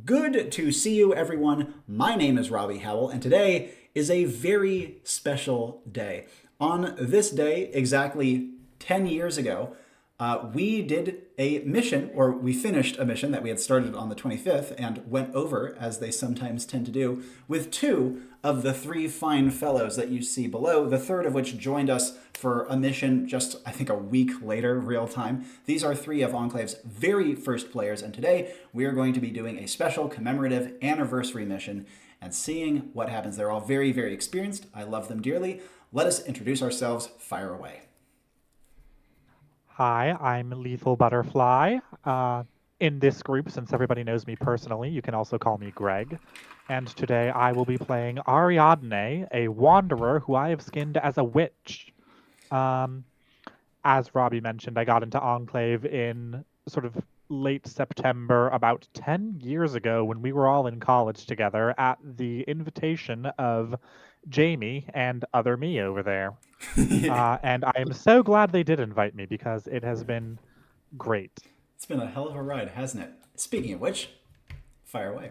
Good to see you, everyone. My name is Robbie Howell, and today is a very special day. On this day, exactly 10 years ago, we did a mission, or we finished a mission that we had started on the 25th and went over, as they sometimes tend to do, with two of the three fine fellows that you see below, the third of which joined us for a mission just, I think, a week later, real time. These are three of Enclave's very first players, and today we are going to be doing a special commemorative anniversary mission and seeing what happens. They're all very, very experienced. I love them dearly. Let us introduce ourselves. Fire away. Hi, I'm Lethal Butterfly. In this group, since everybody knows me personally, you can also call me Greg. And today I will be playing Ariadne, a wanderer who I have skinned as a witch. Um, as Robbie mentioned, I got into Enclave in sort of late September, about 10 years ago, when we were all in college together at the invitation of Jamie and other me over there. And I am so glad they did invite me because it has been great. It's been a hell of a ride, hasn't it? Speaking of which, fire away.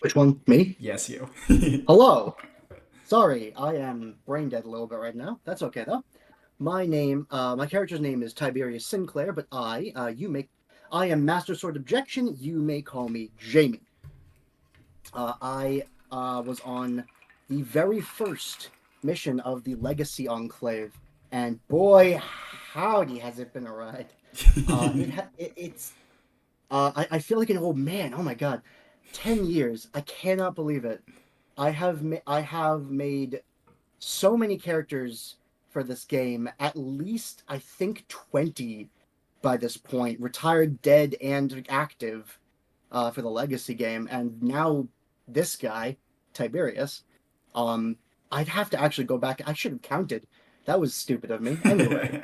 Which one? Me? Yes, you. Hello. Sorry, I am brain dead a little bit right now. That's okay though. My character's name is Tiberius Sinclair, but I am Master Sword Objection. You may call me Jamie. I was on the very first mission of the Legacy Enclave, and boy, howdy, has it been a ride. It's I feel like an old man. Oh my god, 10 years! I cannot believe it. I have made so many characters for this game. At least I think 20 by this point, retired, dead, and active for the Legacy game, and now this guy, Tiberius. Um, I'd have to actually go back. I should have counted. That was stupid of me. Anyway,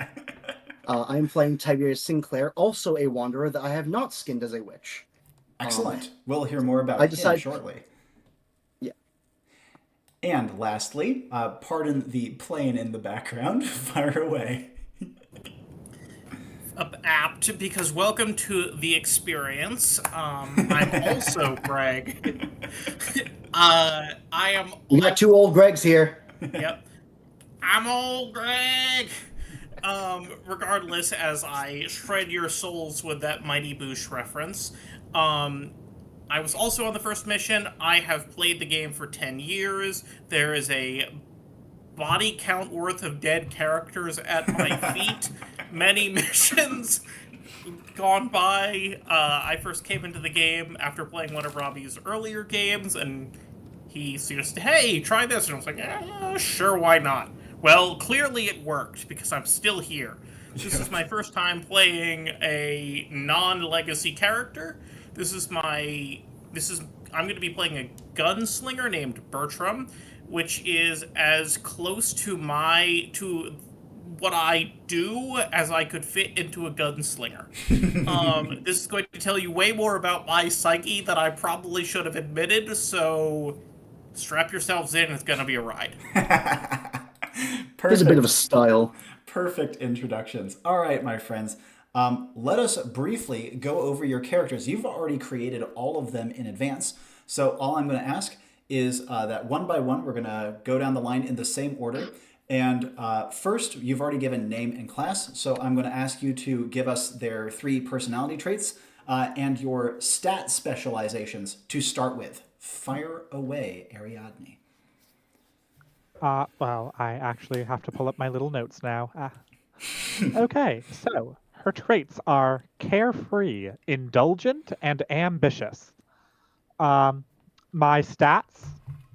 I am playing Tiberius Sinclair, also a wanderer that I have not skinned as a witch. Um, Excellent. We'll hear more I about him decided, shortly. yeah, And lastly, pardon the plane in the background. Fire away. Apt because welcome to the experience. I'm also Greg. I am. we got two old Gregs here. Yep. I'm old Greg. Regardless, as I shred your souls with that Mighty Boosh reference, um, I was also on the first mission. I have played the game for 10 years. There is a body count worth of dead characters at my feet. Many missions gone by. I first came into the game after playing one of Robbie's earlier games, and he suggested, "Hey, try this," and I was like, "Sure, why not?" Well, clearly it worked because I'm still here. This is my first time playing a non-legacy character. This is my. This is. I'm going to be playing a gunslinger named Bertram, which is as close to what I do as I could fit into a gunslinger. This is going to tell you way more about my psyche than I probably should have admitted, so strap yourselves in, it's gonna be a ride. There's a bit of a Perfect. style. Perfect introductions. All right, my friends. Let us briefly go over your characters. You've already created all of them in advance. So all I'm going to ask is that one by one, we're going to go down the line in the same order. And first, you've already given name and class. So I'm going to ask you to give us their three personality traits and your stat specializations to start with. Fire away, Ariadne. Well, I actually have to pull up my little notes now. Okay, so her traits are carefree, indulgent, and ambitious. Um, my stats,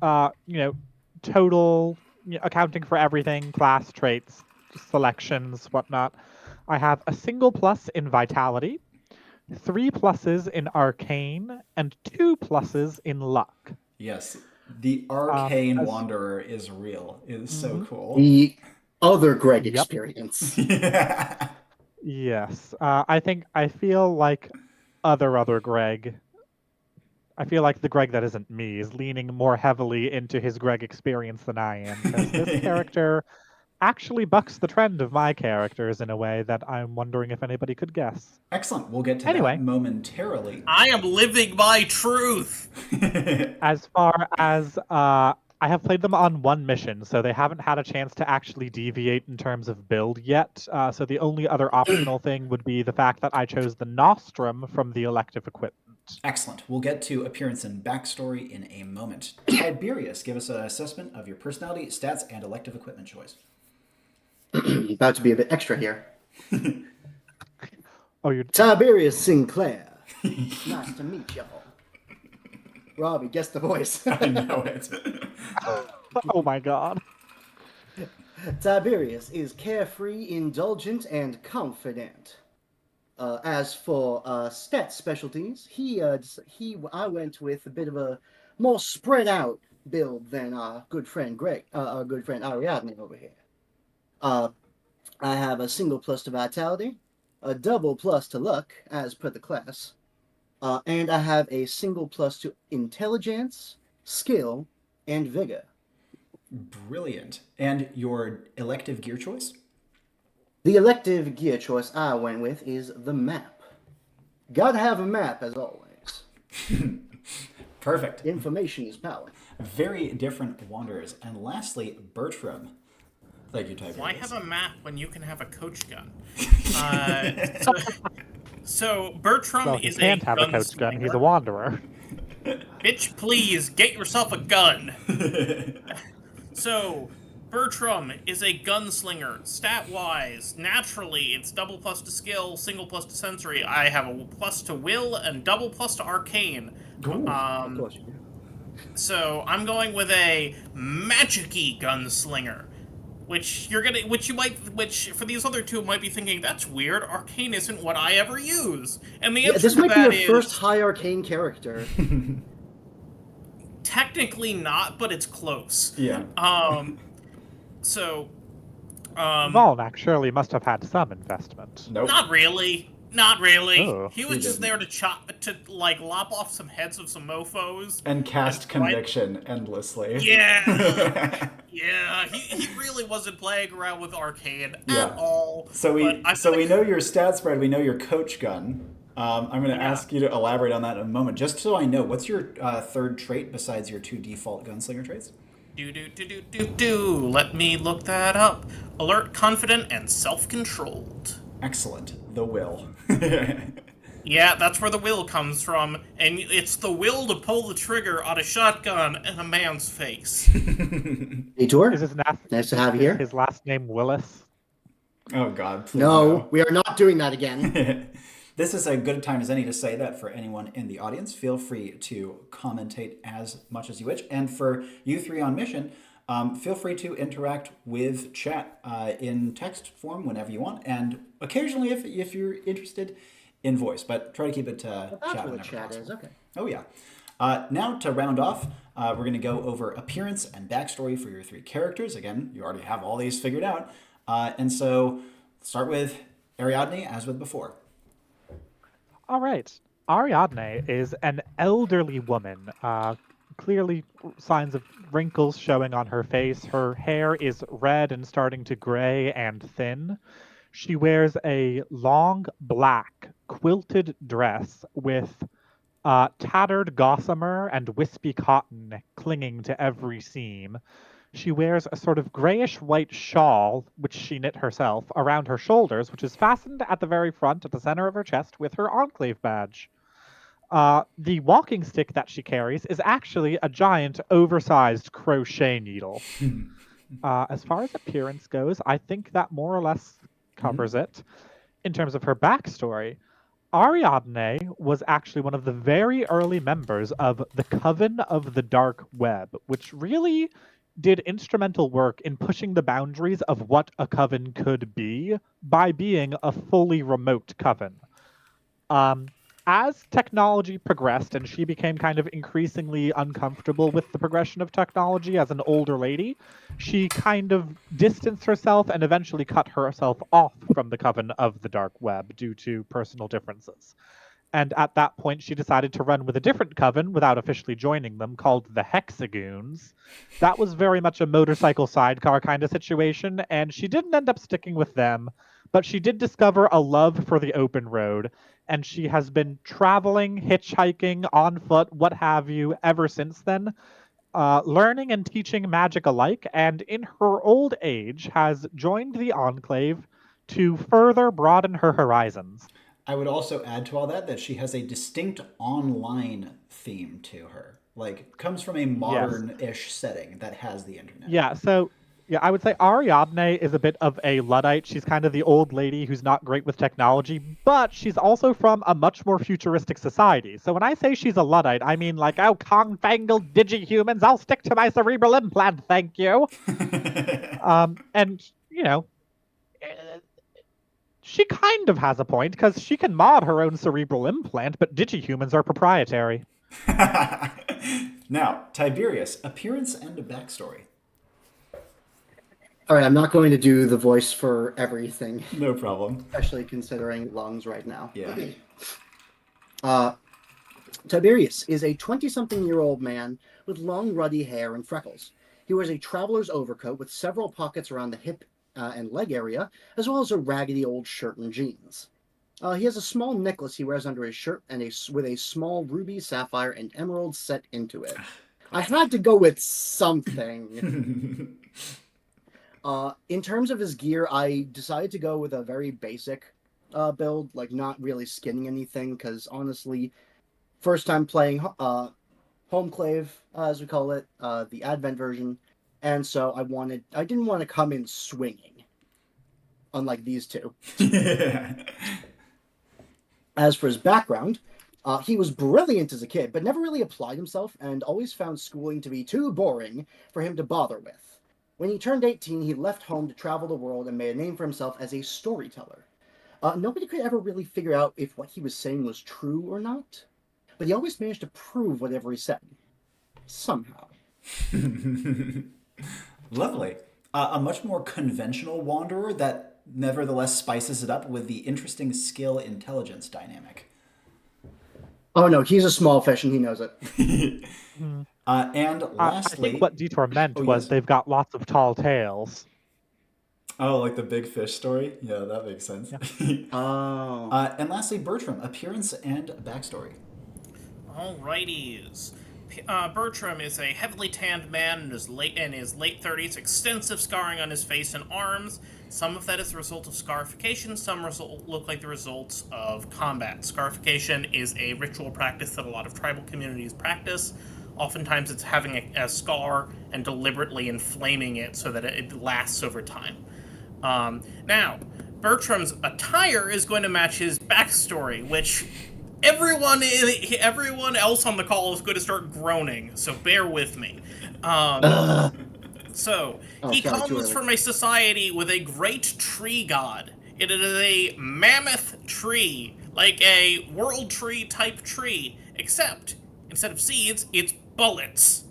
uh, you know, total, accounting for everything, class traits, selections, whatnot. I have a single plus in vitality, three pluses in arcane, and two pluses in luck. Yes, the arcane As wanderer is real. It is so mhm, cool. The other Greg Yep. experience. Yeah. Yes. I feel like other Greg. I feel like the Greg that isn't me is leaning more heavily into his Greg experience than I am because this character actually bucks the trend of my characters in a way that I'm wondering if anybody could guess. Excellent. We'll get to Anyway. that momentarily. I am living my truth. As far as I have played them on one mission, so they haven't had a chance to actually deviate in terms of build yet. So the only other optional thing would be the fact that I chose the Nostrum from the elective equipment. Excellent. We'll get to appearance and backstory in a moment. Tiberius, give us an assessment of your personality, stats, and elective equipment choice. About to be a bit extra here. Oh, you're Tiberius Sinclair. Nice to meet y'all. Robbie, guess the voice. I know it. oh my god. Tiberius is carefree, indulgent, and confident. As for stat specialties, I went with a bit of a more spread out build than our good friend Ariadne over here. I have a single plus to vitality, a double plus to luck, as per the class, and I have a single plus to intelligence, skill, and vigor. Brilliant. And your elective gear choice? The elective gear choice I went with is the map. Gotta have a map, as always. Perfect. Information is power. Very different wanderers. And lastly, Bertram. Thank you, Tiberius. Why have a map when you can have a coach gun? So Bertram Well, he is can't have a coach gun. He's a wanderer. Bitch, please get yourself a gun. So Bertram is a gunslinger. Stat-wise, naturally, it's double plus to skill, single plus to sensory. I have a plus to will and double plus to arcane. Of course you do. So I'm going with a magic-y gunslinger. Which for these other two might be thinking, that's weird, arcane isn't what I ever use. And the answer This to might be that your is first high arcane character. technically not, but it's close. Yeah. Volnak surely must have had some investment. Nope. Not really. Not really. Oh, he was he just didn't. there to lop off some heads of some mofos. And cast And conviction endlessly. Yeah. Yeah, he really wasn't playing around with arcane Yeah. at all. So we know your stat spread. We know your coach gun. I'm going to ask you to elaborate on that in a moment. Just so I know, what's your third trait besides your two default gunslinger traits? Let me look that up. Alert, confident, and self-controlled. Excellent. The will. Yeah, that's where the will comes from, and it's the will to pull the trigger on a shotgun in a man's face. Detour? Is his Nice to have you here. His last name Willis? Oh, God. Please No, we are not doing that again. This is a good time as any to say that for anyone in the audience. Feel free to commentate as much as you wish. And for you three on mission, feel free to interact with chat in text form whenever you want. And occasionally, if you're interested, in voice. But try to keep it That's chat what whenever the chat possible. is, okay. Oh, yeah. Now, to round off, we're going to go over appearance and backstory for your three characters. Again, you already have all these figured out. And so, start with Ariadne, as with before. All right. Ariadne is an elderly woman. Clearly signs of wrinkles showing on her face. Her hair is red and starting to gray and thin. She wears a long black quilted dress with tattered gossamer and wispy cotton clinging to every seam. She wears a sort of grayish-white shawl, which she knit herself, around her shoulders, which is fastened at the very front, at the center of her chest, with her Enclave badge. The walking stick that she carries is actually a giant, oversized crochet needle. As far as appearance goes, I think that more or less covers it. In terms of her backstory, Ariadne was actually one of the very early members of the Coven of the Dark Web, which really did instrumental work in pushing the boundaries of what a coven could be by being a fully remote coven. As technology progressed and she became kind of increasingly uncomfortable with the progression of technology as an older lady, she kind of distanced herself and eventually cut herself off from the Coven of the Dark Web due to personal differences. And at that point, she decided to run with a different coven without officially joining them, called the Hexagoons. That was very much a motorcycle sidecar kind of situation, and she didn't end up sticking with them, but she did discover a love for the open road, and she has been traveling, hitchhiking, on foot, what have you, ever since then, learning and teaching magic alike, and in her old age has joined the Enclave to further broaden her horizons. I would also add to all that she has a distinct online theme to her. Like, comes from a modern-ish setting that has the internet. Yeah, so yeah, I would say Ariadne is a bit of a Luddite. She's kind of the old lady who's not great with technology, but she's also from a much more futuristic society. So when I say she's a Luddite, I mean like, oh, confangled digi-humans, I'll stick to my cerebral implant, thank you. And, you know, she kind of has a point, because she can mod her own cerebral implant, but digi-humans are proprietary. Now, Tiberius, appearance and a backstory. All right, I'm not going to do the voice for everything, No problem. especially considering lungs right now. Yeah. Tiberius is a 20-something-year-old man with long, ruddy hair and freckles. He wears a traveler's overcoat with several pockets around the hip and leg area, as well as a raggedy old shirt and jeans. He has a small necklace he wears under his shirt and with a small ruby, sapphire, and emerald set into it. I had to go with something. In terms of his gear, I decided to go with a very basic build, like not really skinning anything, because honestly, first time playing Homeclave, as we call it, the Advent version, and so I didn't want to come in swinging, unlike these two. As for his background, he was brilliant as a kid, but never really applied himself, and always found schooling to be too boring for him to bother with. When he turned 18, he left home to travel the world and made a name for himself as a storyteller. Nobody could ever really figure out if what he was saying was true or not, but he always managed to prove whatever he said. Somehow. Lovely. A much more conventional wanderer that nevertheless spices it up with the interesting skill-intelligence dynamic. Oh no, he's a small fish and he knows it. And lastly... I think what Detour meant was they've got lots of tall tales. Oh, like the big fish story? Yeah, that makes sense. Oh. And lastly, Bertram, appearance and backstory. Alrighties. Bertram is a heavily tanned man in his late 30s, extensive scarring on his face and arms. Some of that is the result of scarification, some look like the results of combat. Scarification is a ritual practice that a lot of tribal communities practice. Oftentimes it's having a scar and deliberately inflaming it so that it lasts over time. Now, Bertram's attire is going to match his backstory, which everyone else on the call is going to start groaning, so bear with me. He comes from a society with a great tree god. It is a mammoth tree, like a world tree type tree, except instead of seeds, it's bullets.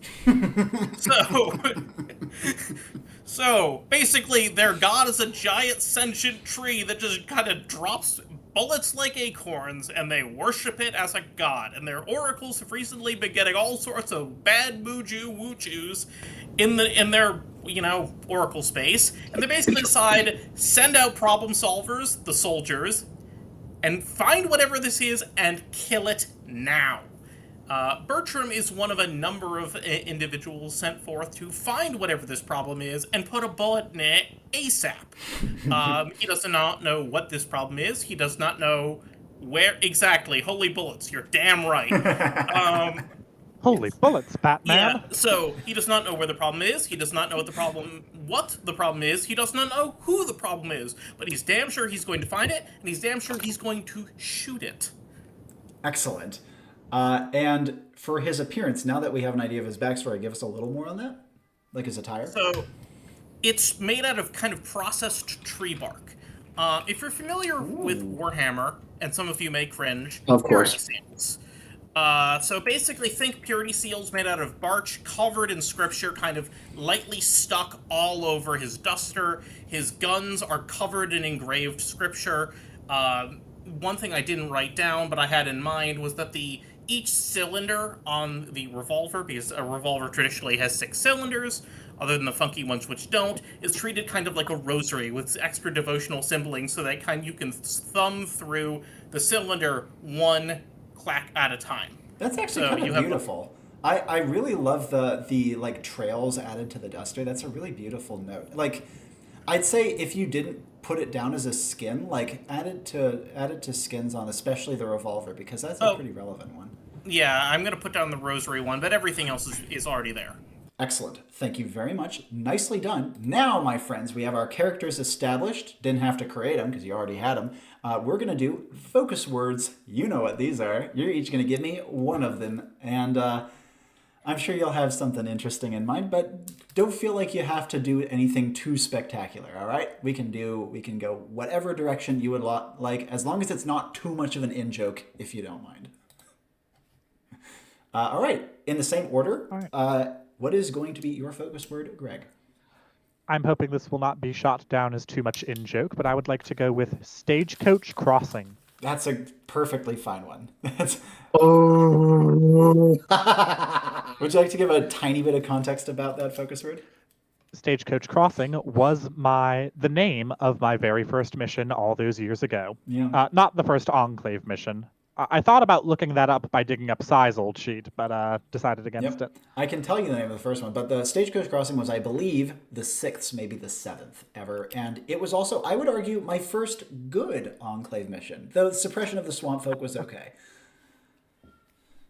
So basically, their god is a giant sentient tree that just kind of drops bullets like acorns, and they worship it as a god. And their oracles have recently been getting all sorts of bad moojoo-woojus in their oracle space, and they basically decide, send out problem solvers, the soldiers, and find whatever this is and kill it now. Bertram is one of a number of individuals sent forth to find whatever this problem is and put a bullet in it ASAP. He does not know what this problem is. He does not know where exactly. Holy bullets, you're damn right. Holy bullets, Batman. Yeah, so he does not know where the problem is. He does not know what the problem is. He does not know who the problem is. But he's damn sure he's going to find it, and he's damn sure he's going to shoot it. Excellent. And for his appearance, now that we have an idea of his backstory, give us a little more on that? Like his attire? So, it's made out of kind of processed tree bark. If you're familiar with Warhammer, and some of you may cringe, of course. Purity seals. So basically think purity seals made out of bark, covered in scripture, kind of lightly stuck all over his duster. His guns are covered in engraved scripture. one thing I didn't write down, but I had in mind, was that each cylinder on the revolver, because a revolver traditionally has 6 cylinders, other than the funky ones which don't, is treated kind of like a rosary with extra devotional symboling, so that you can thumb through the cylinder one clack at a time. That's actually So kind you of have beautiful. I really love the like trails added to the duster. That's a really beautiful note. Like, I'd say if you didn't put it down as a skin, like add it to skins on especially the revolver, because that's a pretty relevant one. Yeah, I'm gonna put down the rosary one, but everything else is already there. Excellent. Thank you very much. Nicely done. Now, my friends, we have our characters established. Didn't have to create them because you already had them. We're going to do focus words. You know what these are. You're each going to give me one of them. And I'm sure you'll have something interesting in mind, but don't feel like you have to do anything too spectacular, all right? We can go whatever direction you would like, as long as it's not too much of an in-joke, if you don't mind. All right. In the same order, what is going to be your focus word, Greg? I'm hoping this will not be shot down as too much in-joke, but I would like to go with Stagecoach Crossing. That's a perfectly fine one. Oh. Would you like to give a tiny bit of context about that focus word? Stagecoach Crossing was the name of my very first mission all those years ago. Yeah. Not the first Enclave mission. I thought about looking that up by digging up Sai's old sheet, but decided against it. I can tell you the name of the first one, but the Stagecoach Crossing was, I believe, the 6th, maybe the 7th ever. And it was also, I would argue, my first good Enclave mission. Though the Suppression of the Swamp Folk was okay.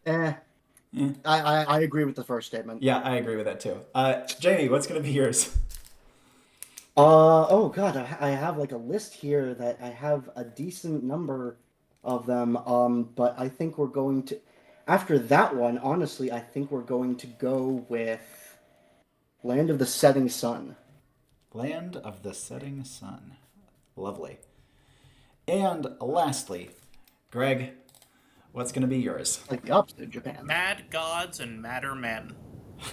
I agree with the first statement. Yeah, I agree with that too. Jamie, what's going to be yours? Oh god, I have like a list here that I have a decent number of them. But I think we're going to, after that one, honestly, I think we're going to go with Land of the Setting Sun. Land of the Setting Sun. Lovely. And lastly, Greg, what's going to be yours? Like the opposite of Japan. Mad gods and madder men.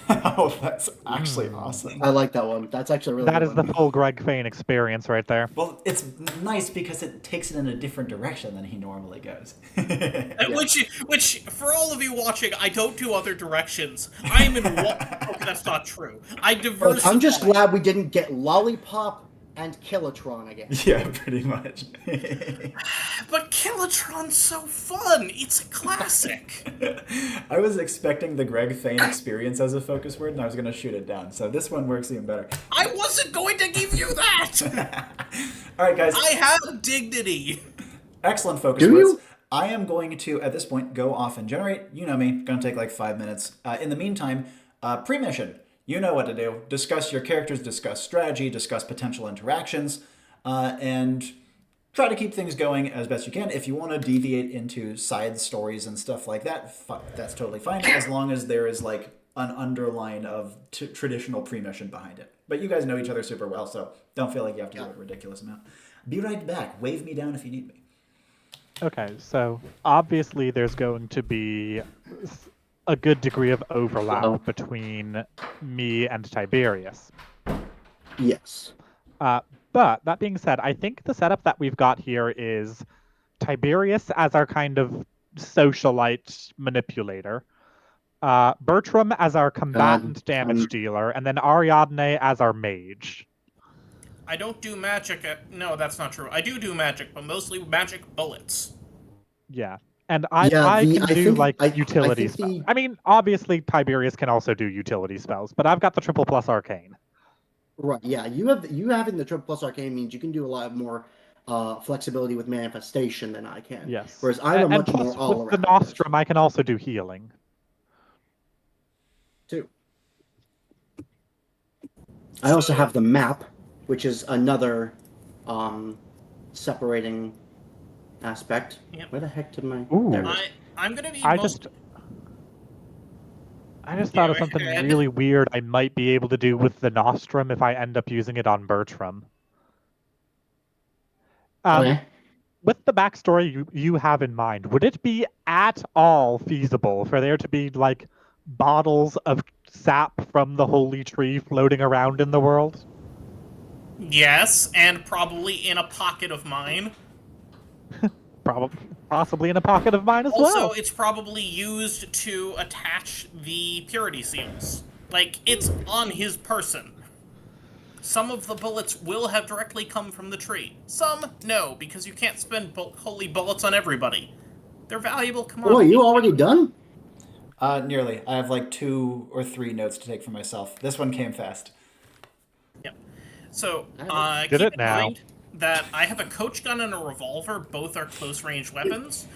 Oh, that's actually awesome. I like that one. That's actually a really That good is one. the full Greg Fane experience right there. Well, it's nice because it takes it in a different direction than he normally goes. Which, for all of you watching, I don't do other directions. I'm in one. Okay, that's not true. I diversify. I'm just glad we didn't get Lollipop and Killatron again. Yeah, pretty much. But Killatron's so fun. It's a classic. I was expecting the Greg Fane experience as a focus word, and I was going to shoot it down. So this one works even better. I wasn't going to give you that. All right, guys. I have dignity. Excellent focus Do words. you? I am going to, at this point, go off and generate. You know me. Going to take like 5 minutes. In the meantime, pre-mission. You know what to do. Discuss your characters, discuss strategy, discuss potential interactions, and try to keep things going as best you can. If you want to deviate into side stories and stuff like that, that's totally fine, as long as there is like an underline of traditional pre-mission behind it. But you guys know each other super well, so don't feel like you have to do a ridiculous amount. Be right back. Wave me down if you need me. Okay, so obviously there's going to be a good degree of overlap between me and Tiberius. Yes. But that being said, I think the setup that we've got here is Tiberius as our kind of socialite manipulator, Bertram as our combatant damage dealer, and then Ariadne as our mage. I don't do magic. No, that's not true. I do magic, but mostly magic bullets. Yeah. And I can do utility I spells. I mean, obviously Tiberius can also do utility spells, but I've got the triple plus arcane. Right. Yeah. You having the triple plus arcane means you can do a lot more flexibility with manifestation than I can. Yes. Whereas I'm a much plus, more all with the around. nostrum, I can also do healing. Too. I also have the map, which is another separating aspect. Yep. Where the heck did my? Ooh. There it is. I'm gonna be. I just thought of something really weird I might be able to do with the nostrum if I end up using it on Bertram. Okay. With the backstory you have in mind, would it be at all feasible for there to be like bottles of sap from the holy tree floating around in the world? Yes, and probably in a pocket of mine. Possibly in a pocket of mine as Also, well. it's probably used to attach the purity seals. Like, it's on his person. Some of the bullets will have directly come from the tree. Some, no, because you can't spend holy bullets on everybody. They're valuable Oh, commodities. you already done? Nearly. I have like 2 or 3 notes to take for myself. This one came fast. Yep. So, Did keep it in now. mind that I have a coach gun and a revolver. Both are close-range weapons.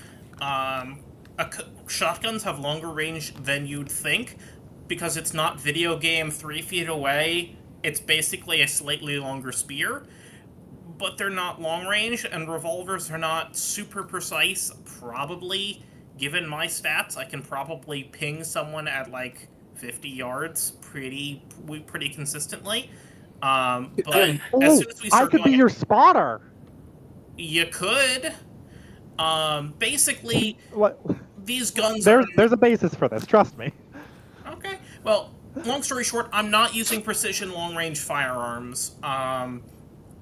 Shotguns have longer range than you'd think, because it's not video game 3 feet away. It's basically a slightly longer spear, but they're not long range, and revolvers are not super precise. Probably, given my stats, I can probably ping someone at like 50 yards pretty consistently. But as Oh, soon as we I start could be going, your spotter. you could. Basically, What? these guns are There's a basis for this. Trust me. okay. Well, long story short, I'm not using precision long-range firearms.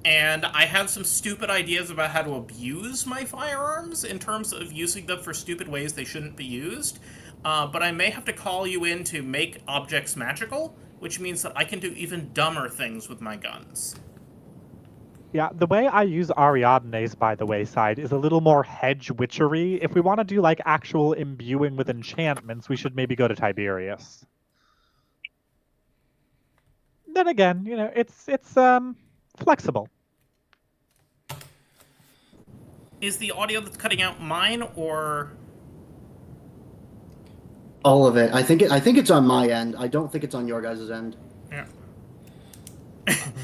And I have some stupid ideas about how to abuse my firearms in terms of using them for stupid ways they shouldn't be used. But I may have to call you in to make objects magical, which means that I can do even dumber things with my guns. Yeah, the way I use Ariadne's by the wayside is a little more hedge witchery. If we want to do like actual imbuing with enchantments, we should maybe go to Tiberius. Then again, it's flexible. Is the audio that's cutting out mine or? All of it. I think it's on my end. I don't think it's on your guys' end. Yeah.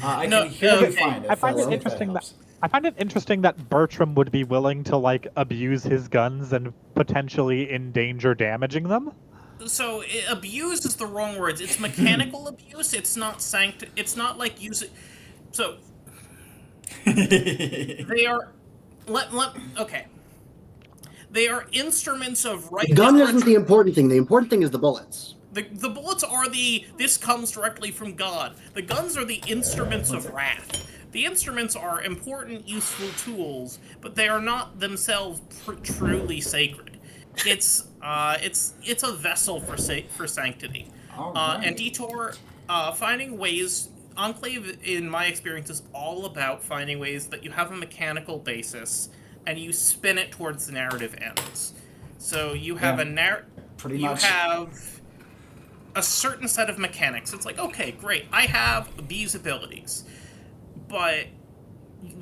I No, can hear you okay. fine. I find it if interesting helps. I find it interesting that Bertram would be willing to like abuse his guns and potentially endanger damaging them. So abuse is the wrong words. It's mechanical abuse. It's not It's not like using. So they are. Okay. They are instruments of right. The gun isn't the important thing. The important thing is the bullets. The bullets are this comes directly from God. The guns are the instruments of wrath. The instruments are important, useful tools, but they are not themselves truly sacred. It's a vessel for sanctity. And Detour, finding ways. Enclave, in my experience, is all about finding ways that you have a mechanical basis and you spin it towards the narrative ends. So you have pretty you much. have a certain set of mechanics. It's like, okay, great, I have these abilities, but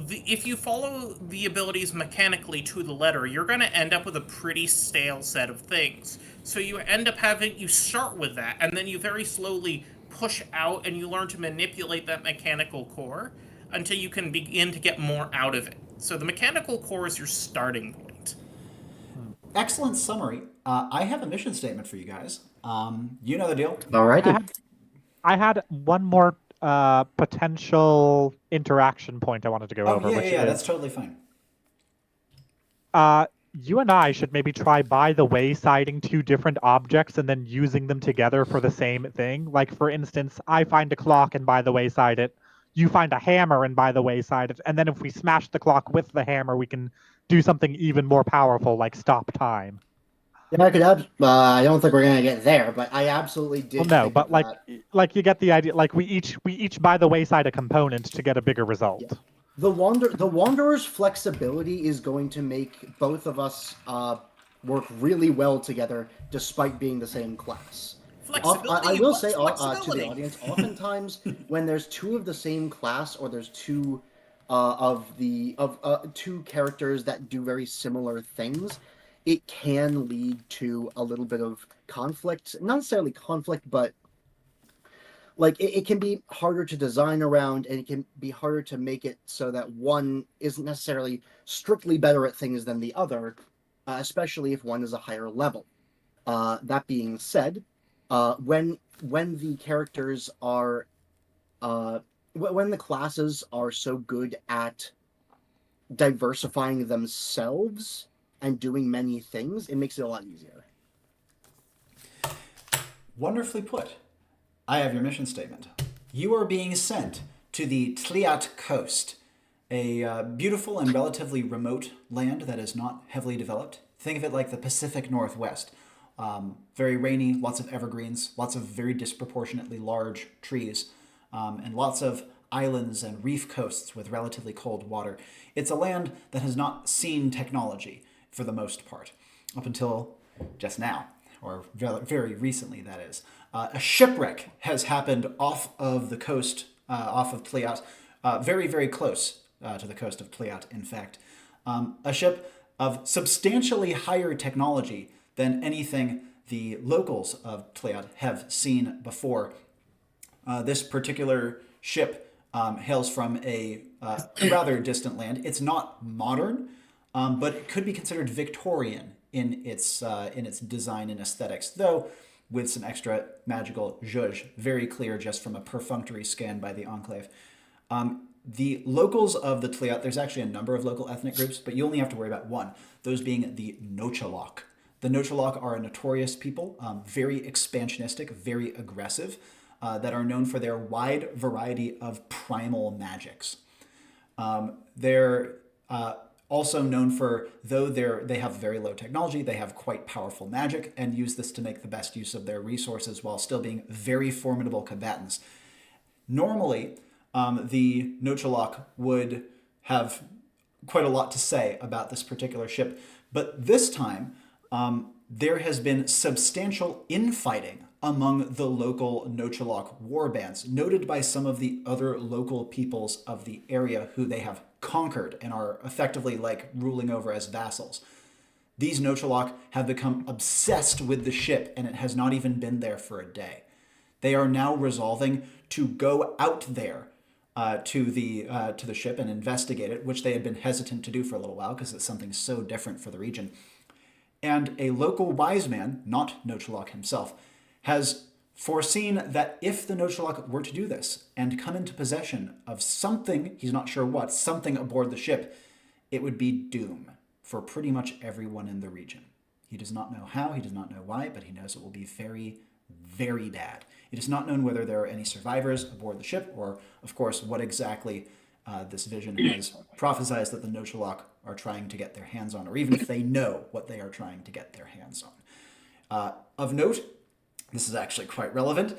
if you follow the abilities mechanically to the letter, you're going to end up with a pretty stale set of things. So you end up you start with that, and then you very slowly push out, and you learn to manipulate that mechanical core until you can begin to get more out of it. So the mechanical core is your starting point. Excellent summary. I have a mission statement for you guys. You know the deal. Alrighty. I had one more potential interaction point I wanted to go over, which is that's totally fine. you and I should maybe try by the waysiding 2 different objects and then using them together for the same thing. Like, for instance, I find a clock and by the wayside it, you find a hammer and by the wayside it, and then if we smash the clock with the hammer, we can do something even more powerful, like stop time. Yeah, I don't think we're gonna get there, but I absolutely did. Well, no, think but of like, that. you get the idea. Like, we each by the wayside a component to get a bigger result. Yeah. The Wanderer's flexibility is going to make both of us work really well together, despite being the same class. Flexibility. I will say to flexibility. the audience, oftentimes when there's 2 of the same class, or there's 2 2 characters that do very similar things, it can lead to a little bit of conflict. Not necessarily conflict, but like it can be harder to design around, and it can be harder to make it so that one isn't necessarily strictly better at things than the other, especially if one is a higher level. That being said, when the characters are when the classes are so good at diversifying themselves and doing many things, it makes it a lot easier. Wonderfully put. I have your mission statement. You are being sent to the Tliat coast, a beautiful and relatively remote land that is not heavily developed. Think of it like the Pacific Northwest. Very rainy, lots of evergreens, lots of very disproportionately large trees, and lots of islands and reef coasts with relatively cold water. It's a land that has not seen technology for the most part, up until just now, or very recently, that is. A shipwreck has happened off of the coast, off of Pliat, very, very close to the coast of Pliat, in fact. A ship of substantially higher technology than anything the locals of Pliat have seen before. This particular ship hails from a rather distant land. It's not modern, but it could be considered Victorian in its design and aesthetics, though with some extra magical zhuzh, very clear just from a perfunctory scan by the Enclave. The locals of the Tliat, there's actually a number of local ethnic groups, but you only have to worry about one, those being the Nochalok. The Nochalok are a notorious people, very expansionistic, very aggressive, that are known for their wide variety of primal magics. They're also known for, though they have very low technology, they have quite powerful magic and use this to make the best use of their resources while still being very formidable combatants. Normally, the Nochalok would have quite a lot to say about this particular ship, but this time there has been substantial infighting among the local Nochalok warbands, noted by some of the other local peoples of the area who they have conquered and are effectively like ruling over as vassals. These Nochalok have become obsessed with the ship, and it has not even been there for a day. They are now resolving to go out there to the ship and investigate it, which they had been hesitant to do for a little while because it's something so different for the region. And a local wise man, not Nochalok himself, has foreseen that if the Nochalok were to do this and come into possession of something, he's not sure what, something aboard the ship, it would be doom for pretty much everyone in the region. He does not know how, he does not know why, but he knows it will be very, very bad. It is not known whether there are any survivors aboard the ship or, of course, what exactly this vision has prophesied that the Nochalok are trying to get their hands on, or even if they know what they are trying to get their hands on. Of note, this is actually quite relevant,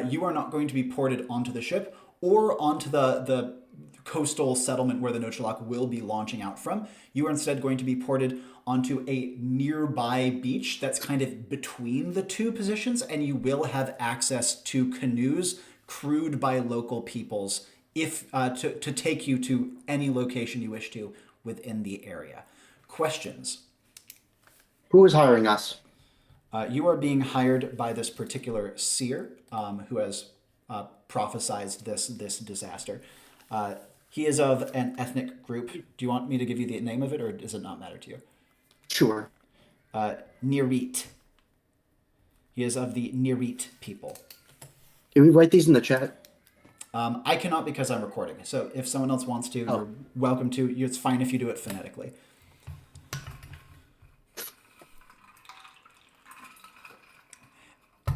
you are not going to be ported onto the ship or onto the coastal settlement where the Nochalok will be launching out from. You are instead going to be ported onto a nearby beach that's kind of between the two positions, and you will have access to canoes crewed by local peoples if to take you to any location you wish to within the area. Questions? Who is hiring us? You are being hired by this particular seer who has prophesied this disaster. He is of an ethnic group. Do you want me to give you the name of it, or does it not matter to you? Sure. Nerit. He is of the Nerit people. Can we write these in the chat? I cannot because I'm recording. So if someone else wants to, you're welcome to. It's fine if you do it phonetically.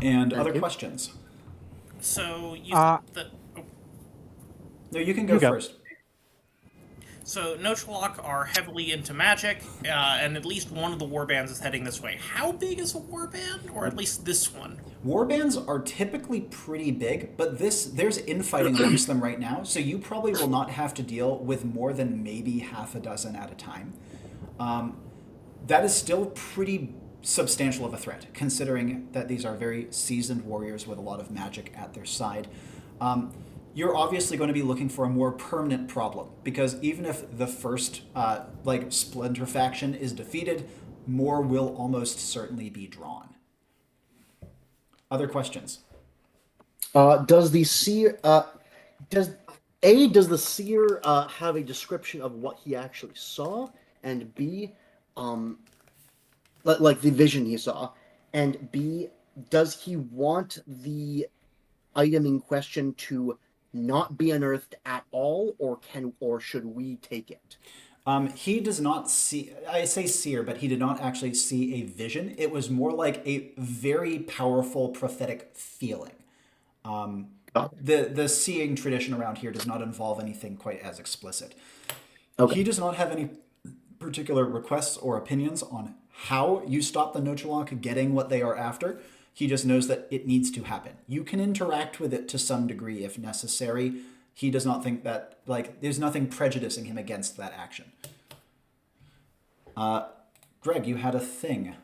And other questions? So you No, you can go first. So Nochalok are heavily into magic, and at least one of the warbands is heading this way. How big is a warband, or at least this one? Warbands are typically pretty big, but there's infighting amongst them right now, so you probably will not have to deal with more than maybe half a dozen at a time. That is still pretty substantial of a threat, considering that these are very seasoned warriors with a lot of magic at their side. You're obviously going to be looking for a more permanent problem, because even if the first splinter faction is defeated, more will almost certainly be drawn. Other questions? Does the seer does the seer have a description of what he actually saw, and B, like the vision he saw, and B, does he want the item in question to not be unearthed at all, or should we take it? He does not see, I say seer, but he did not actually see a vision. It was more like a very powerful prophetic feeling. The seeing tradition around here does not involve anything quite as explicit. Okay. He does not have any particular requests or opinions on how you stop the Nochalok getting what they are after. He just knows that it needs to happen. You can interact with it to some degree if necessary. He does not think that, like, there's nothing prejudicing him against that action. Greg, you had a thing.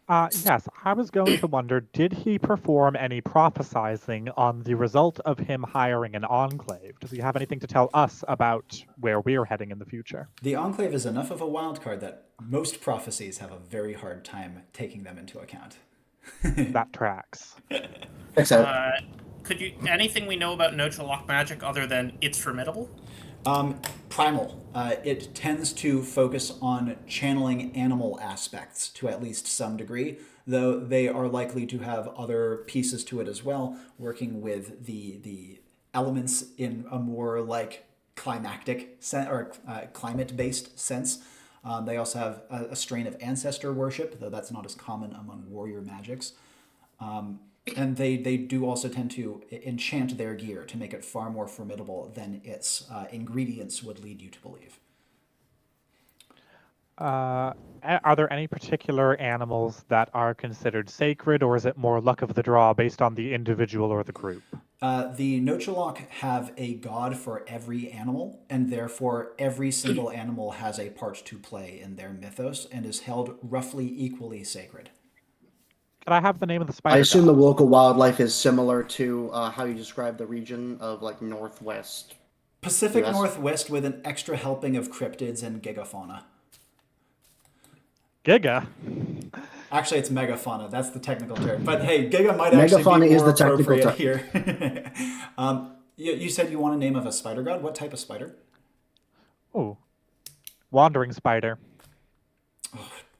Yes, I was going to wonder, did he perform any prophesizing on the result of him hiring an enclave? Does he have anything to tell us about where we're heading in the future? The Enclave is enough of a wild card that most prophecies have a very hard time taking them into account. That tracks. Except, Could you anything we know about Nochalok magic other than it's formidable? Primal. It tends to focus on channeling animal aspects to at least some degree, though they are likely to have other pieces to it as well, working with the elements in a more like climactic or climate-based sense. They also have a strain of ancestor worship, though that's not as common among warrior magics. And they do also tend to enchant their gear to make it far more formidable than its ingredients would lead you to believe. Are there any particular animals that are considered sacred, or is it more luck of the draw based on the individual or the group? The Nochalok have a god for every animal, and therefore every single animal has a part to play in their mythos and is held roughly equally sacred. Could I have the name of the spider I assume god? the local wildlife is similar to how you describe the region of like Northwest. Pacific US? Northwest with an extra helping of cryptids and gigafauna. Giga? Actually, it's megafauna. That's the technical term. But hey, giga might actually Megafauna be is more the technical appropriate term. here. You said you want a name of a spider god. What type of spider? Ooh. Wandering spider.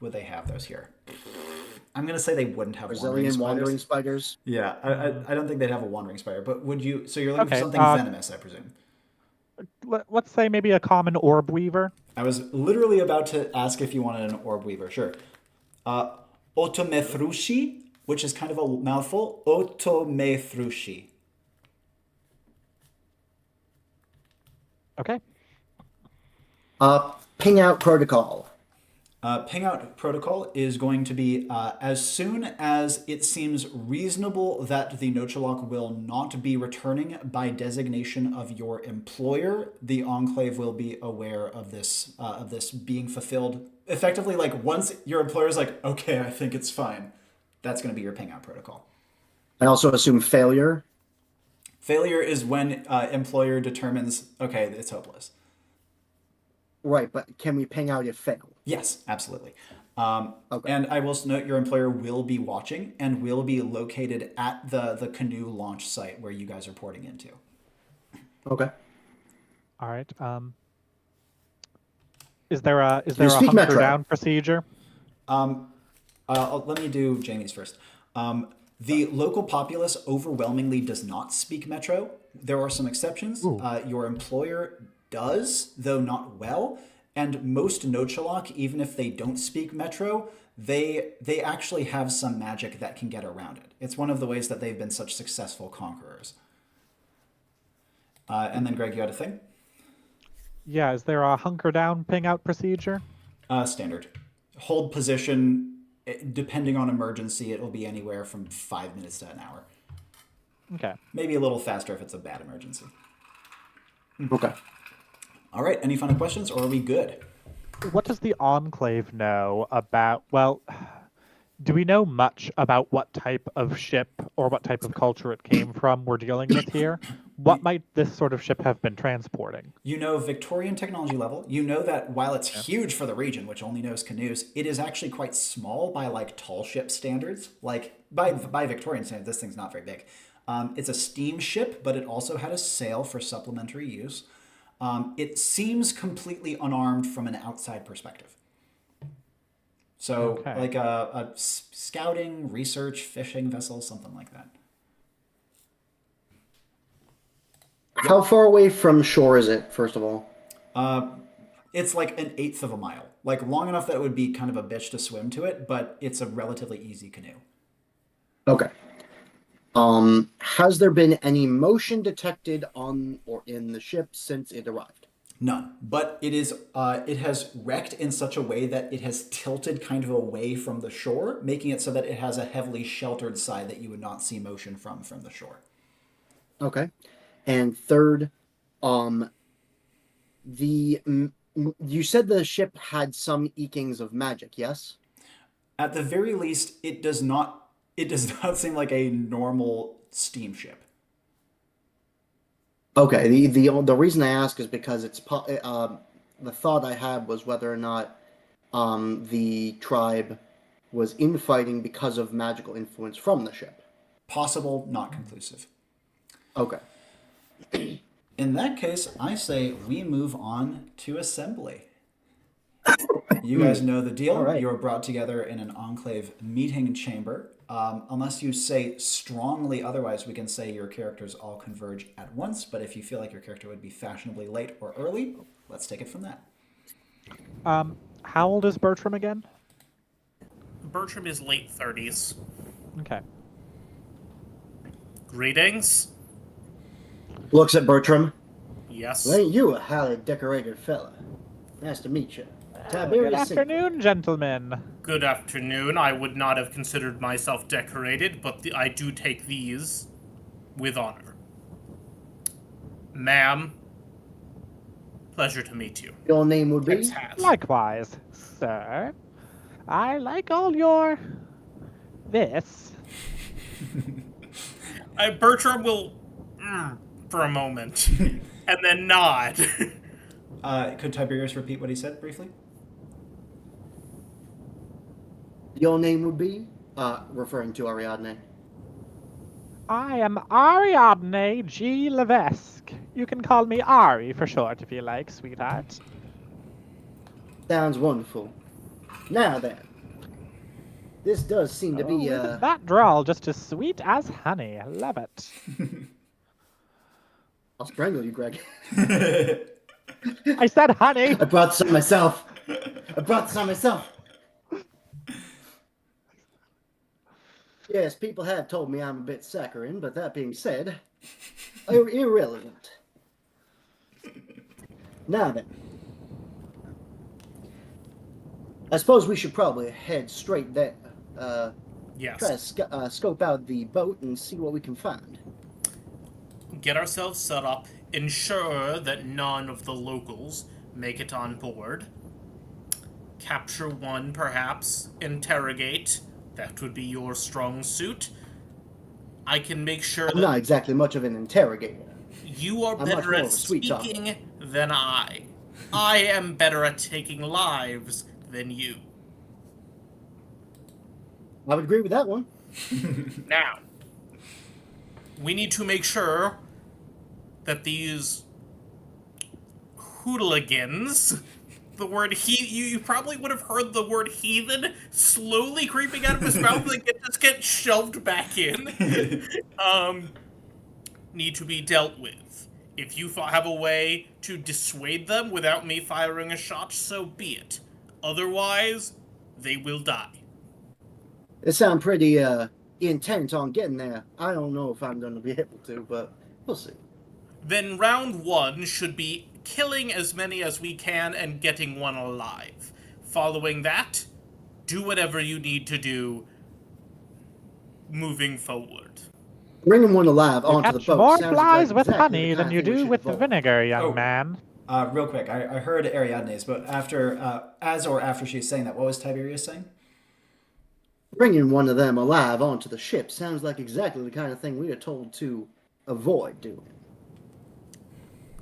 Would they have those here? I'm going to say they wouldn't have Brazilian wandering spiders. spiders. Yeah, I don't think they'd have a wandering spider. But would you? So you're looking for Okay, something venomous, I presume. Let's say maybe a common orb weaver. I was literally about to ask if you wanted an orb weaver. Sure. Otomethrushi, which is kind of a mouthful. Otomethrushi. Okay. Ping out protocol. Ping out protocol is going to be as soon as it seems reasonable that the Nochalok will not be returning by designation of your employer, the Enclave will be aware of this being fulfilled. Effectively, like once your employer is like, okay, I think it's fine, that's going to be your ping out protocol. I also assume failure. Failure is when employer determines, okay, it's hopeless. Right, but can we ping out if fail? Yes, absolutely. Okay. And I will note your employer will be watching and will be located at the canoe launch site where you guys are porting into. Okay. All right. Is there a speak hunker Metro? down procedure? Let me do Jamie's first. The local populace overwhelmingly does not speak Metro. There are some exceptions. Your employer does, though not well. And most Nochalok, even if they don't speak Metro, they actually have some magic that can get around it. It's one of the ways that they've been such successful conquerors. And then Greg, you had a thing? Yeah, is there a hunker down ping out procedure? Standard. Hold position. Depending on emergency, it will be anywhere from 5 minutes to an hour. Okay. Maybe a little faster if it's a bad emergency. Okay. All right, any final questions, or are we good? What does the Enclave know about, well, do we know much about what type of ship or what type of culture it came from we're dealing with here? What might this sort of ship have been transporting? You know Victorian technology level. You know that while it's huge for the region, which only knows canoes, it is actually quite small by like tall ship standards. Like by Victorian standards, this thing's not very big. It's a steamship, but it also had a sail for supplementary use. It seems completely unarmed from an outside perspective. So, Okay. like a scouting, research, fishing vessel, something like that. How far away from shore is it, first of all? It's like 1/8 of a mile. Like long enough that it would be kind of a bitch to swim to it, but it's a relatively easy canoe. Okay. Has there been any motion detected on or in the ship since it arrived? None. But it is. It has wrecked in such a way that it has tilted kind of away from the shore, making it so that it has a heavily sheltered side that you would not see motion from the shore. Okay. And third, um, you said the ship had some ekings of magic, yes? At the very least, it does not. It does not seem like a normal steamship. Okay. The reason I ask is because the thought I had was whether or not the tribe was infighting because of magical influence from the ship. Possible, not conclusive. Okay. In that case, I say we move on to assembly. You guys know the deal. All right. You are brought together in an Enclave meeting chamber. Unless you say strongly otherwise, we can say your characters all converge at once. But if you feel like your character would be fashionably late or early, let's take it from that. How old is Bertram again? Bertram is late 30s. Okay. Greetings. Looks at Bertram. Yes. Well, ain't you a highly decorated fella? Nice to meet you. Tiberius. Good afternoon, gentlemen. Good afternoon. I would not have considered myself decorated, but I do take these with honor. Ma'am, pleasure to meet you. Your name would be? Tips hat. Likewise, sir. I like all your... this. Bertram will for a moment and then nod. Could Tiberius repeat what he said briefly? Your name would be? Referring to Ariadne. I am Ariadne G. Levesque. You can call me Ari for short if you like, sweetheart. Sounds wonderful. Now then. This does seem to be, Isn't that drawl just as sweet as honey? I love it. I'll strangle you, Greg. I said honey! I brought some myself. Yes, people have told me I'm a bit saccharine, but that being said, irrelevant. Now then. I suppose we should probably head straight there. Yes. Try to scope out the boat and see what we can find. Get ourselves set up. Ensure that none of the locals make it on board. Capture one, perhaps. Interrogate. That would be your strong suit. I can make sure I'm that not exactly much of an interrogator. you are I'm much better more at of a sweet talker. speaking than I. I am better at taking lives than you. I would agree with that one. Now, we need to make sure that these hooligans, the word you probably would have heard the word heathen slowly creeping out of his mouth and just get shoved back in, need to be dealt with. If you have a way to dissuade them without me firing a shot, so be it. Otherwise, they will die. They sound pretty intent on getting there. I don't know if I'm going to be able to, but we'll see. Then round one should be killing as many as we can and getting one alive. Following that, do whatever you need to do moving forward. Bringing one alive You onto the catch boat more sounds flies like with exactly honey the than kind you of thing we do should with avoid. vinegar, young Oh. man. Real quick, I heard Ariadne's, but after she's saying that, what was Tiberius saying? Bringing one of them alive onto the ship sounds like exactly the kind of thing we are told to avoid doing.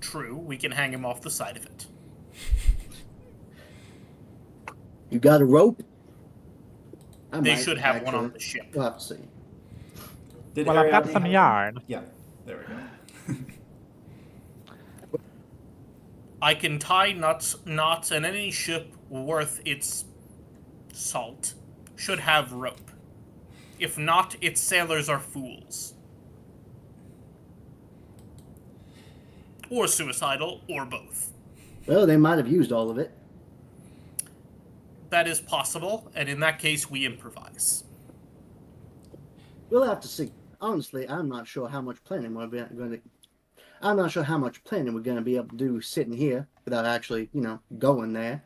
True, we can hang him off the side of it. You got a rope? I They might, should have actually. one on the ship. We'll have to see. Did Well, I've got Ariadne some have yarn. one? Yeah, there we go. I can tie knots, and any ship worth its salt should have rope. If not, its sailors are fools. Or suicidal, or both. Well, they might have used all of it. That is possible, and in that case, we improvise. We'll have to see. Honestly, I'm not sure how much planning we're going to... I'm not sure how much planning we're going to be able to do sitting here without actually, going there.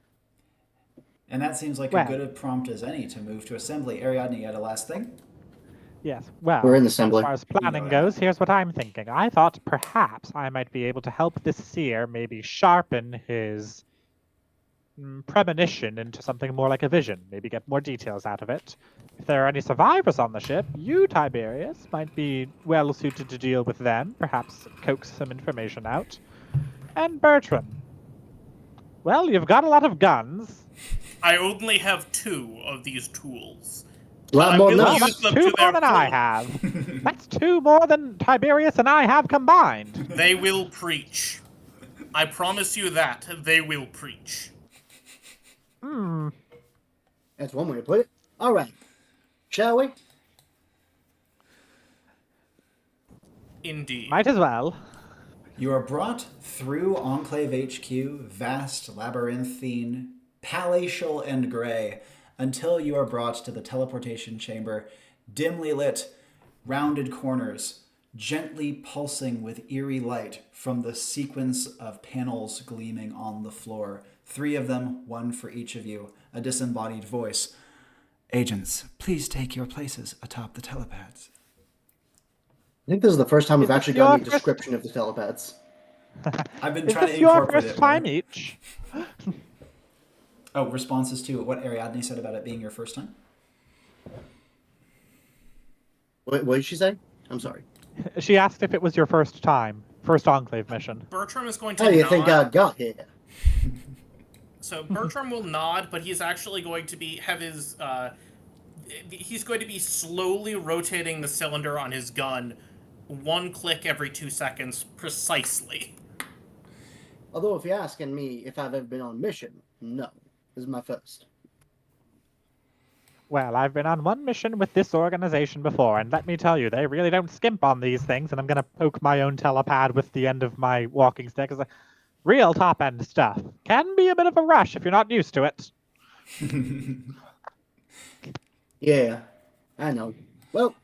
And that seems like a Well. good prompt as any to move to assembly. Ariadne, you had a last thing? Yes, well, We're in as assembly. far as planning Yeah. goes, here's what I'm thinking. I thought perhaps I might be able to help this seer maybe sharpen his premonition into something more like a vision, maybe get more details out of it. If there are any survivors on the ship, you, Tiberius, might be well suited to deal with them, perhaps coax some information out. And Bertram, well, you've got a lot of guns. I only have 2 of these tools. A lot I more will than Well, us. use that's them 2 to more their than I full- have. That's 2 more than Tiberius and I have combined. They will preach. I promise you that. They will preach. That's one way to put it. All right. Shall we? Indeed. Might as well. You are brought through Enclave HQ, vast, labyrinthine, palatial, and gray, until you are brought to the teleportation chamber, dimly lit, rounded corners, gently pulsing with eerie light from the sequence of panels gleaming on the floor. 3 of them, 1 for each of you. A disembodied voice. Agents, please take your places atop the telepads. I think this is the first time we've Is this actually gotten a your first- description of the telepads. I've been Is trying this to your incorporate first it more. time each? Oh, responses to what Ariadne said about it being your first time? What did she say? I'm sorry. She asked if it was your first Enclave mission. Bertram is going to How do you nod. think I got here? So Bertram will nod, but he's actually going to have his. He's going to be slowly rotating the cylinder on his gun, 1 click every 2 seconds, precisely. Although, if you're asking me if I've ever been on a mission, no. This is my first. Well, I've been on one mission with this organization before, and let me tell you, they really don't skimp on these things, and I'm going to poke my own telepad with the end of my walking stick. It's real top-end stuff. Can be a bit of a rush if you're not used to it. Yeah, I know. Well,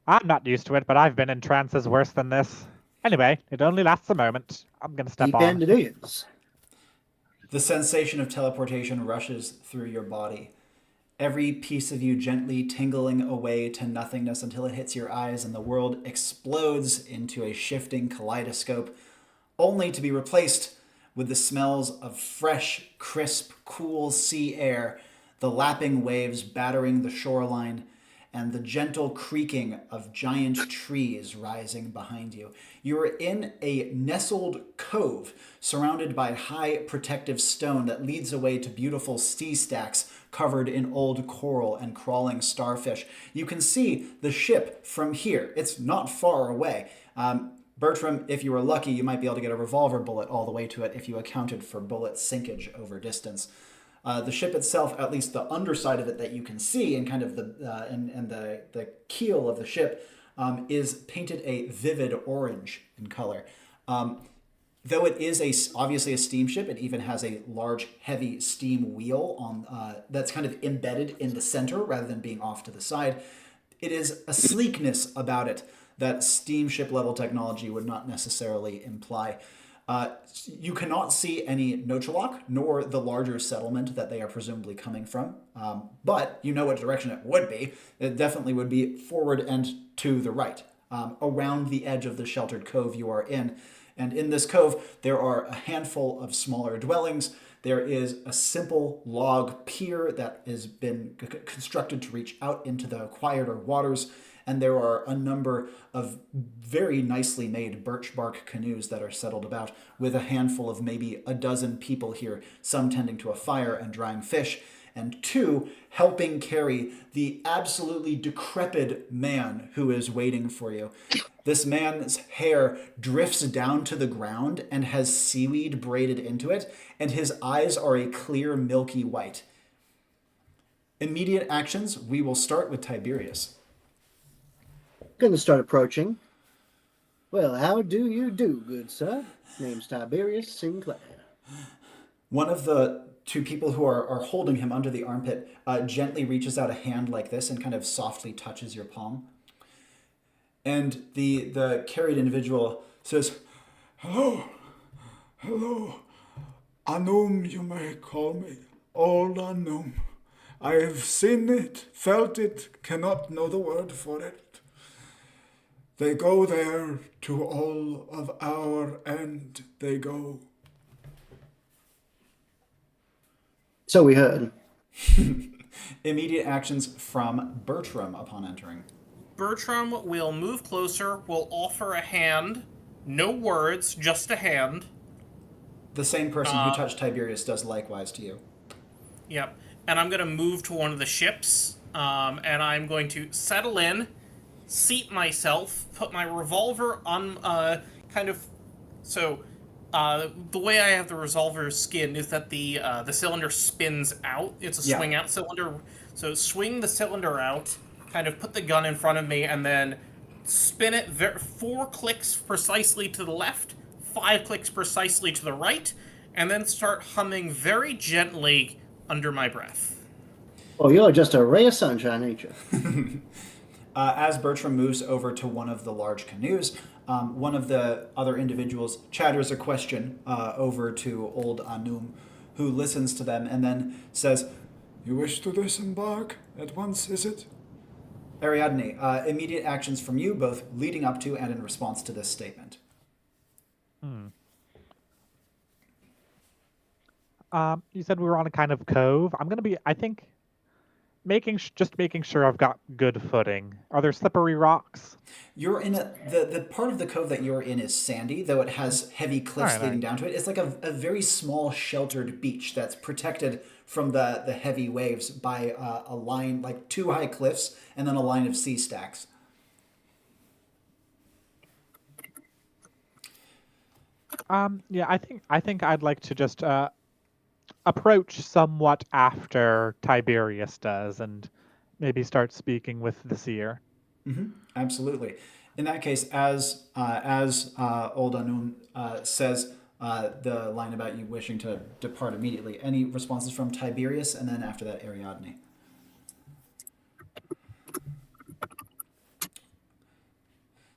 I'm not used to it, but I've been in trances worse than this. Anyway, it only lasts a moment. I'm going to step deep on. end it is. The sensation of teleportation rushes through your body. Every piece of you gently tingling away to nothingness until it hits your eyes and the world explodes into a shifting kaleidoscope, only to be replaced with the smells of fresh, crisp, cool sea air, the lapping waves battering the shoreline, and the gentle creaking of giant trees rising behind you. You are in a nestled cove surrounded by high protective stone that leads away to beautiful sea stacks covered in old coral and crawling starfish. You can see the ship from here. It's not far away. Bertram, if you were lucky, you might be able to get a revolver bullet all the way to it if you accounted for bullet sinkage over distance. The ship itself, at least the underside of it that you can see, and kind of the keel of the ship, is painted a vivid orange in color. Though it is obviously a steamship, it even has a large, heavy steam wheel on that's kind of embedded in the center rather than being off to the side. It is a sleekness about it that steamship level technology would not necessarily imply. You cannot see any Nochaloc, nor the larger settlement that they are presumably coming from, but you know what direction it would be. It definitely would be forward and to the right, around the edge of the sheltered cove you are in. And in this cove, there are a handful of smaller dwellings. There is a simple log pier that has been constructed to reach out into the quieter waters, and there are a number of very nicely made birch bark canoes that are settled about, with a handful of maybe a dozen people here, some tending to a fire and drying fish, and 2 helping carry the absolutely decrepit man who is waiting for you. This man's hair drifts down to the ground and has seaweed braided into it, and his eyes are a clear, milky white. Immediate actions, we will start with Tiberius. Gonna start approaching. Well, how do you do, good sir? Name's Tiberius Sinclair. One of the 2 people who are holding him under the armpit gently reaches out a hand like this and kind of softly touches your palm. And the carried individual says, Hello, hello. Anum, you may call me. Old Anum. I have seen it, felt it, cannot know the word for it. They go there to all of our end, they go. So we heard. Immediate actions from Bertram upon entering. Bertram will move closer, will offer a hand. No words, just a hand. The same person who touched Tiberius does likewise to you. Yep. And I'm going to move to one of the ships, and I'm going to settle in, seat myself, put my revolver on, So, the way I have the revolver skinned is that the cylinder spins out. It's a swing out cylinder. So swing the cylinder out, kind of put the gun in front of me, and then spin it 4 clicks precisely to the left, 5 clicks precisely to the right, and then start humming very gently under my breath. Oh, you're just a ray of sunshine, ain't you? As Bertram moves over to one of the large canoes, one of the other individuals chatters a question over to old Anum, who listens to them and then says, You wish to disembark at once, is it? Ariadne, immediate actions from you, both leading up to and in response to this statement. You said we were on a kind of cove. I'm going to be, I think, making sure I've got good footing. Are there slippery rocks? You're in the part of the cove that you're in is sandy, though it has heavy cliffs leading down to it. It's like a very small sheltered beach that's protected from the heavy waves by a line, like 2 high cliffs and then a line of sea stacks. Yeah, I think I'd like to just approach somewhat after Tiberius does and maybe start speaking with the seer. Absolutely. In that case, as old Anun says the line about you wishing to depart immediately, any responses from Tiberius, and then after that, Ariadne?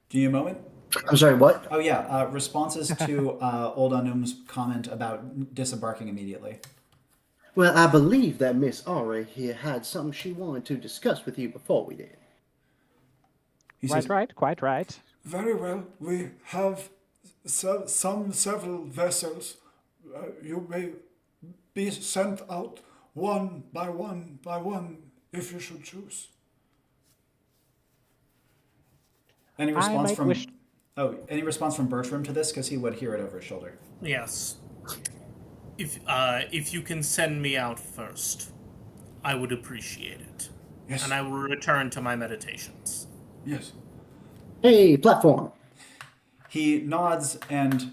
Do you need a moment? I'm sorry, what? Oh yeah, responses to old Anum's comment about disembarking immediately. Well, I believe that Miss Aura here had something she wanted to discuss with you before we did. He Right, says, right, quite right. Very well, we have several vessels. You may be sent out one by one, if you should choose. Any response might from wish- any response from Bertram to this? Because he would hear it over his shoulder. Yes. If you can send me out first, I would appreciate it. Yes. And I will return to my meditations. Yes. Hey, platform. He nods and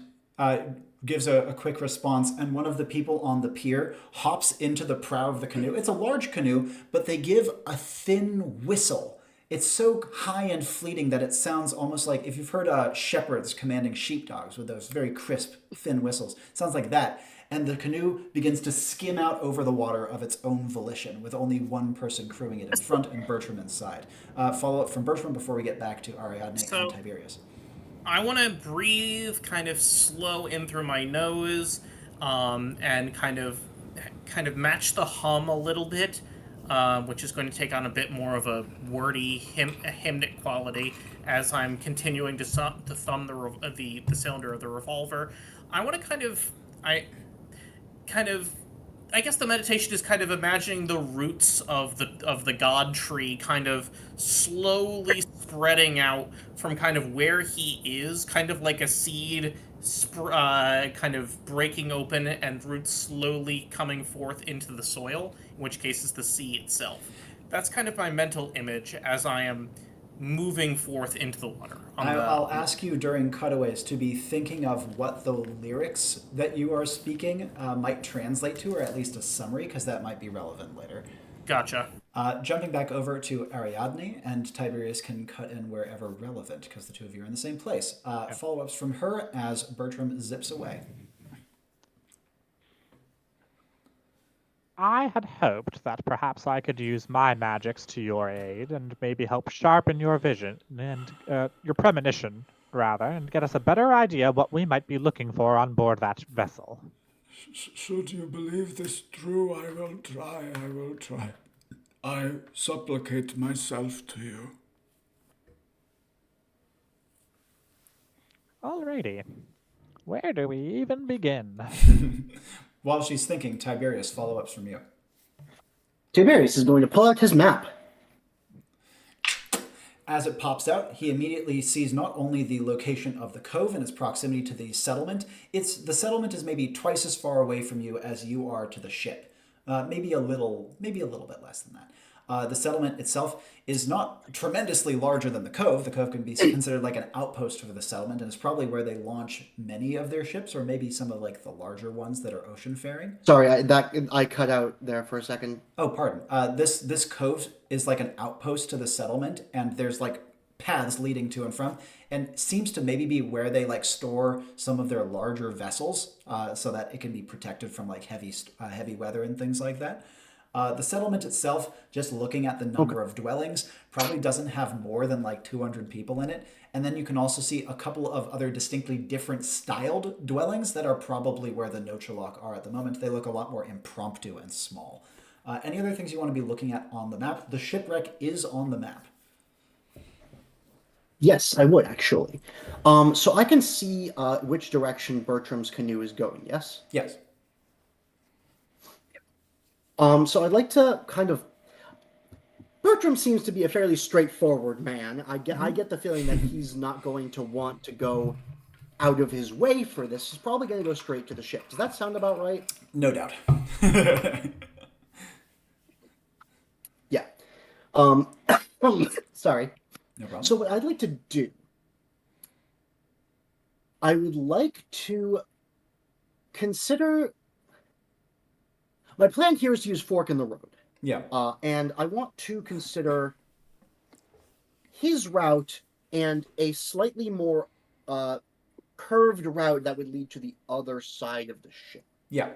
gives a quick response, and one of the people on the pier hops into the prow of the canoe. It's a large canoe, but they give a thin whistle. It's so high and fleeting that it sounds almost like if you've heard shepherds commanding sheepdogs with those very crisp, thin whistles. It sounds like that. And the canoe begins to skim out over the water of its own volition, with only one person crewing it in front and Bertram inside. Follow up from Bertram before we get back to Ariadne and Tiberius. I want to breathe kind of slow in through my nose, and kind of match the hum a little bit, which is going to take on a bit more of a wordy hymnic quality as I'm continuing to thumb the cylinder of the revolver. I want to I guess the meditation is kind of imagining the roots of the god tree kind of slowly spreading out from kind of where he is, kind of like a seed kind of breaking open and roots slowly coming forth into the soil, in which case is the sea itself. That's kind of my mental image as I am moving forth into the water. I'll ask you during cutaways to be thinking of what the lyrics that you are speaking might translate to, or at least a summary, because that might be relevant later. Gotcha. Jumping back over to Ariadne, and Tiberius can cut in wherever relevant, because the two of you are in the same place. Follow-ups from her as Bertram zips away. I had hoped that perhaps I could use my magics to your aid and maybe help sharpen your vision and your premonition rather, and get us a better idea what we might be looking for on board that vessel. Should you believe this true, I will try. I supplicate myself to you. Alrighty. Where do we even begin? While she's thinking, Tiberius, follow-ups from you. Tiberius is going to pull out his map. As it pops out, he immediately sees not only the location of the cove and its proximity to the settlement. The settlement is maybe twice as far away from you as you are to the ship. Maybe a little bit less than that. The settlement itself is not tremendously larger than the cove. The cove can be considered like an outpost for the settlement, and it's probably where they launch many of their ships, or maybe some of like the larger ones that are ocean faring. Sorry, I cut out there for a second. Oh, pardon. This cove is like an outpost to the settlement, and there's like paths leading to and from, and seems to maybe be where they like store some of their larger vessels, so that it can be protected from like heavy weather and things like that. The settlement itself, just looking at the number of dwellings, probably doesn't have more than like 200 people in it. And then you can also see a couple of other distinctly different styled dwellings that are probably where the Nochalok are at the moment. They look a lot more impromptu and small. Any other things you want to be looking at on the map? The shipwreck is on the map. Yes, I would actually. So I can see which direction Bertram's canoe is going. Yes. Yes. So I'd like to kind of. Bertram seems to be a fairly straightforward man. I get the feeling that he's not going to want to go out of his way for this. He's probably going to go straight to the ship. Does that sound about right? No doubt. Yeah. Sorry. No problem. So what I'd like to do, I would like to consider. My plan here is to use Fork in the Road. Yeah. And I want to consider his route and a slightly more curved route that would lead to the other side of the ship. Yeah.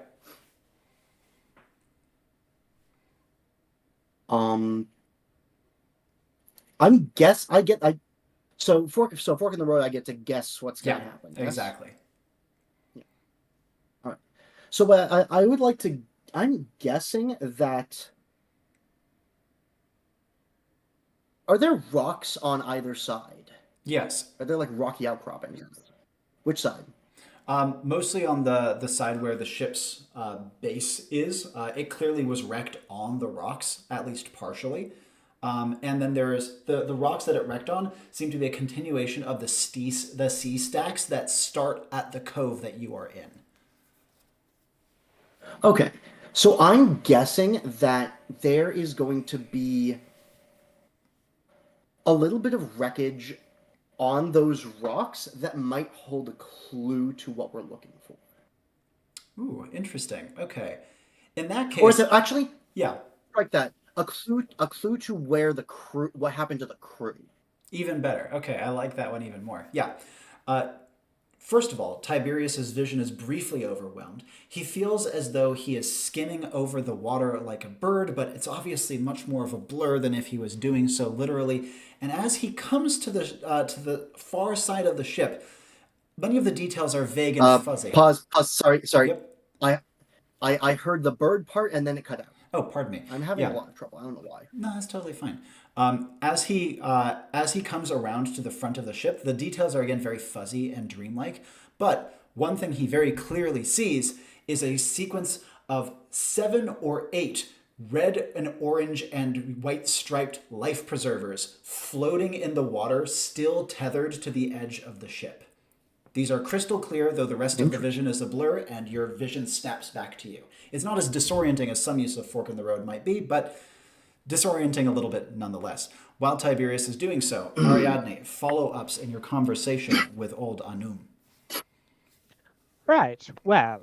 So fork in the road. I get to guess what's going to happen. Yes? Exactly. Yeah. All right. So I would like to. I'm guessing that. Are there rocks on either side? Yes. Are there like rocky outcroppings? Which side? Mostly on the side where the ship's base is. It clearly was wrecked on the rocks, at least partially. And then there's the rocks that it wrecked on seem to be a continuation of the sea stacks that start at the cove that you are in. Okay. So I'm guessing that there is going to be a little bit of wreckage on those rocks that might hold a clue to what we're looking for. Ooh, interesting. Okay. In that case... Or is it actually... Yeah. Like that. A clue to where the crew... What happened to the crew. Even better. Okay, I like that one even more. Yeah. First of all, Tiberius's vision is briefly overwhelmed. He feels as though he is skimming over the water like a bird, but it's obviously much more of a blur than if he was doing so literally. And as he comes to the far side of the ship, many of the details are vague and fuzzy. Pause. Sorry. Yep. I heard the bird part and then it cut out. Oh, pardon me. I'm having a lot of trouble. I don't know why. No, that's totally fine. As he comes around to the front of the ship, the details are again very fuzzy and dreamlike. But one thing he very clearly sees is a sequence of 7 or 8 red and orange and white striped life preservers floating in the water, still tethered to the edge of the ship. These are crystal clear, though the rest of the vision is a blur, and your vision snaps back to you. It's not as disorienting as some use of Fork in the Road might be, but disorienting a little bit nonetheless. While Tiberius is doing so, Ariadne, follow-ups in your conversation with old Anum. Right. Well,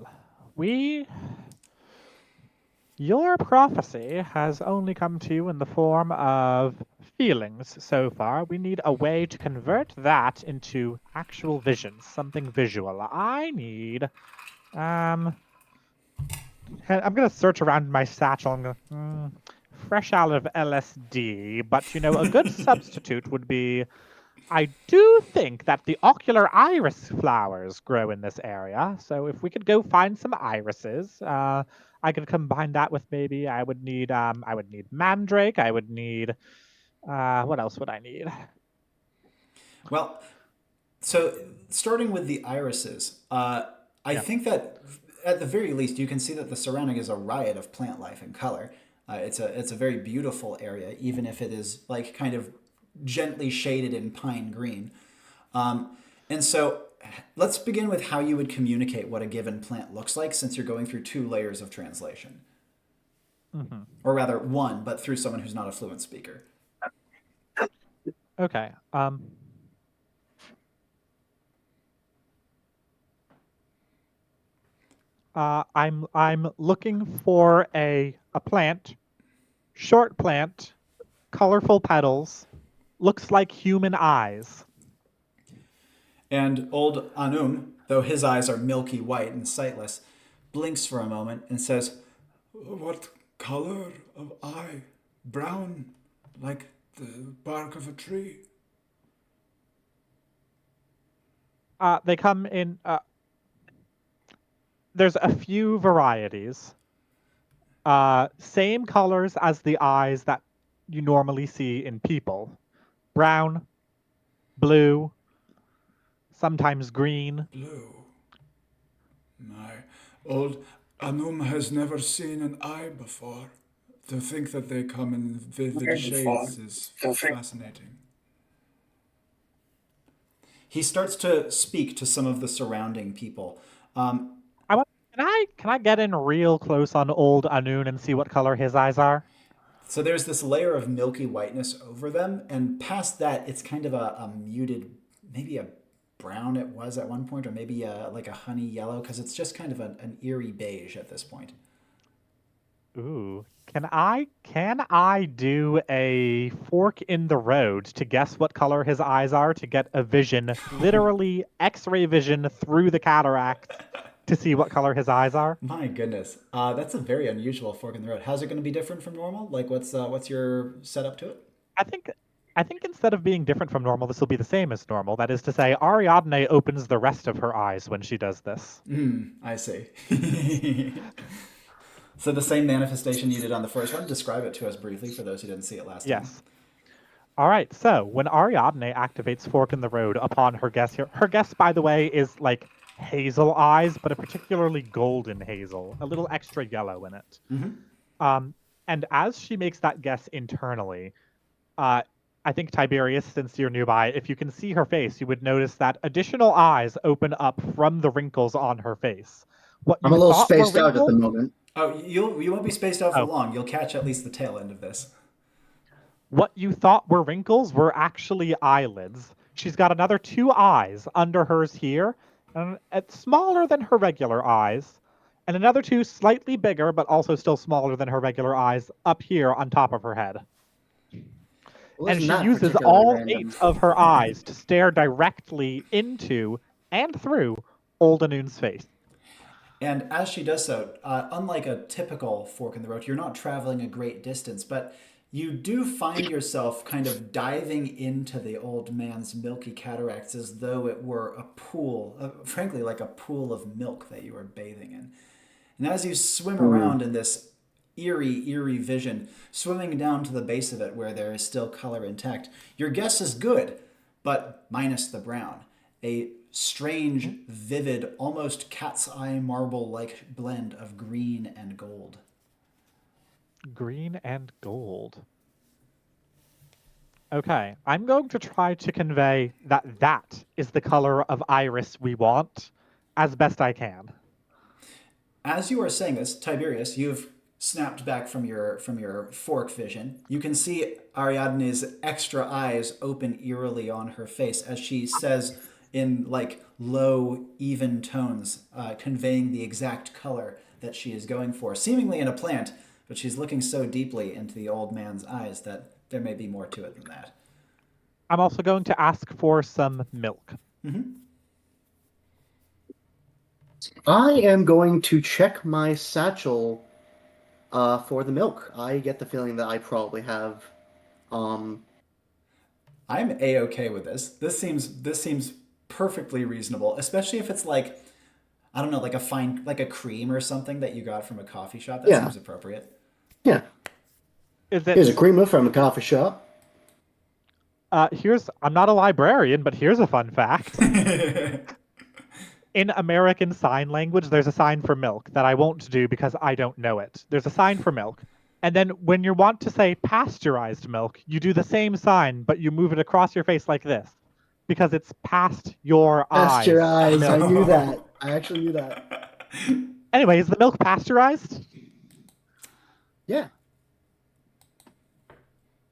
your prophecy has only come to you in the form of feelings so far. We need a way to convert that into actual vision, something visual. I need... I'm going to search around my satchel. I'm going fresh out of LSD, but, a good substitute would be I do think that the ocular iris flowers grow in this area. So if we could go find some irises, I could combine that with maybe I would need mandrake. I would need what else would I need? Well, so starting with the irises, I Yeah. think that at the very least you can see that the surrounding is a riot of plant life and color. It's a very beautiful area, even if it is like kind of gently shaded in pine green. And so let's begin with how you would communicate what a given plant looks like, since you're going through two layers of translation, Hmm. or rather one, but through someone who's not a fluent speaker. Okay. I'm looking for a plant, short plant, colorful petals, looks like human eyes. And old Anum, though his eyes are milky white and sightless, blinks for a moment and says, What color of eye? Brown, like the bark of a tree. They come in. There's a few varieties. Same colors as the eyes that you normally see in people: brown, blue, sometimes green. Blue. My old Anum has never seen an eye before. To think that they come in vivid shades is fascinating. he starts to speak to some of the surrounding people. I want. Can I get in real close on old Anun and see what color his eyes are? So there's this layer of milky whiteness over them, and past that, it's kind of a muted, maybe a brown it was at one point, or maybe like a honey yellow, because it's just kind of an eerie beige at this point. Ooh. Can I do a fork in the road to guess what color his eyes are to get a vision, literally X-ray vision through the cataract to see what color his eyes are? My goodness, that's a very unusual fork in the road. How's it going to be different from normal? Like, what's your setup to it? I think I think instead of being different from normal, this will be the same as normal. That is to say, Ariadne opens the rest of her eyes when she does this. I see. So the same manifestation you did on the first one. Describe it to us briefly for those who didn't see it last time. Yes. All right. So when Ariadne activates Fork in the Road upon her guess here, her guess, by the way, is like hazel eyes, but a particularly golden hazel, a little extra yellow in it. And as she makes that guess internally, I think Tiberius, since you're nearby, if you can see her face, you would notice that additional eyes open up from the wrinkles on her face. What I'm a you little thought were spaced out at the wrinkles? moment. Oh, you won't be spaced out for Oh, long. You'll catch at least the tail end of this. what you thought were wrinkles were actually eyelids. She's got another two eyes under hers here, and it's smaller than her regular eyes, and another two slightly bigger, but also still smaller than her regular eyes up here on top of her head. Well, And isn't she that uses particularly all random? eight of her eyes to stare directly into and through Old Anun's face. And as she does so, unlike a typical fork in the road, you're not traveling a great distance, but you do find yourself kind of diving into the old man's milky cataracts as though it were a pool, frankly, like a pool of milk that you are bathing in. And as you swim around in this eerie vision, swimming down to the base of it where there is still color intact, your guess is good, but minus the brown. A strange, vivid, almost cat's eye marble like blend of green and gold. Green and gold. Okay, I'm going to try to convey that that is the color of iris we want as best I can. As you are saying this, Tiberius, you've snapped back from your fork vision. You can see Ariadne's extra eyes open eerily on her face as she says in like low, even tones, conveying the exact color that she is going for, seemingly in a plant, but she's looking so deeply into the old man's eyes that there may be more to it than that. I'm also going to ask for some milk. I am going to check my satchel for the milk. I get the feeling that I probably have I'm a-okay with this. This seems perfectly reasonable, especially if it's like, I don't know, like a cream or something that you got from a coffee shop. That Yeah. seems appropriate. Yeah. Is Here's a it? creamer from a coffee shop. I'm not a librarian, but here's a fun fact. In American Sign Language, there's a sign for milk that I won't do because I don't know it. There's a sign for milk. And then when you want to say pasteurized milk, you do the same sign, but you move it across your face like this because it's past your eyes. Pasteurized. I milk. knew that. I actually knew that. Anyway, is the milk pasteurized? Yeah.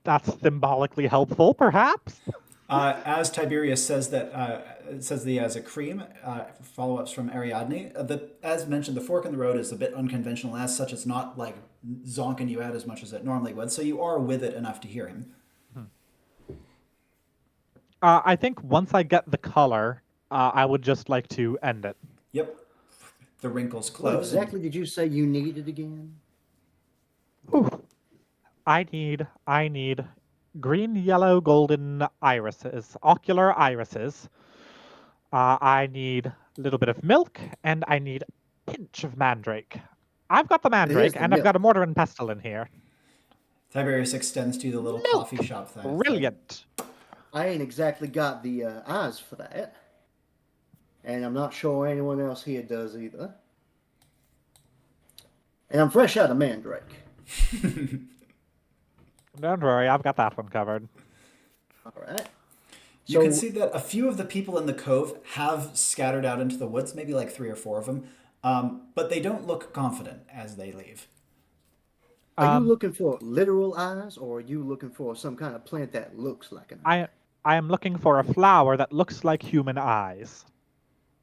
That's symbolically helpful, perhaps. As Tiberius says that it says the as a cream. Follow-ups from Ariadne. As mentioned, the fork in the road is a bit unconventional. As such, it's not like zonking you out as much as it normally would. So you are with it enough to hear him. I think once I get the color, I would just like to end it. Yep. The wrinkles What close. exactly did you say you needed again? Whew. I need green, yellow, golden irises, ocular irises. I need a little bit of milk, and I need a pinch of mandrake. I've got the mandrake, the and I've milk. got a mortar and pestle in here. Tiberius extends to you the little Milk. coffee shop thing. Brilliant. I ain't exactly got the eyes for that. And I'm not sure anyone else here does either. And I'm fresh out of Mandrake. Don't worry, I've got that one covered. All right. You can see that a few of the people in the cove have scattered out into the woods, maybe like 3 or 4 of them, but they don't look confident as they leave. Are you looking for literal eyes, or are you looking for some kind of plant that looks like an eye? I am looking for a flower that looks like human eyes.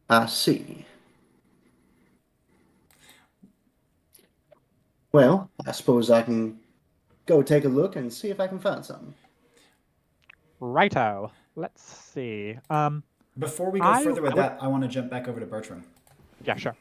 I see. Well, I suppose I can go take a look and see if I can find something. Righto. Let's see. Before we go further with that, I want to jump back over to Bertram. Yeah, sure.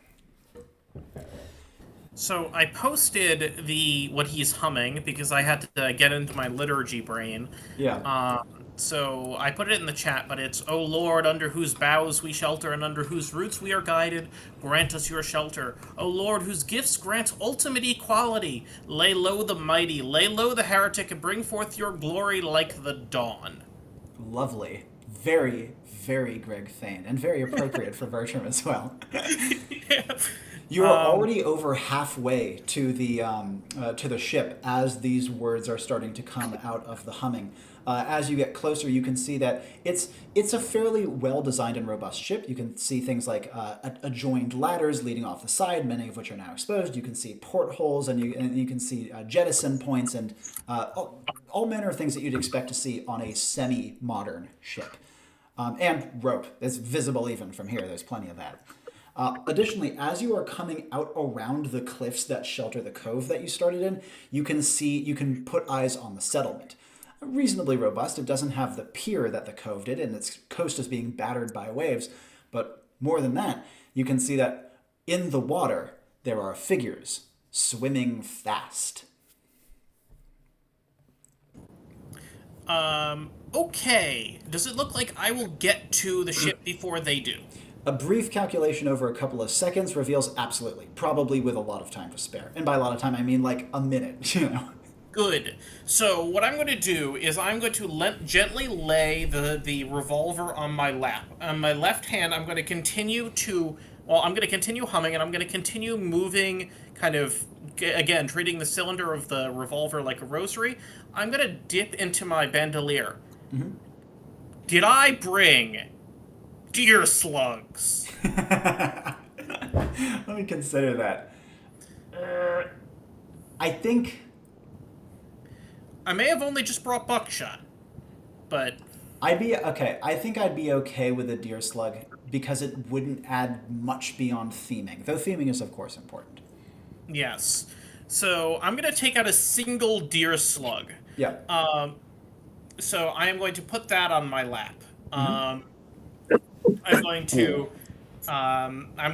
So I posted what he's humming because I had to get into my liturgy brain. Yeah. So I put it in the chat, but it's, "O Lord, under whose boughs we shelter and under whose roots we are guided, grant us your shelter. O Lord, whose gifts grant ultimate equality, lay low the mighty, lay low the heretic, and bring forth your glory like the dawn." Lovely. Very, very Greg Thane, and very appropriate for Bertram as well. Yeah. You are already over halfway to the ship as these words are starting to come out of the humming. As you get closer, you can see that it's a fairly well-designed and robust ship. You can see things like adjoined ladders leading off the side, many of which are now exposed. You can see portholes, and you can see jettison points, and all manner of things that you'd expect to see on a semi-modern ship. And rope. It's visible even from here. There's plenty of that. Additionally, as you are coming out around the cliffs that shelter the cove that you started in, you can put eyes on the settlement. Reasonably robust. It doesn't have the pier that the cove did, and its coast is being battered by waves. But more than that, you can see that in the water there are figures swimming fast. Okay. Does it look like I will get to the ship before they do? A brief calculation over a couple of seconds reveals absolutely, probably with a lot of time to spare. And by a lot of time, I mean like a minute, you know. Good. So what I'm going to do is I'm going to gently lay the revolver on my lap. On my left hand, I'm going to continue humming, and I'm going to continue moving, kind of, again, treating the cylinder of the revolver like a rosary. I'm going to dip into my bandolier. Mm-hmm. Did I bring deer slugs? Let me consider that. I think I may have only just brought buckshot, but I think I'd be okay with a deer slug because it wouldn't add much beyond theming, though theming is of course important. yes. So I'm going to take out a single deer slug. Yeah. So I am going to put that on my lap. Mm-hmm. I'm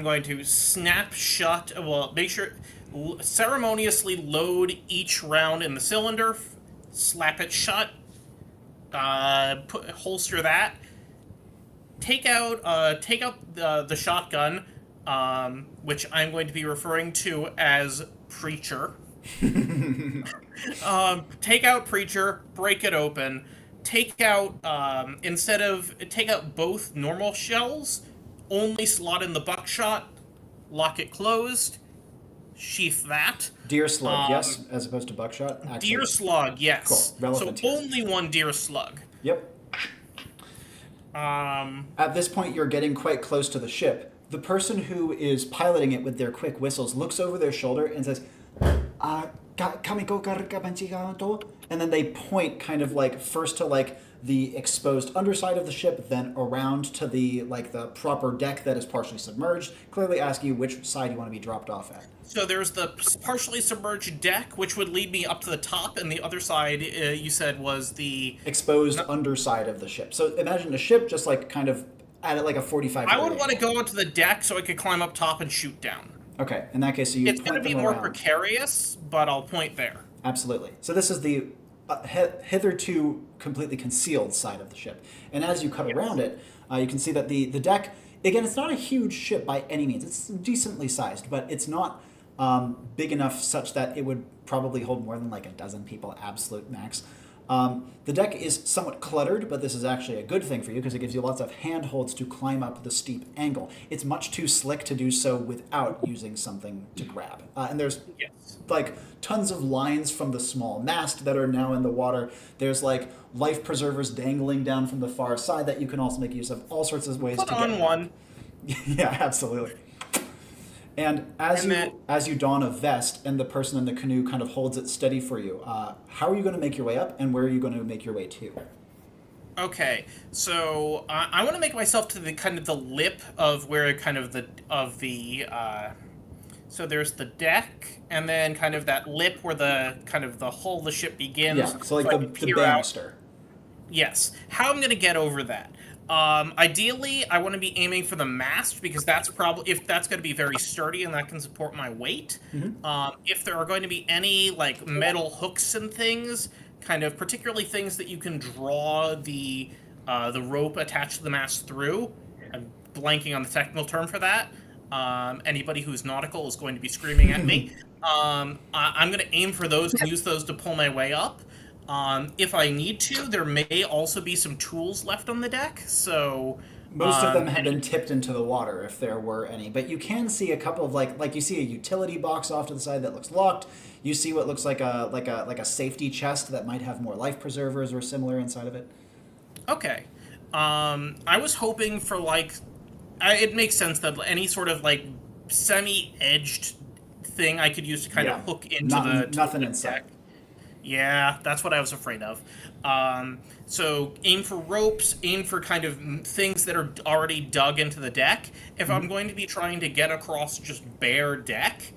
going to snap shut. Well, make sure ceremoniously load each round in the cylinder, slap it shut, holster that. Take out the shotgun, which I'm going to be referring to as Preacher. Take out Preacher, break it open. Take out take out both normal shells. Only slot in the buckshot. Lock it closed. Sheath that. Deer slug, yes, as opposed to buckshot. Excellent. Deer slug, yes. Cool. Relevant So here. only one deer slug. Yep. At this point, you're getting quite close to the ship. The person who is piloting it with their quick whistles looks over their shoulder and says, "Kamiko karikabanchigato," and then they point kind of like first to like the exposed underside of the ship, then around to the proper deck that is partially submerged, clearly asking you which side you want to be dropped off at. So there's the partially submerged deck, which would lead me up to the top, and the other side, you said, was the exposed underside of the ship. So imagine a ship just like kind of at like a 45 I would degree want to angle. go onto the deck so I could climb up top and shoot down. Okay, in that case, so you It's going point to be them more around. precarious, but I'll point there. Absolutely. So this is the hitherto completely concealed side of the ship. And as you cut around it, you can see that the deck, again, it's not a huge ship by any means. It's decently sized, but it's not big enough such that it would probably hold more than like a dozen people, absolute max. The deck is somewhat cluttered, but this is actually a good thing for you because it gives you lots of handholds to climb up the steep angle. It's much too slick to do so without using something to grab. And there's like tons of lines from the small mast that are now in the water. There's like life preservers dangling down from the far side that you can also make use of. All sorts of ways Put to on get one. Yeah, absolutely. And as you don a vest and the person in the canoe kind of holds it steady for you, how are you going to make your way up, and where are you going to make your way to? Okay, so I want to make myself to the kind of the lip of where kind of so there's the deck, and then kind of that lip where the kind of the hull of the ship begins. Yeah, so like I the can peer out. banister. Yes. How I'm going to get over that? Ideally, I want to be aiming for the mast because that's probably if that's going to be very sturdy and that can support my weight. If there are going to be any like metal hooks and things, kind of particularly things that you can draw the rope attached to the mast through. I'm blanking on the technical term for that. Anybody who's nautical is going to be screaming at me. I'm going to aim for those and use those to pull my way up. If I need to, there may also be some tools left on the deck, so... Most of them have been tipped into the water, if there were any. But you can see a couple of, like you see a utility box off to the side that looks locked. You see what looks like a safety chest that might have more life preservers or similar inside of it. Okay. I was hoping for, it makes sense that any sort of, semi-edged thing I could use to kind of hook into nothing the inside. deck. Yeah, that's what I was afraid of. So aim for ropes, aim for kind of things that are already dug into the deck. If I'm going to be trying to get across just bare deck,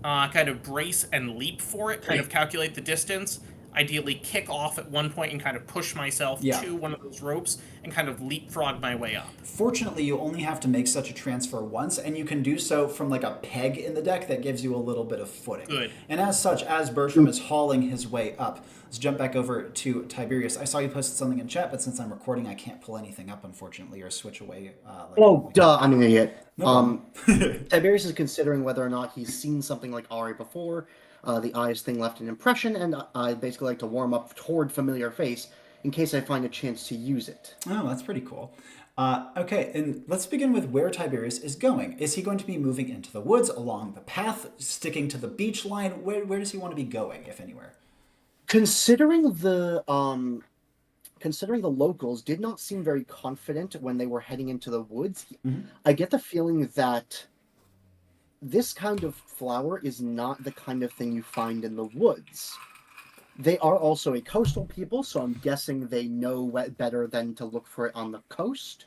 kind of brace and leap for it, kind of calculate the distance, ideally kick off at one point and kind of push myself to one of those ropes and kind of leapfrog my way up. Fortunately, you only have to make such a transfer once, and you can do so from like a peg in the deck that gives you a little bit of footing. Good. And as such, as Bertram is hauling his way up, let's jump back over to Tiberius. I saw you posted something in chat, but since I'm recording, I can't pull anything up, unfortunately, or switch away. I'm an idiot. No Tiberius is considering whether or not he's seen something like Ari before. The eyes thing left an impression, and I basically like to warm up toward familiar face in case I find a chance to use it. Oh, that's pretty cool. Okay, and let's begin with where Tiberius is going. Is he going to be moving into the woods, along the path, sticking to the beach line? Where does he want to be going, if anywhere? Considering the locals did not seem very confident when they were heading into the woods, I get the feeling that this kind of flower is not the kind of thing you find in the woods. They are also a coastal people, so I'm guessing they know better than to look for it on the coast.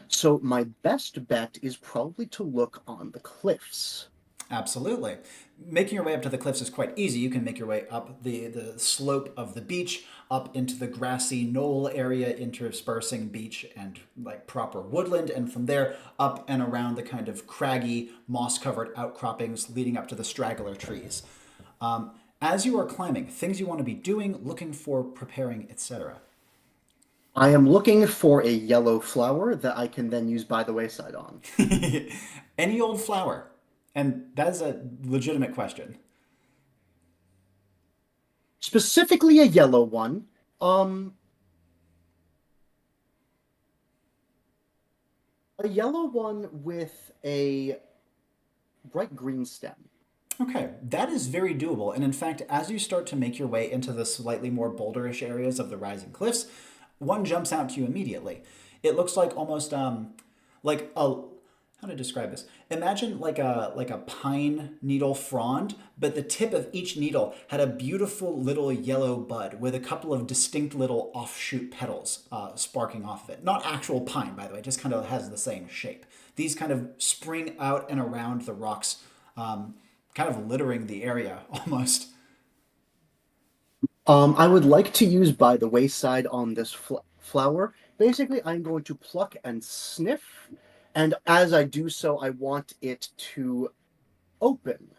So my best bet is probably to look on the cliffs. Absolutely. Making your way up to the cliffs is quite easy. You can make your way up the slope of the beach, up into the grassy knoll area, interspersing beach and like proper woodland, and from there up and around the kind of craggy, moss-covered outcroppings leading up to the straggler trees. As you are climbing, things you want to be doing, looking for, preparing, etc. I am looking for a yellow flower that I can then use by the wayside on. Any old flower. And that is a legitimate question. Specifically a yellow one. A yellow one with a bright green stem. Okay, that is very doable. And in fact, as you start to make your way into the slightly more boulderish areas of the rising cliffs, one jumps out to you immediately. It looks like almost like a how to describe this? Imagine like a pine needle frond, but the tip of each needle had a beautiful little yellow bud with a couple of distinct little offshoot petals sparking off of it. Not actual pine, by the way, just kind of has the same shape. These kind of spring out and around the rocks, kind of littering the area almost. I would like to use by the wayside on this flower. Basically, I'm going to pluck and sniff, and as I do so, I want it to open,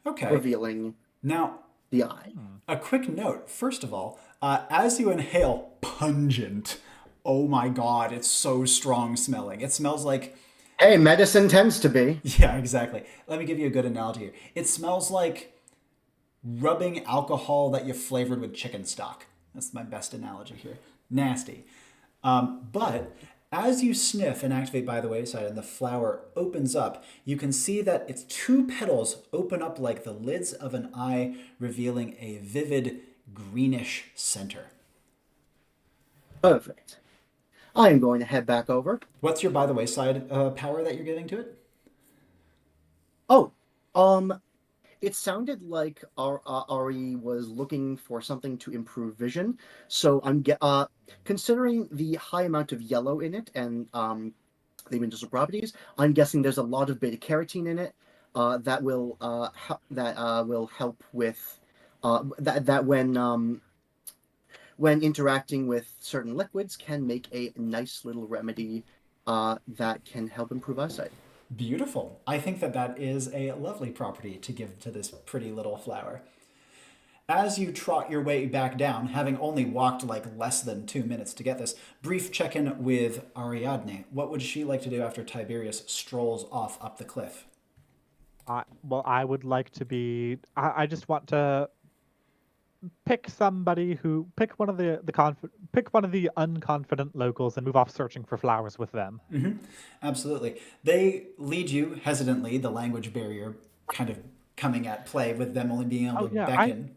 Okay. revealing Now, the eye. a quick note. First of all, as you inhale pungent, oh my god, it's so strong smelling. It smells like, Hey, medicine tends to be. yeah, exactly. Let me give you a good analogy here. It smells like rubbing alcohol that you flavored with chicken stock. That's my best analogy here. Nasty. But as you sniff and activate by the wayside and the flower opens up, you can see that its two petals open up like the lids of an eye, revealing a vivid greenish center. Perfect. I am going to head back over. What's your by the wayside power that you're giving to it? Oh, it sounded like Ari was looking for something to improve vision. So considering the high amount of yellow in it and the medicinal properties, I'm guessing there's a lot of beta carotene in it that will help with that when interacting with certain liquids can make a nice little remedy that can help improve eyesight. Beautiful. I think that that is a lovely property to give to this pretty little flower. As you trot your way back down, having only walked like less than 2 minutes to get this, brief check-in with Ariadne. What would she like to do after Tiberius strolls off up the cliff? Well, I would like to be. I just want to pick somebody who pick one of pick one of the unconfident locals and move off searching for flowers with them. Absolutely. They lead you hesitantly, the language barrier kind of coming at play with them only being able Oh to yeah, beckon.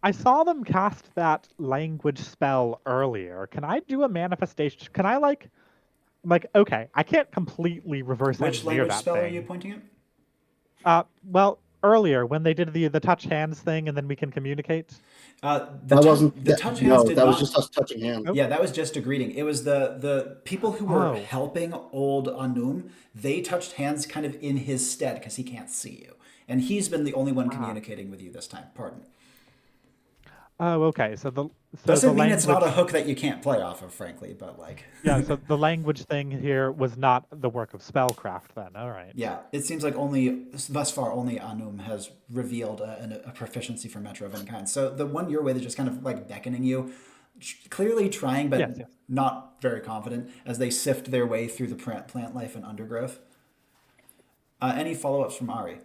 I saw them cast that language spell earlier. Can I do a manifestation? Can I okay, I can't completely reverse Which engineer language that spell are you thing. pointing at? Well, earlier when they did the touch hands thing and then we can communicate. The touch hands no, did that was not. just us touching hands. Nope. Yeah, that was just a greeting. It was the people who were Oh. helping old Anum. They touched hands kind of in his stead because he can't see you, and he's been the only one communicating with you this time. Pardon. Oh, okay. So the Doesn't mean language, it's not a hook that you can't play off of, frankly, but like. yeah. So the language thing here was not the work of spellcraft. Then, all right. Yeah, it seems like thus far only Anum has revealed a proficiency for Metro of any kind. So the one your way that's just kind of like beckoning you, clearly trying but Yes. not very confident as they sift their way through the plant life and undergrowth. Any follow-ups from Ari?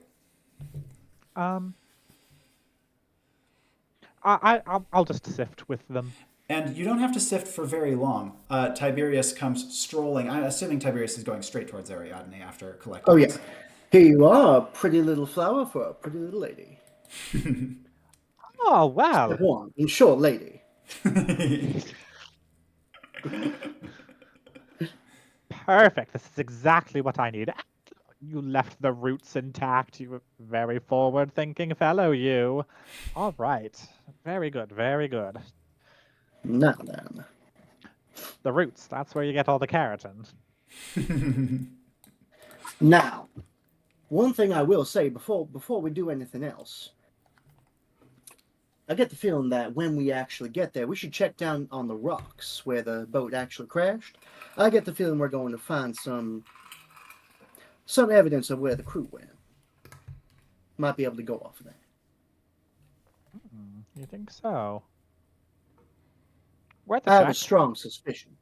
I'll just sift with them. And you don't have to sift for very long. Tiberius comes strolling. I'm assuming Tiberius is going straight towards Ariadne after collecting. Oh this. yeah, here you are, a pretty little flower for a pretty little lady. Oh well. Step one, in short, lady. Perfect. This is exactly what I need. You left the roots intact. You were very forward-thinking fellow, you. All right. Very good. Very good. Now then. The roots. That's where you get all the keratin. Now, one thing I will say before we do anything else, I get the feeling that when we actually get there, we should check down on the rocks where the boat actually crashed. I get the feeling we're going to find some evidence of where the crew went. Might be able to go off of that. You think so? Worth a I have a check. strong suspicion.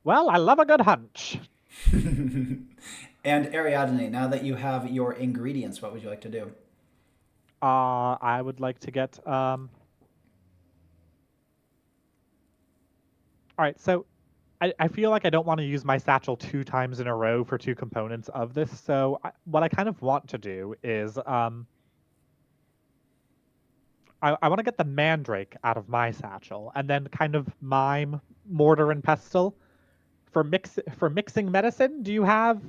Well, I love a good hunch. And Ariadne, now that you have your ingredients, what would you like to do? I would like to get All right, so I feel like I don't want to use my satchel 2 times in a row for 2 components of this. So what I kind of want to do is I want to get the mandrake out of my satchel and then kind of mime mortar and pestle for mixing medicine. Do you have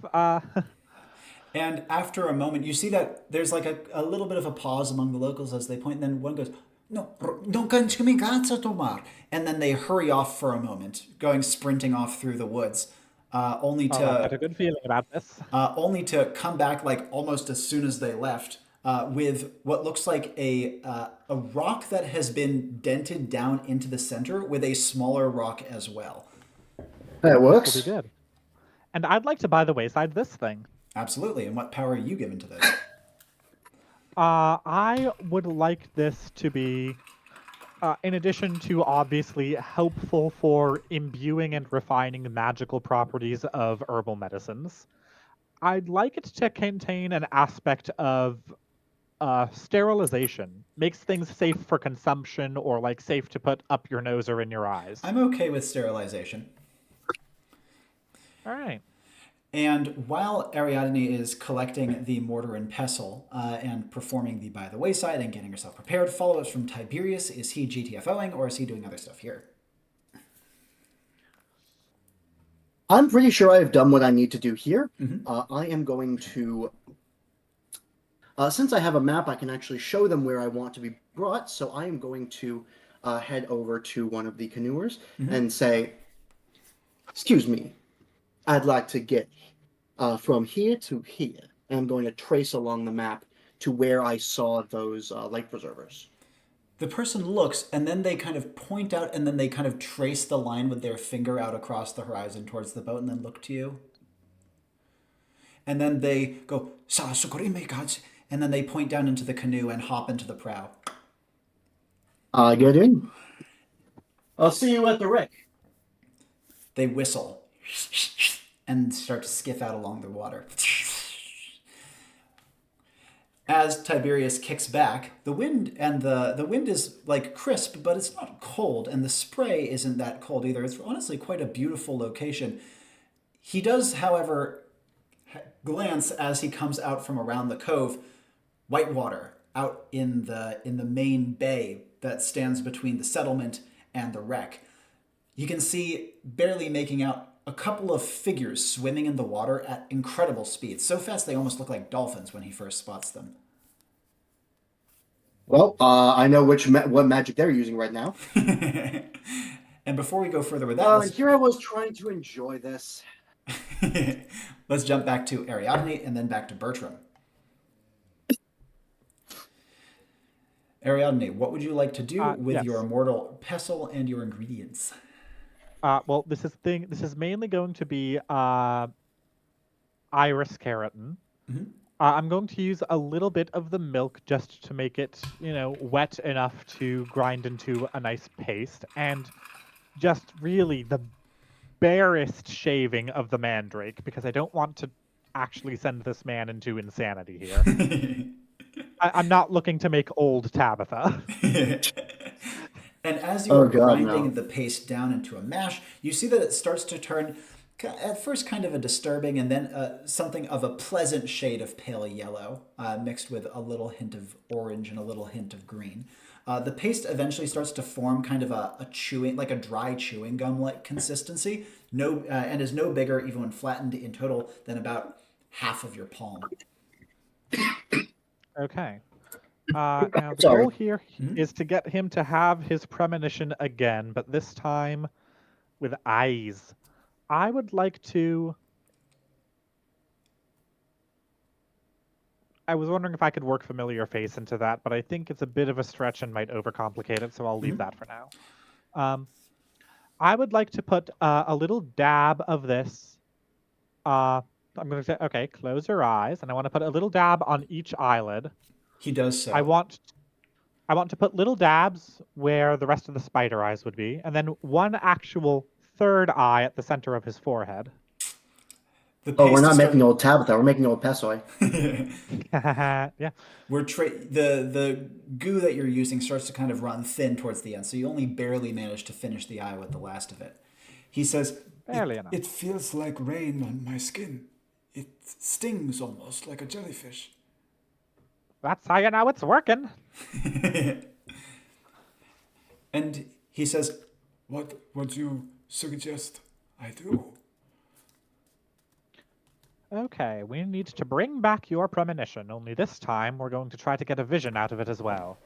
And after a moment, you see that there's like a little bit of a pause among the locals as they point, and then one goes, No, don't tomar. And then they hurry off for a moment, going sprinting off through the woods, only Oh, I've got to a good feeling about this. come back like almost as soon as they left, with what looks like a rock that has been dented down into the center with a smaller rock as well. That Will be works. good. And I'd like to, by the wayside, this thing. Absolutely. And what power are you given to this? I would like this to be, in addition to obviously helpful for imbuing and refining the magical properties of herbal medicines, I'd like it to contain an aspect of sterilization. Makes things safe for consumption or like safe to put up your nose or in your eyes. I'm okay with sterilization. All right. And while Ariadne is collecting the mortar and pestle and performing the by the wayside and getting herself prepared, follow-ups from Tiberius. Is he GTFOing or is he doing other stuff here? I'm pretty sure I have done what I need to do here. I am going to, since I have a map, I can actually show them where I want to be brought. So I am going to head over to one of the canoers and say, "Excuse me, I'd like to get from here to here." And I'm going to trace along the map to where I saw those life preservers. The person looks and then they kind of point out and then they kind of trace the line with their finger out across the horizon towards the boat and then look to you. And then they go, "Sa sukurime gods," and then they point down into the canoe and hop into the prow. I get in. I'll see you at the wreck. They whistle and start to skiff out along the water. As Tiberius kicks back, the wind is like crisp, but it's not cold, and the spray isn't that cold either. It's honestly quite a beautiful location. He does, however, glance as he comes out from around the cove, white water out in the main bay that stands between the settlement and the wreck. You can see barely making out a couple of figures swimming in the water at incredible speed, so fast they almost look like dolphins when he first spots them. Well, I know what magic they're using right now. And before we go further with that, Here I was trying to enjoy this. let's jump back to Ariadne and then back to Bertram. Ariadne, what would you like to do with yes. your immortal pestle and your ingredients? Well, this is mainly going to be iris keratin. I'm going to use a little bit of the milk just to make it, wet enough to grind into a nice paste, and just really the barest shaving of the mandrake, because I don't want to actually send this man into insanity here. I'm not looking to make old Tabitha. And as you are grinding the paste down into a mash, you see that it starts to turn, at first kind of a disturbing and then something of a pleasant shade of pale yellow, mixed with a little hint of orange and a little hint of green. The paste eventually starts to form kind of a chewing, like a dry chewing gum-like consistency, and is no bigger, even when flattened in total, than about half of your palm. Okay. Now the goal here is to get him to have his premonition again, but this time with eyes. I would like to... I was wondering if I could work familiar face into that, but I think it's a bit of a stretch and might overcomplicate it, so I'll leave that for now. I would like to put a little dab of this. I'm going to say, okay, close your eyes, and I want to put a little dab on each eyelid. He does so. I want I want to put little dabs where the rest of the spider eyes would be, and then one actual third eye at the center of his forehead. The Oh, we're paste not is making starting. old Tabitha. We're making old Pessoy. Yeah. The goo that you're using starts to kind of run thin towards the end, so you only barely manage to finish the eye with the last of it. He says, Barely enough. It feels like rain on my skin. It stings almost like a jellyfish. That's how you know it's working. and he says, What would you suggest I do? Okay, we need to bring back your premonition, only this time we're going to try to get a vision out of it as well.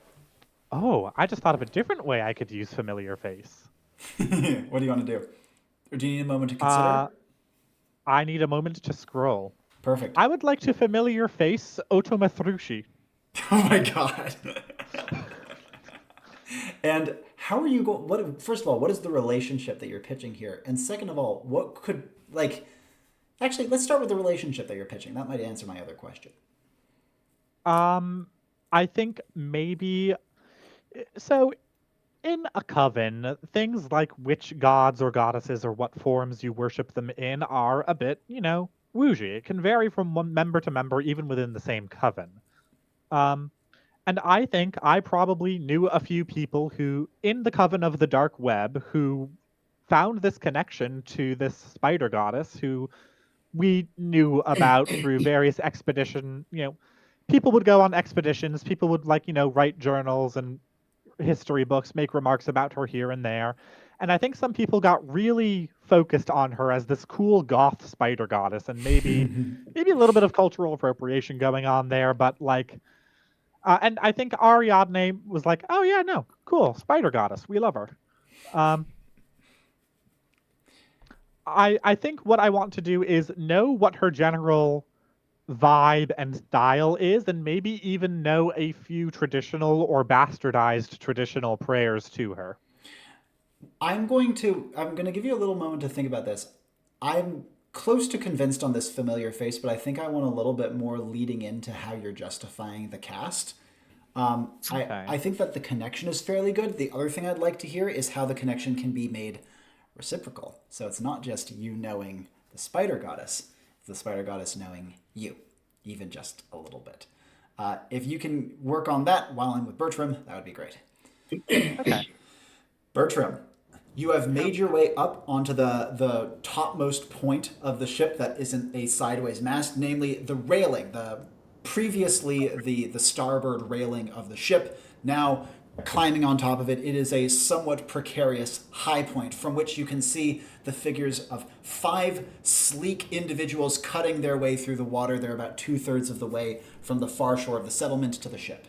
Oh, I just thought of a different way I could use familiar face. "What do you want to do? Or do you need a moment to consider?" I need a moment to scroll. Perfect. I would like to familiar face Otomathrushi. Oh my god. And how are you going? What? First of all, what is the relationship that you're pitching here? And second of all, what could like? Actually, let's start with the relationship that you're pitching. That might answer my other question. I think maybe so. In a coven, things like which gods or goddesses or what forms you worship them in are a bit, woojy. It can vary from one member to member, even within the same coven. And I think I probably knew a few people who, in the coven of the dark web, who found this connection to this spider goddess who we knew about through various expedition, people would go on expeditions, people would write journals and history books, make remarks about her here and there. And I think some people got really focused on her as this cool goth spider goddess, and maybe a little bit of cultural appropriation going on there, but and I think Ariadne was like, "Oh yeah, no, cool, spider goddess, we love her." I think what I want to do is know what her general vibe and style is, and maybe even know a few traditional or bastardized traditional prayers to her. I'm going to give you a little moment to think about this. I'm close to convinced on this familiar face, but I think I want a little bit more leading into how you're justifying the cast. Okay. I think that the connection is fairly good. The other thing I'd like to hear is how the connection can be made reciprocal. So it's not just you knowing the spider goddess, it's the spider goddess knowing you, even just a little bit. If you can work on that while I'm with Bertram, that would be great. Okay. Bertram, you have made your way up onto the topmost point of the ship that isn't a sideways mast, namely the railing, previously the starboard railing of the ship. Now climbing on top of it, it is a somewhat precarious high point from which you can see the figures of 5 sleek individuals cutting their way through the water. They're about 2/3 of the way from the far shore of the settlement to the ship.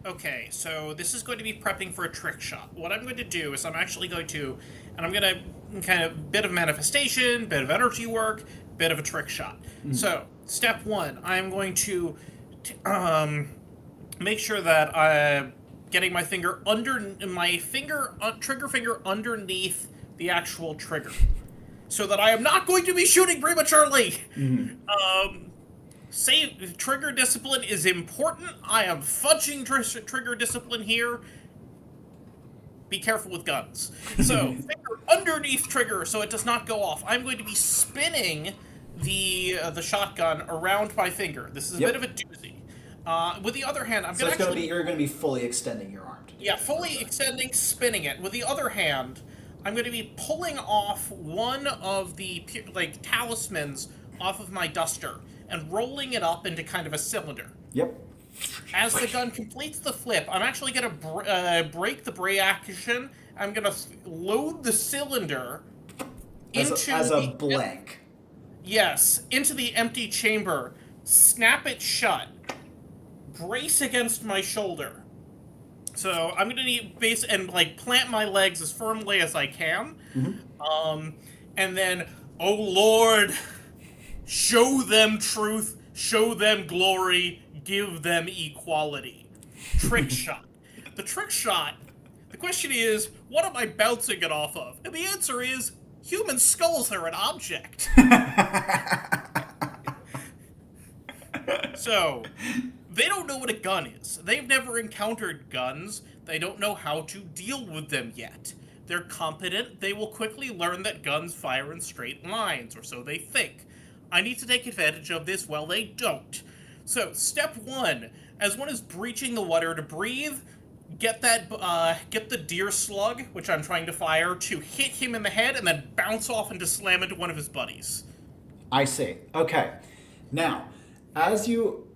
Okay, so this is going to be prepping for a trick shot. What I'm going to do is I'm actually going to, and I'm going to kind of bit of manifestation, bit of energy work, bit of a trick shot. So step 1, I'm going to make sure that I'm getting my finger trigger finger underneath the actual trigger, so that I am not going to be shooting prematurely. Trigger discipline is important. I am fudging trigger discipline here. Be careful with guns. So, finger underneath trigger so it does not go off. I'm going to be spinning the shotgun around my finger. This is a bit of a doozy. With the other hand, You're going to be fully extending your arm. Yeah, fully extending, spinning it. With the other hand, I'm going to be pulling off one of the talismans off of my duster and rolling it up into kind of a cylinder. Yep. As the gun completes the flip, I'm actually going to break the bray action. I'm going to load the cylinder as a blank. Yes, into the empty chamber, snap it shut, brace against my shoulder. So I'm going to need base and plant my legs as firmly as I can. And then, oh Lord, show them truth, show them glory, give them equality. Trick shot. The trick shot, the question is, what am I bouncing it off of? And the answer is, human skulls are an object. So, they don't know what a gun is. They've never encountered guns. They don't know how to deal with them yet. They're competent. They will quickly learn that guns fire in straight lines, or so they think. I need to take advantage of this while they don't. So, step one, as one is breaching the water to breathe, get the deer slug, which I'm trying to fire, to hit him in the head and then bounce off and to slam into one of his buddies. I see. Okay. Now, as you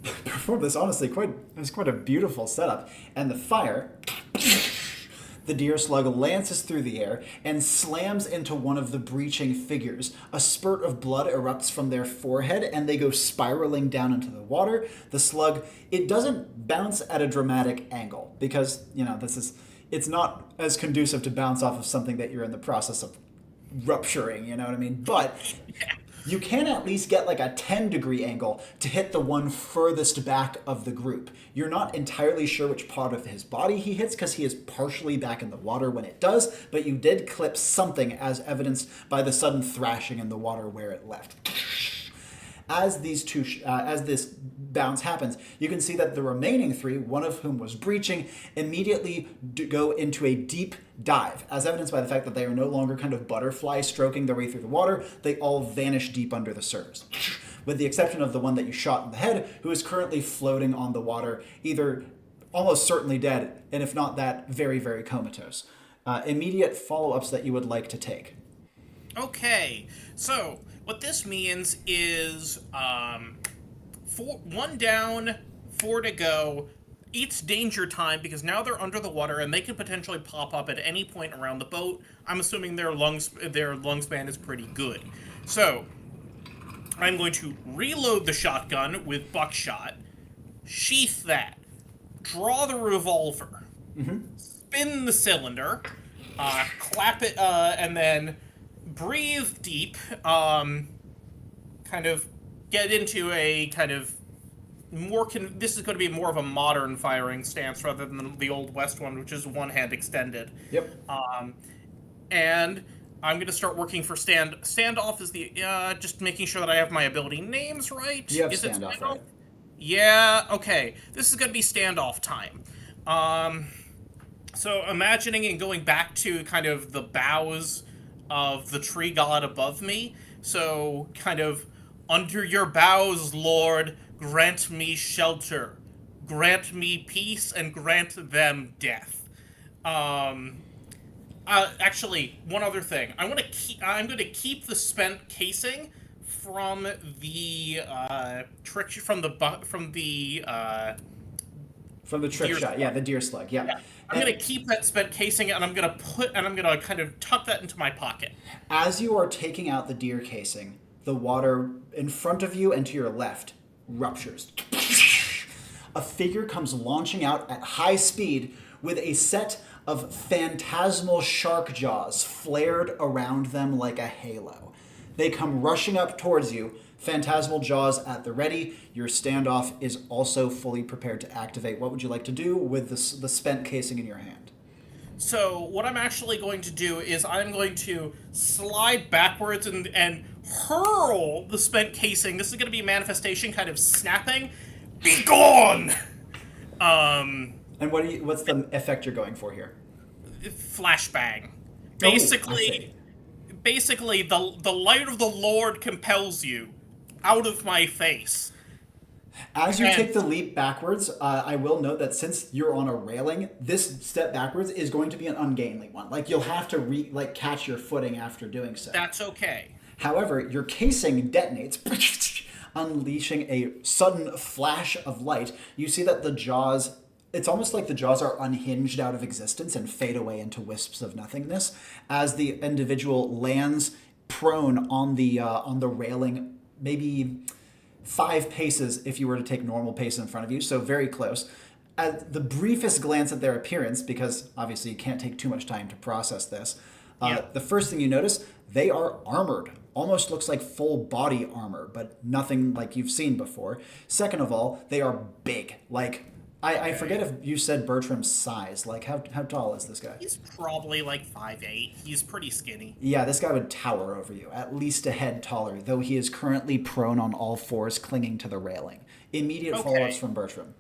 perform this, honestly, it's quite a beautiful setup. And the fire, the deer slug lances through the air and slams into one of the breaching figures. A spurt of blood erupts from their forehead and they go spiraling down into the water. The slug, it doesn't bounce at a dramatic angle because, it's not as conducive to bounce off of something that you're in the process of rupturing, you know what I mean? But you can at least get like a 10-degree angle to hit the one furthest back of the group. You're not entirely sure which part of his body he hits because he is partially back in the water when it does, but you did clip something as evidenced by the sudden thrashing in the water where it left. As this bounce happens, you can see that the remaining three, one of whom was breaching, immediately go into a deep dive, as evidenced by the fact that they are no longer kind of butterfly stroking their way through the water. They all vanish deep under the surface, with the exception of the one that you shot in the head, who is currently floating on the water, either almost certainly dead, and if not that, very, very comatose. Immediate follow-ups that you would like to take. Okay, so what this means is 1 down, 4 to go. It's danger time because now they're under the water and they could potentially pop up at any point around the boat. I'm assuming their lung span is pretty good. So I'm going to reload the shotgun with buckshot, sheath that, draw the revolver, spin the cylinder, clap it, and then breathe deep, kind of get into a kind of more, this is going to be more of a modern firing stance rather than the Old West one, which is one hand extended. Yep. And I'm going to start working for standoff is the, just making sure that I have my ability names right. You have is standoff, right? Yeah, okay. This is going to be standoff time. So imagining and going back to kind of the boughs of the tree god above me. So kind of, under your boughs, Lord, grant me shelter, grant me peace, and grant them death. Actually, one other thing. I'm going to keep the spent casing from the trick from the trick shot. Yeah, the deer slug. Yeah. I'm going to keep that spent casing and I'm going to kind of tuck that into my pocket. As you are taking out the deer casing, the water in front of you and to your left ruptures. A figure comes launching out at high speed with a set of phantasmal shark jaws flared around them like a halo. They come rushing up towards you, phantasmal jaws at the ready. Your standoff is also fully prepared to activate. What would you like to do with the spent casing in your hand? So what I'm actually going to do is I'm going to slide backwards and hurl the spent casing. This is going to be a manifestation kind of snapping. Be gone! And what's the effect you're going for here? Flashbang. Basically, the light of the Lord compels you out of my face. As you take the leap backwards, I will note that since you're on a railing, this step backwards is going to be an ungainly one. Like, you'll have to catch your footing after doing so. That's okay. However, your casing detonates, unleashing a sudden flash of light. You see that the jaws, it's almost like the jaws are unhinged out of existence and fade away into wisps of nothingness as the individual lands prone on the railing, maybe 5 paces if you were to take normal pace in front of you, so very close. At the briefest glance at their appearance, because obviously you can't take too much time to process this, the first thing you notice, they are armored. Almost looks like full body armor, but nothing like you've seen before. Second of all, they are big, like I forget if you said Bertram's size. Like, how tall is this guy? He's probably like 5'8". He's pretty skinny. Yeah, this guy would tower over you, at least a head taller, though he is currently prone on all fours, clinging to the railing. Immediate follow-ups Okay. from Bertram.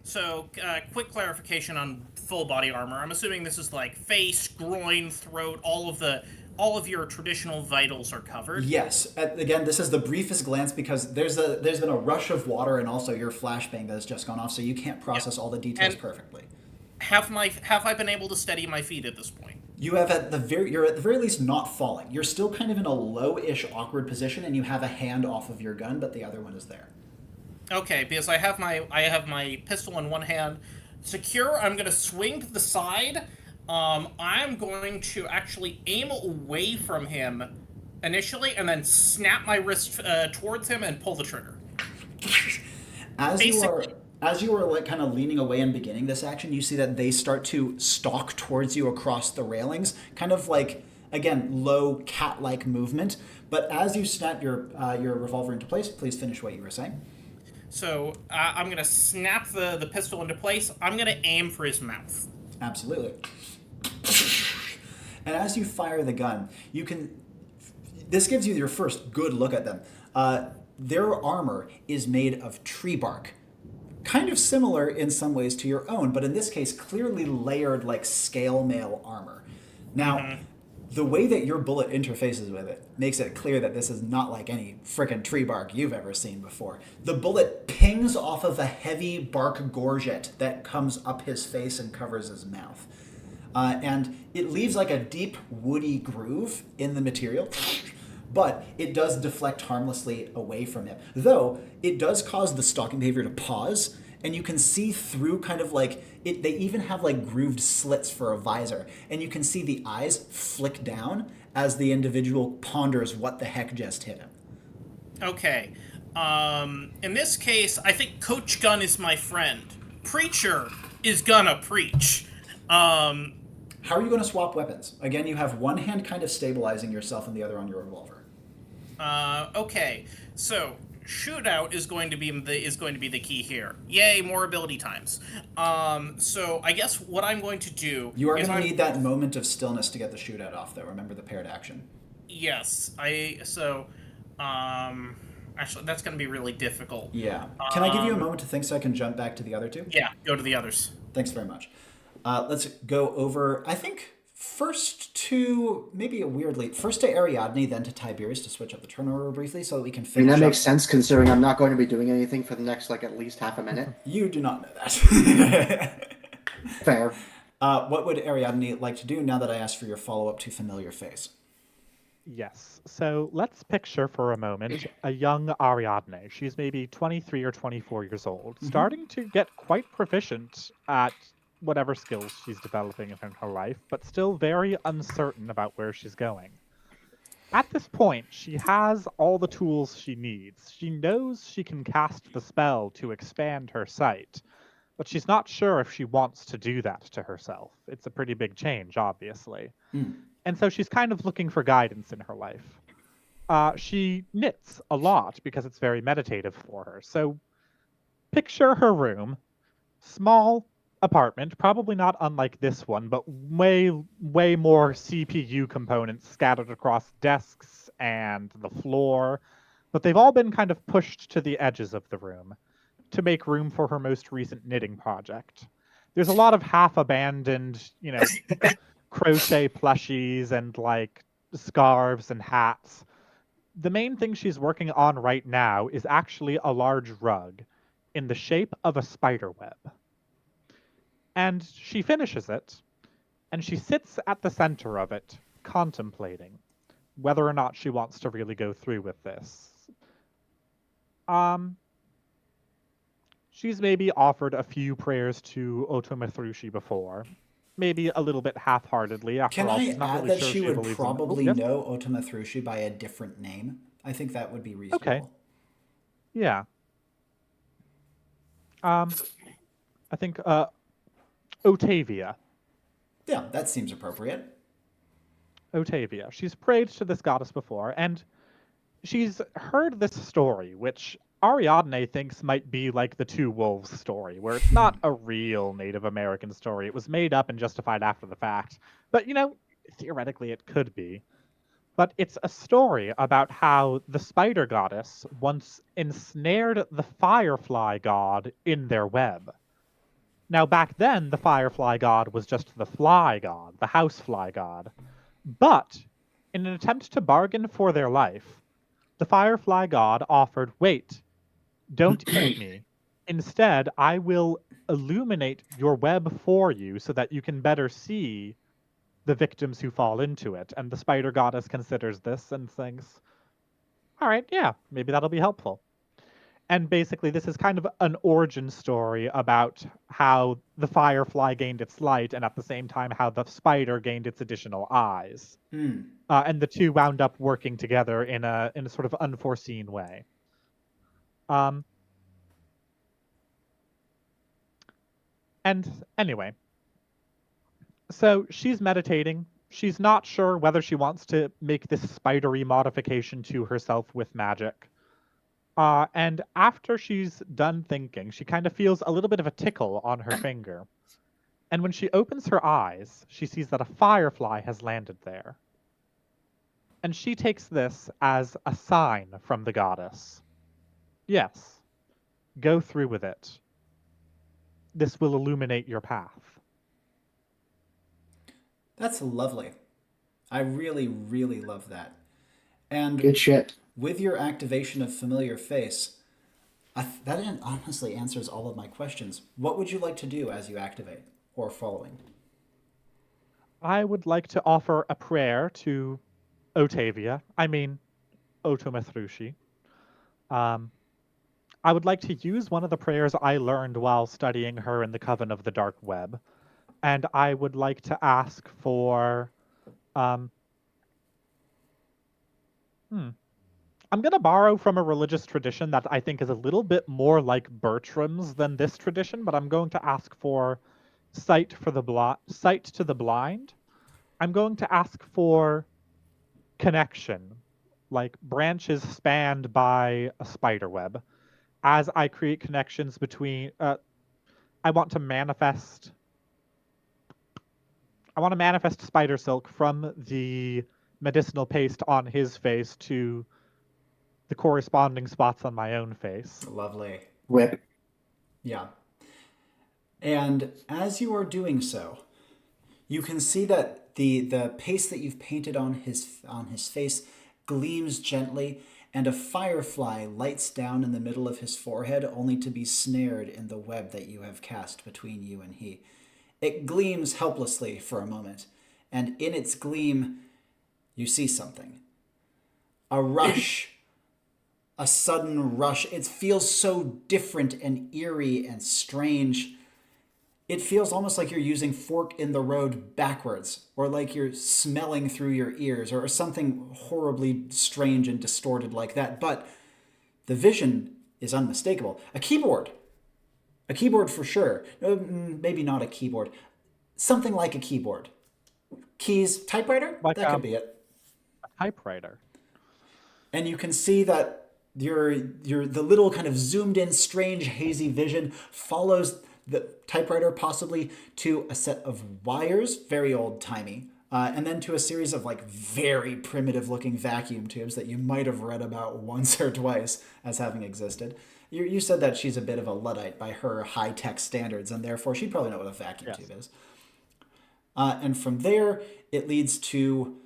So, quick clarification on full body armor. I'm assuming this is like face, groin, throat, all of your traditional vitals are covered. Yes. Again, this is the briefest glance because there's been a rush of water and also your flashbang that has just gone off, so you can't process all the details And perfectly. have I been able to steady my feet at this point? You're at the very least not falling. You're still kind of in a low-ish awkward position, and you have a hand off of your gun, but the other one is there. Okay, because I have my pistol in one hand, secure. I'm gonna swing to the side. I'm going to actually aim away from him initially, and then snap my wrist towards him and pull the trigger. As Basically- you are like kind of leaning away and beginning this action, you see that they start to stalk towards you across the railings, kind of like, again, low cat-like movement. But as you snap your revolver into place, please finish what you were saying. So I'm gonna snap the pistol into place. I'm gonna aim for his mouth. Absolutely. And as you fire the gun, this gives you your first good look at them. Their armor is made of tree bark. Kind of similar in some ways to your own, but in this case, clearly layered like scale mail armor. Now, the way that your bullet interfaces with it makes it clear that this is not like any frickin' tree bark you've ever seen before. The bullet pings off of a heavy bark gorget that comes up his face and covers his mouth. And it leaves like a deep woody groove in the material, but it does deflect harmlessly away from him. Though, it does cause the stalking behavior to pause, and you can see through kind of like, they even have like grooved slits for a visor, and you can see the eyes flick down as the individual ponders what the heck just hit him. Okay. In this case, I think Coach Gun is my friend. Preacher is gonna preach. How are you going to swap weapons? Again, you have one hand kind of stabilizing yourself and the other on your revolver. Okay. So shootout is going to be the key here. Yay, more ability times. So I guess what I'm going to do. You are going to need that moment of stillness to get the shootout off, though. Remember the paired action. Yes. Actually, that's going to be really difficult. Yeah. Can I give you a moment to think so I can jump back to the other two? Yeah. Go to the others. Thanks very much. Let's go over, I think, first to Ariadne, then to Tiberius to switch up the turn order briefly so that we can finish. I mean, that up. makes sense considering I'm not going to be doing anything for the next, like, at least half a minute. You do not know that. Fair. What would Ariadne like to do now that I asked for your follow-up to Familiar Face? Yes. So let's picture for a moment a young Ariadne. She's maybe 23 or 24 years old, starting to get quite proficient at whatever skills she's developing in her life, but still very uncertain about where she's going. At this point, she has all the tools she needs. She knows she can cast the spell to expand her sight, but she's not sure if she wants to do that to herself. It's a pretty big change, obviously. And so she's kind of looking for guidance in her life. She knits a lot because it's very meditative for her. So picture her room, small apartment, probably not unlike this one, but way more CPU components scattered across desks and the floor. But they've all been kind of pushed to the edges of the room to make room for her most recent knitting project. There's a lot of half-abandoned, crochet plushies and like scarves and hats. The main thing she's working on right now is actually a large rug in the shape of a spider web. And she finishes it, and she sits at the center of it, contemplating whether or not she wants to really go through with this. She's maybe offered a few prayers to Otomathrushi before, maybe a little bit half-heartedly. After Can all, I she's not add really that sure she would believes in- probably yes? know Otomathrushi by a different name? I think that would be reasonable. Okay. Yeah. I think Otavia. Yeah, that seems appropriate. Otavia. She's prayed to this goddess before, and she's heard this story, which Ariadne thinks might be like the Two Wolves story, where it's not a real Native American story. It was made up and justified after the fact. But, theoretically it could be. But it's a story about how the spider goddess once ensnared the firefly god in their web. Now, back then, the firefly god was just the fly god, the housefly god. But, in an attempt to bargain for their life, the firefly god offered, wait, don't eat me. Instead, I will illuminate your web for you so that you can better see the victims who fall into it. And the spider goddess considers this and thinks, all right, yeah, maybe that'll be helpful. And basically, this is kind of an origin story about how the firefly gained its light, and at the same time, how the spider gained its additional eyes. And the two wound up working together in a sort of unforeseen way. And anyway, so she's meditating. She's not sure whether she wants to make this spidery modification to herself with magic. And after she's done thinking, she kind of feels a little bit of a tickle on her finger. And when she opens her eyes, she sees that a firefly has landed there. And she takes this as a sign from the goddess. Yes, go through with it. This will illuminate your path. That's lovely. I really, really love that. And Good shit. with your activation of Familiar Face, that honestly answers all of my questions. What would you like to do as you activate or following? I would like to offer a prayer to Otavia. I mean, Otomathrushi. I would like to use one of the prayers I learned while studying her in the Coven of the Dark Web. And I would like to ask for... I'm going to borrow from a religious tradition that I think is a little bit more like Bertram's than this tradition, but I'm going to ask for sight to the blind. I'm going to ask for connection, like branches spanned by a spider web. As I create connections between, I want to manifest spider silk from the medicinal paste on his face to the corresponding spots on my own face. Lovely. Whip. Yeah. And as you are doing so, you can see that the paste that you've painted on his face gleams gently, and a firefly lights down in the middle of his forehead, only to be snared in the web that you have cast between you and he. It gleams helplessly for a moment, and in its gleam, you see something. A rush. A sudden rush. It feels so different and eerie and strange. It feels almost like you're using fork in the road backwards, or like you're smelling through your ears, or something horribly strange and distorted like that. But the vision is unmistakable. A keyboard. A keyboard for sure. Maybe not a keyboard. Something like a keyboard. Keys, typewriter? Like, that could be it. A typewriter. And you can see that the little kind of zoomed in, strange, hazy vision follows the typewriter possibly to a set of wires, very old timey, and then to a series of like very primitive looking vacuum tubes that you might have read about once or twice as having existed. You said that she's a bit of a Luddite by her high tech standards, and therefore she'd probably know what a vacuum tube is. And from there, it leads to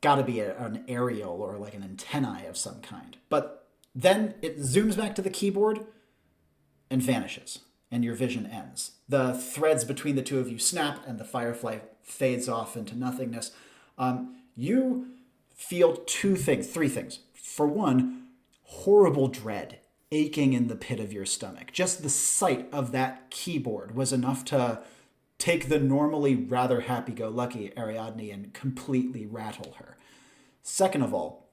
gotta be an aerial or like an antennae of some kind. But then it zooms back to the keyboard and vanishes, and your vision ends. The threads between the two of you snap, and the firefly fades off into nothingness. You feel three things. For one, horrible dread aching in the pit of your stomach. Just the sight of that keyboard was enough to take the normally rather happy-go-lucky Ariadne and completely rattle her. Second of all,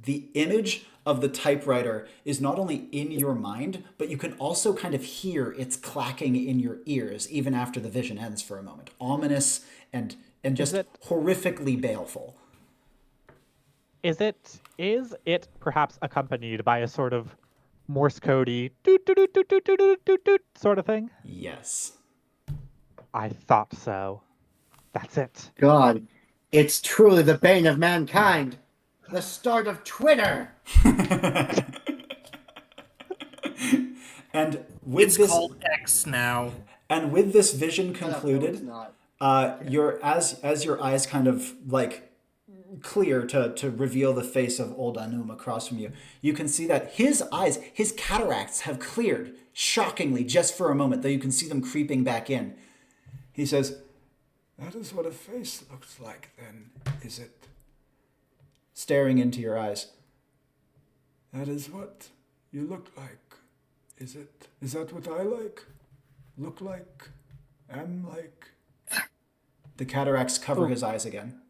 the image of the typewriter is not only in your mind, but you can also kind of hear its clacking in your ears even after the vision ends for a moment. Ominous and just horrifically baleful. Is it perhaps accompanied by a sort of Morse codey, doot, doot, doot, doot, doot, doot, doot, doot, doot, sort of thing? Yes. I thought so. That's it. God, it's truly the bane of mankind. The start of Twitter. And with It's this called X now. and with this vision No, it's concluded, not. your as your eyes kind of like clear to reveal the face of old Anum across from you, you can see that his eyes, his cataracts have cleared shockingly just for a moment, though you can see them creeping back in. He says, That is what a face looks like, then, is it? staring into your eyes. That is what you look like, is it? Is that what I like? Look like? Am like? The cataracts cover his eyes again.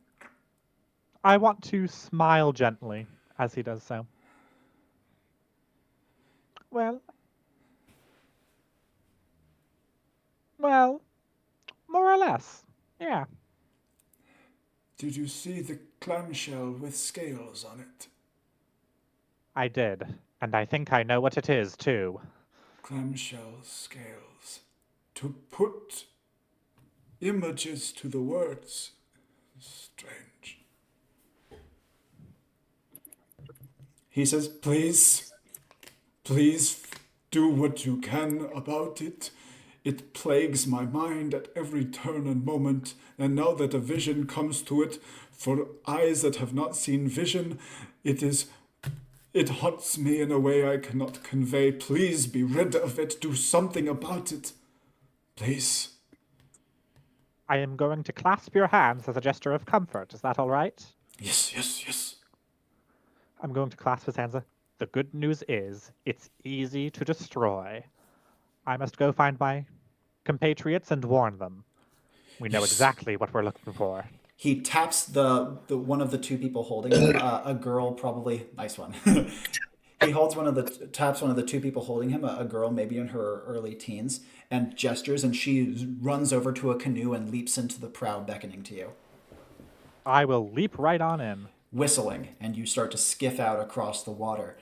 I want to smile gently as he does so. Well, more or less. Yeah. Did you see the clamshell with scales on it? I did, and I think I know what it is, too. Clamshell scales. To put images to the words. Strange. He says, Please do what you can about it. It plagues my mind at every turn and moment, and now that a vision comes to it, for eyes that have not seen vision, it haunts me in a way I cannot convey. Please be rid of it. Do something about it. Please. I am going to clasp your hands as a gesture of comfort. Is that all right? Yes. I'm going to clasp his hands. The good news is, it's easy to destroy. I must go find my compatriots and warn them. We know Yes. exactly what we're looking for. he taps the one of the two people holding him, a girl, probably nice one. He holds taps one of the two people holding him, a girl maybe in her early teens, and gestures, and she runs over to a canoe and leaps into the prow, beckoning to you, I will leap right on in. whistling, and you start to skiff out across the water.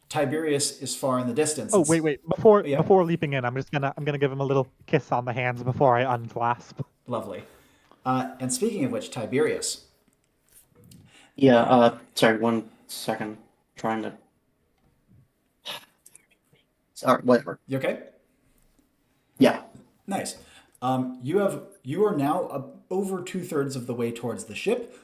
Tiberius is far in the distance. Oh, wait. Before Yeah. before leaping in, I'm gonna give him a little kiss on the hands before I unclasp. Lovely. And speaking of which, Tiberius, Yeah, sorry, 1 second. Trying to. Sorry, whatever. you okay? Yeah. Nice. You are now over 2/3 of the way towards the ship.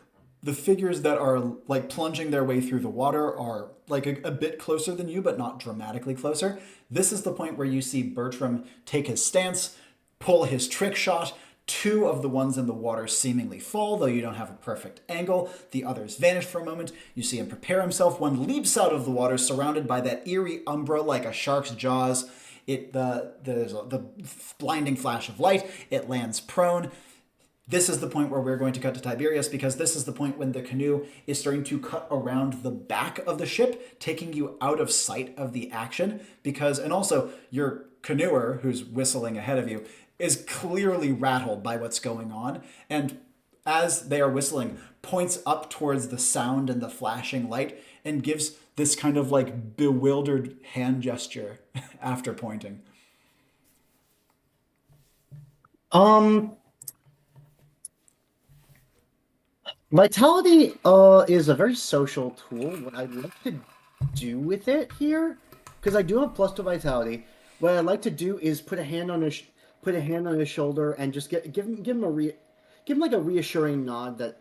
The figures that are like plunging their way through the water are like a bit closer than you, but not dramatically closer. This is the point where you see Bertram take his stance, pull his trick shot. Two of the ones in the water seemingly fall, though you don't have a perfect angle. The others vanish for a moment. You see him prepare himself. One leaps out of the water, surrounded by that eerie umbra like a shark's jaws. There's the blinding flash of light. It lands prone. This is the point where we're going to cut to Tiberius, because this is the point when the canoe is starting to cut around the back of the ship, taking you out of sight of the action. And also your canoeer, who's whistling ahead of you, is clearly rattled by what's going on. And as they are whistling, points up towards the sound and the flashing light and gives this kind of like bewildered hand gesture after pointing. Vitality is a very social tool. What I'd like to do with it here, because I do have plus to vitality, what I'd like to do is put a hand on his shoulder and just give him like a reassuring nod that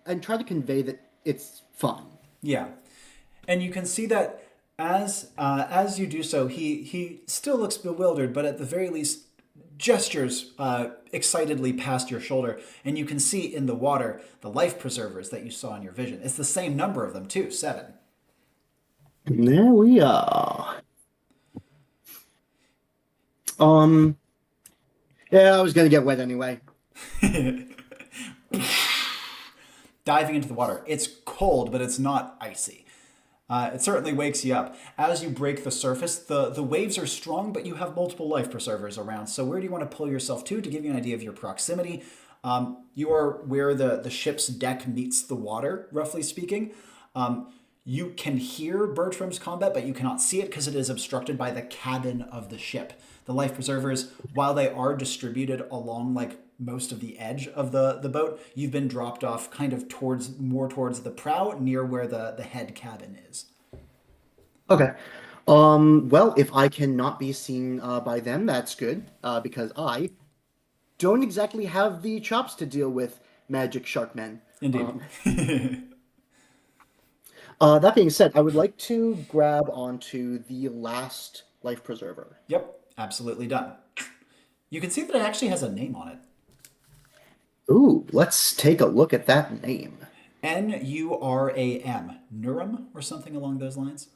and try to convey that it's fun. Yeah, and you can see that as you do so, he still looks bewildered, but at the very least gestures excitedly past your shoulder, and you can see in the water the life preservers that you saw in your vision. It's the same number of them too, 7. There we are. Yeah, I was gonna get wet anyway. Diving into the water. It's cold, but it's not icy. It certainly wakes you up. As you break the surface, the waves are strong, but you have multiple life preservers around. So where do you want to pull yourself to give you an idea of your proximity? You are where the ship's deck meets the water, roughly speaking. You can hear Bertram's combat, but you cannot see it because it is obstructed by the cabin of the ship. The life preservers, while they are distributed along like most of the edge of the boat, you've been dropped off kind of more towards the prow, near where the head cabin is. Okay. Well, if I cannot be seen by them, that's good, because I don't exactly have the chops to deal with magic shark men. Indeed. That being said, I would like to grab onto the last life preserver. Yep, absolutely done. You can see that it actually has a name on it. Ooh, let's take a look at that name. Nuram. Nuram, or something along those lines.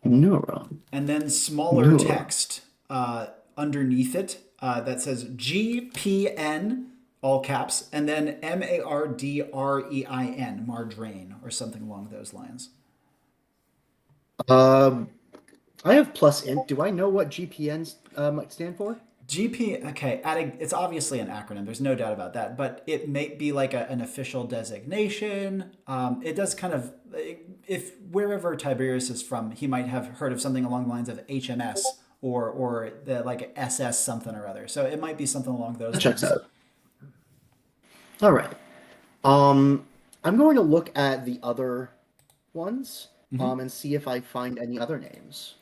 Neuron. And then smaller text underneath it that says GPN, all caps, and then MARDREIN, Mardrain, or something along those lines. I have plus int. Do I know what GPN might stand for? Okay, it's obviously an acronym. There's no doubt about that, but it may be like an official designation. It does kind of, if wherever Tiberius is from, he might have heard of something along the lines of HMS or the like SS something or other. So it might be something along those lines. Checks out. All right. I'm going to look at the other ones and see if I find any other names.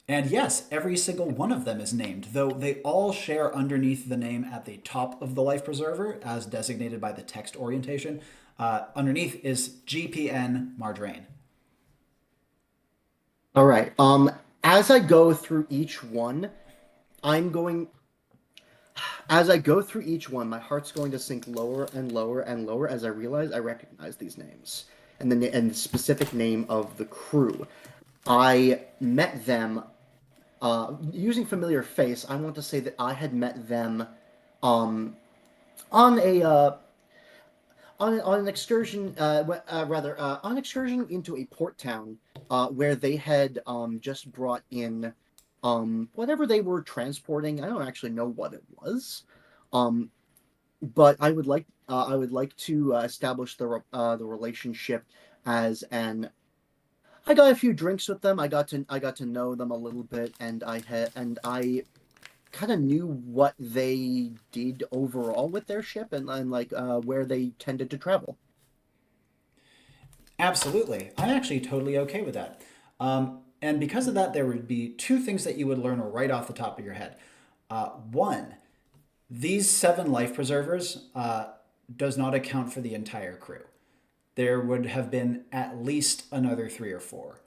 And yes, every single one of them is named, though they all share underneath the name at the top of the life preserver, as designated by the text orientation. Underneath is GPN Mardrain. All right. As I go through each one, my heart's going to sink lower and lower and lower as I realize I recognize these names and the specific name of the crew. I met them using familiar face. I want to say that I had met them on an excursion, on an excursion into a port town where they had just brought in whatever they were transporting. I don't actually know what it was, but I would like to establish the relationship as an. I got a few drinks with them. I got to know them a little bit, and I kind of knew what they did overall with their ship and where they tended to travel. Absolutely. I'm actually totally okay with that. And because of that, there would be two things that you would learn right off the top of your head. One, these 7 life preservers does not account for the entire crew. There would have been at least another 3 or 4.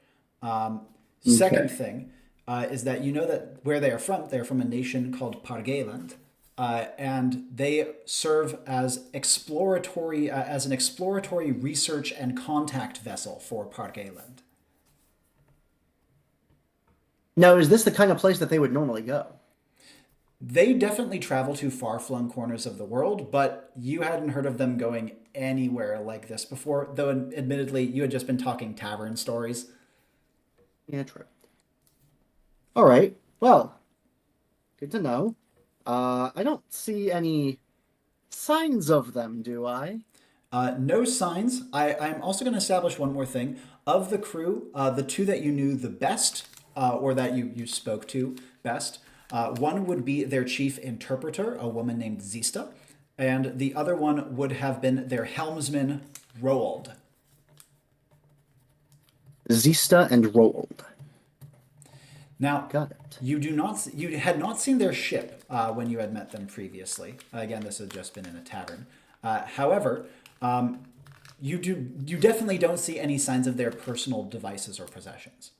Second thing is that you know that where they're from a nation called Pargaland, and they serve as an exploratory research and contact vessel for Pargaland. Now, is this the kind of place that they would normally go? They definitely travel to far-flung corners of the world, but you hadn't heard of them going anywhere like this before, though admittedly you had just been talking tavern stories. Yeah, true. All right. Well, good to know. I don't see any signs of them, do I? No signs. I'm also going to establish one more thing. Of the crew, the 2 that you knew the best, or that you spoke to best, one would be their chief interpreter, a woman named Zista, and the other one would have been their helmsman, Roald. Zista and Roald. Now, Got it. you had not seen their ship when you had met them previously. Again, this had just been in a tavern. However, you definitely don't see any signs of their personal devices or possessions.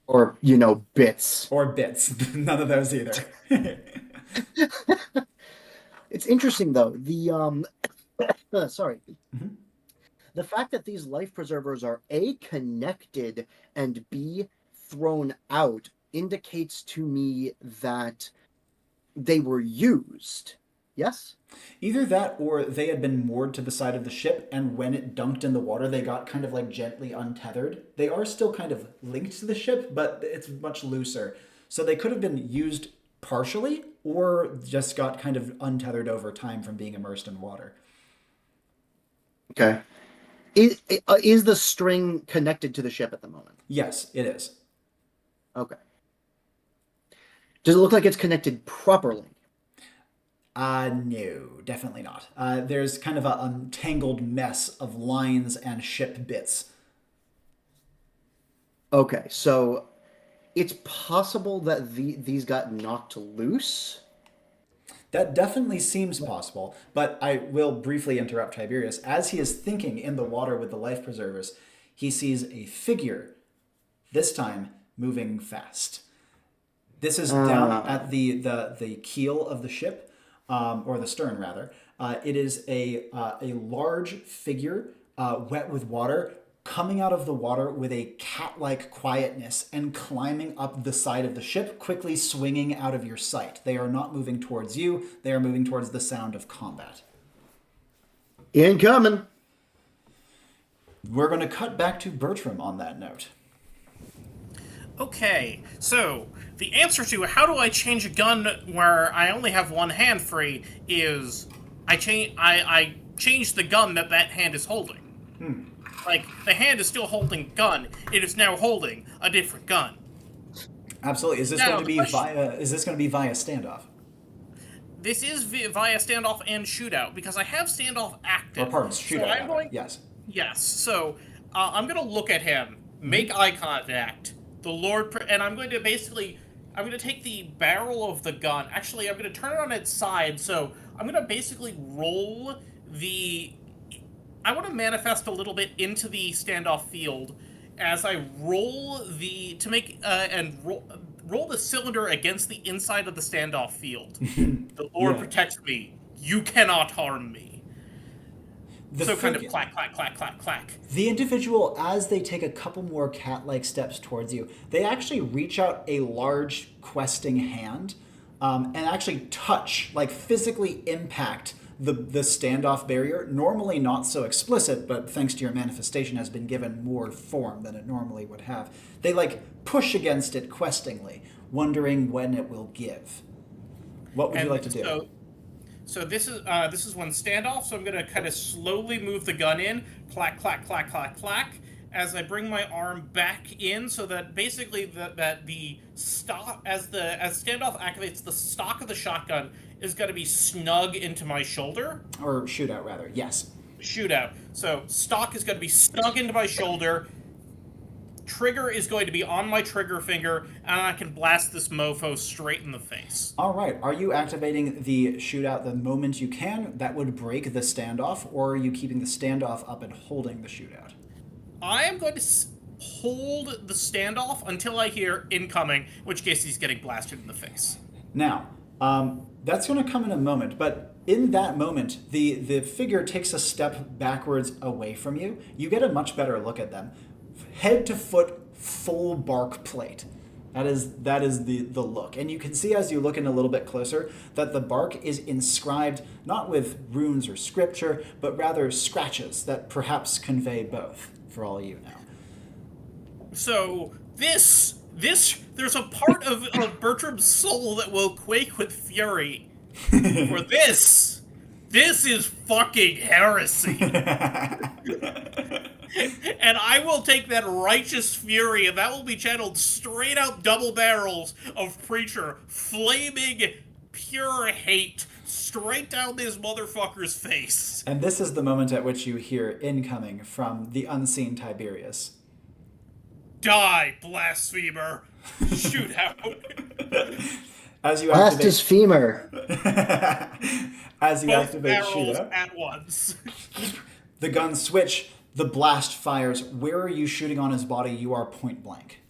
Or, bits. Or bits. None of those either. It's interesting, though. The sorry. Mm-hmm. The fact that these life preservers are A, connected, and B, thrown out indicates to me that they were used. Yes? Either that or they had been moored to the side of the ship, and when it dunked in the water, they got kind of like gently untethered. They are still kind of linked to the ship, but it's much looser. So they could have been used partially, or just got kind of untethered over time from being immersed in water. Okay. Is the string connected to the ship at the moment? Yes, it is. Okay. Does it look like it's connected properly? No, definitely not. There's kind of a tangled mess of lines and ship bits. Okay, so it's possible that these got knocked loose. That definitely seems possible, but I will briefly interrupt Tiberius. As he is thinking in the water with the life preservers, he sees a figure, this time moving fast. This is down at the keel of the ship, or the stern rather. It is a large figure, wet with water, coming out of the water with a cat-like quietness and climbing up the side of the ship, quickly swinging out of your sight. They are not moving towards you. They are moving towards the sound of combat. Incoming. We're going to cut back to Bertram on that note. Okay, so the answer to how do I change a gun where I only have one hand free is I change the gun that hand is holding. Like, the hand is still holding gun. It is now holding a different gun. Absolutely. Is this Now, going to be the question- via standoff? This is via standoff and shootout, because I have standoff active. Or pardon, shootout. So I'm going, yes. Yes, so I'm going to look at him, make eye contact, and I'm going to take the barrel of the gun. Actually, I'm going to turn it on its side, so I'm going to basically I want to manifest a little bit into the standoff field as I roll roll the cylinder against the inside of the standoff field. The Lord protects me. You cannot harm me. Kind of clack, clack, clack, clack, clack. The individual, as they take a couple more cat-like steps towards you, they actually reach out a large questing hand and actually touch, like physically impact the standoff barrier. Normally not so explicit, but thanks to your manifestation has been given more form than it normally would have. They like push against it questingly, wondering when it will give. What would you like to do? So this is one standoff, so I'm going to kind of slowly move the gun in, clack, clack, clack, clack, clack, as I bring my arm back in, so that basically that the stock, as standoff activates, the stock of the shotgun is going to be snug into my shoulder. Or shootout, rather. Yes. Shootout. So stock is going to be snug into my shoulder. Trigger is going to be on my trigger finger, and I can blast this mofo straight in the face. All right. Are you activating the shootout the moment you can? That would break the standoff, or are you keeping the standoff up and holding the shootout? I am going to hold the standoff until I hear incoming, in which case he's getting blasted in the face. Now, that's going to come in a moment, but in that moment, the figure takes a step backwards away from you. You get a much better look at them. Head to foot, full bark plate. That is the look. And you can see as you look in a little bit closer that the bark is inscribed not with runes or scripture, but rather scratches that perhaps convey both, for all you know. So there's a part of Bertram's soul that will quake with fury. For this is fucking heresy. And I will take that righteous fury, and that will be channeled straight out double barrels of Preacher, flaming pure hate, straight down this motherfucker's face. And this is the moment at which you hear incoming from the unseen Tiberius. Die, blasphemer! Shoot out. As you Blast activate his femur. as you Both activate barrels shootout, at once. the guns switch. The blast fires. Where are you shooting on his body? You are point blank.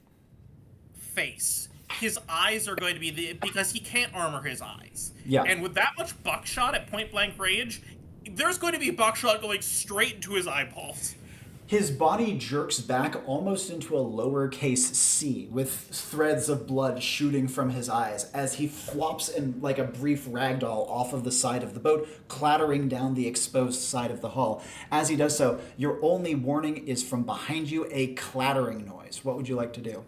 Face. His eyes are going to be because he can't armor his eyes. Yeah. And with that much buckshot at point blank range, there's going to be buckshot going straight into his eyeballs. His body jerks back almost into a lowercase C, with threads of blood shooting from his eyes as he flops in like a brief ragdoll off of the side of the boat, clattering down the exposed side of the hull. As he does so, your only warning is from behind you, a clattering noise. What would you like to do?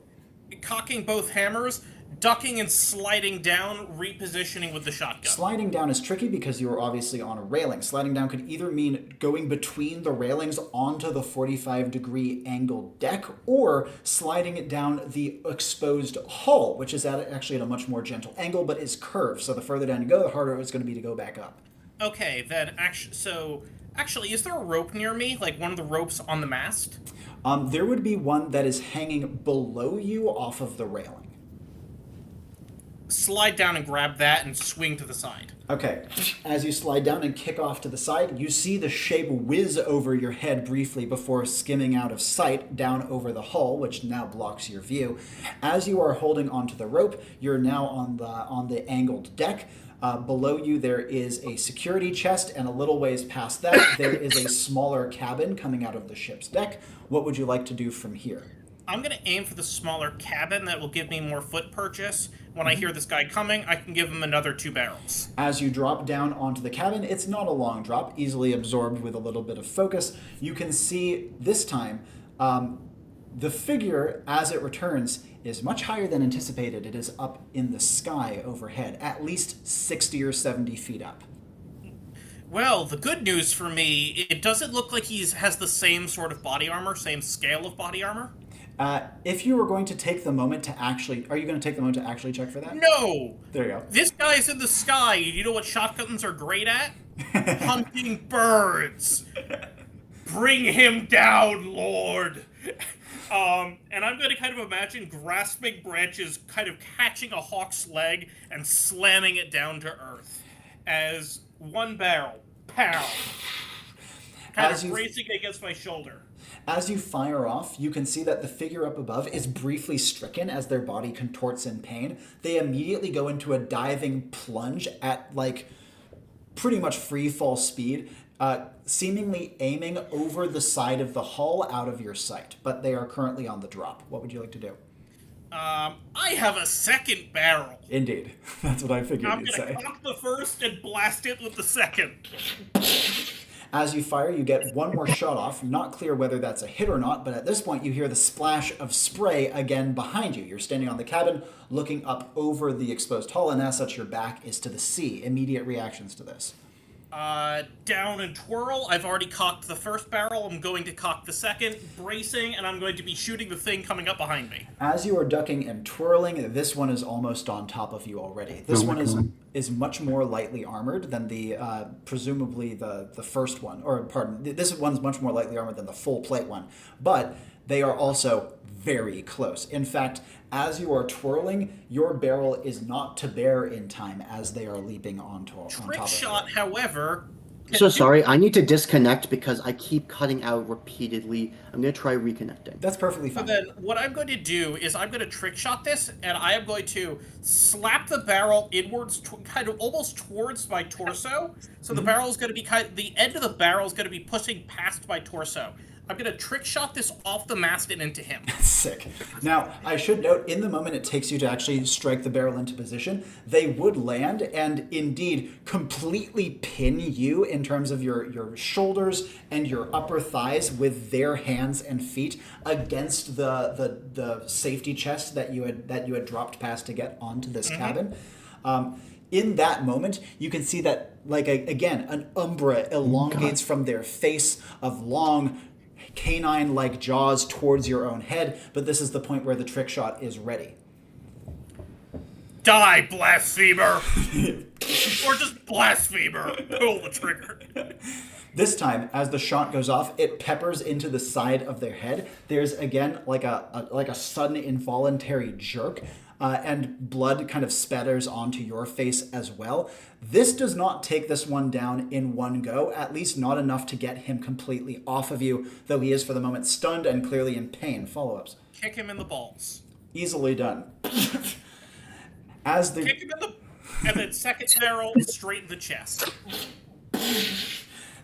Cocking both hammers, ducking and sliding down, repositioning with the shotgun. Sliding down is tricky because you are obviously on a railing. Sliding down could either mean going between the railings onto the 45-degree angled deck, or sliding it down the exposed hull, which is actually at a much more gentle angle, but is curved. So the further down you go, the harder it's going to be to go back up. Okay, then actually, is there a rope near me? Like one of the ropes on the mast? There would be one that is hanging below you off of the railing. Slide down and grab that and swing to the side. Okay, as you slide down and kick off to the side, you see the shape whiz over your head briefly before skimming out of sight down over the hull, which now blocks your view. As you are holding onto the rope, you're now on the angled deck. Below you there is a security chest, and a little ways past that there is a smaller cabin coming out of the ship's deck. What would you like to do from here? I'm going to aim for the smaller cabin that will give me more foot purchase. When I hear this guy coming, I can give him another 2 barrels. As you drop down onto the cabin, it's not a long drop, easily absorbed with a little bit of focus. You can see this time the figure, as it returns, is much higher than anticipated. It is up in the sky overhead, at least 60 or 70 feet up. Well, the good news for me, it doesn't look like he has the same sort of body armor, same scale of body armor. If you were going to take the moment to actually... Are you going to take the moment to actually check for that? No! There you go. This guy's in the sky. You know what shotguns are great at? Hunting birds. Bring him down, Lord. And I'm going to kind of imagine grasping branches, kind of catching a hawk's leg and slamming it down to earth. As one barrel, pow, kind of bracing against my shoulder. As you fire off, you can see that the figure up above is briefly stricken as their body contorts in pain. They immediately go into a diving plunge at, like, pretty much free fall speed, seemingly aiming over the side of the hull out of your sight. But they are currently on the drop. What would you like to do? I have a second barrel. Indeed. That's what I figured you'd say. I'm going to cock the first and blast it with the second. As you fire, you get one more shot off. Not clear whether that's a hit or not, but at this point you hear the splash of spray again behind you. You're standing on the cabin, looking up over the exposed hull, and as such your back is to the sea. Immediate reactions to this. Down and twirl. I've already cocked the first barrel. I'm going to cock the second, bracing, and I'm going to be shooting the thing coming up behind me. As you are ducking and twirling, this one is almost on top of you already. This one is much more lightly armored than the, presumably the first one. Or, pardon, this one's much more lightly armored than the full plate one. But they are also very close. In fact, as you are twirling, your barrel is not to bear in time as they are leaping on top of you. Trick shot, however... So sorry, I need to disconnect because I keep cutting out repeatedly. I'm going to try reconnecting. That's perfectly fine. So then what I'm going to do is I'm going to trick shot this, and I am going to slap the barrel inwards, kind of almost towards my torso. So the barrel is going to be the end of the barrel is going to be pushing past my torso. I'm going to trick shot this off the mast and into him. Sick. Now, I should note, in the moment it takes you to actually strike the barrel into position, they would land and indeed completely pin you in terms of your shoulders and your upper thighs with their hands and feet against the safety chest that you had dropped past to get onto this cabin. In that moment, you can see that, like, again, an umbra elongates from their face of long canine-like jaws towards your own head, but this is the point where the trick shot is ready. Die, blasphemer! Or just blasphemer! Pull the trigger. This time, as the shot goes off, it peppers into the side of their head. There's, again, like a sudden involuntary jerk, and blood kind of spatters onto your face as well. This does not take this one down in one go, at least not enough to get him completely off of you, though he is for the moment stunned and clearly in pain. Follow-ups. Kick him in the balls. Easily done. Kick him in the... And then second barrel straight in the chest.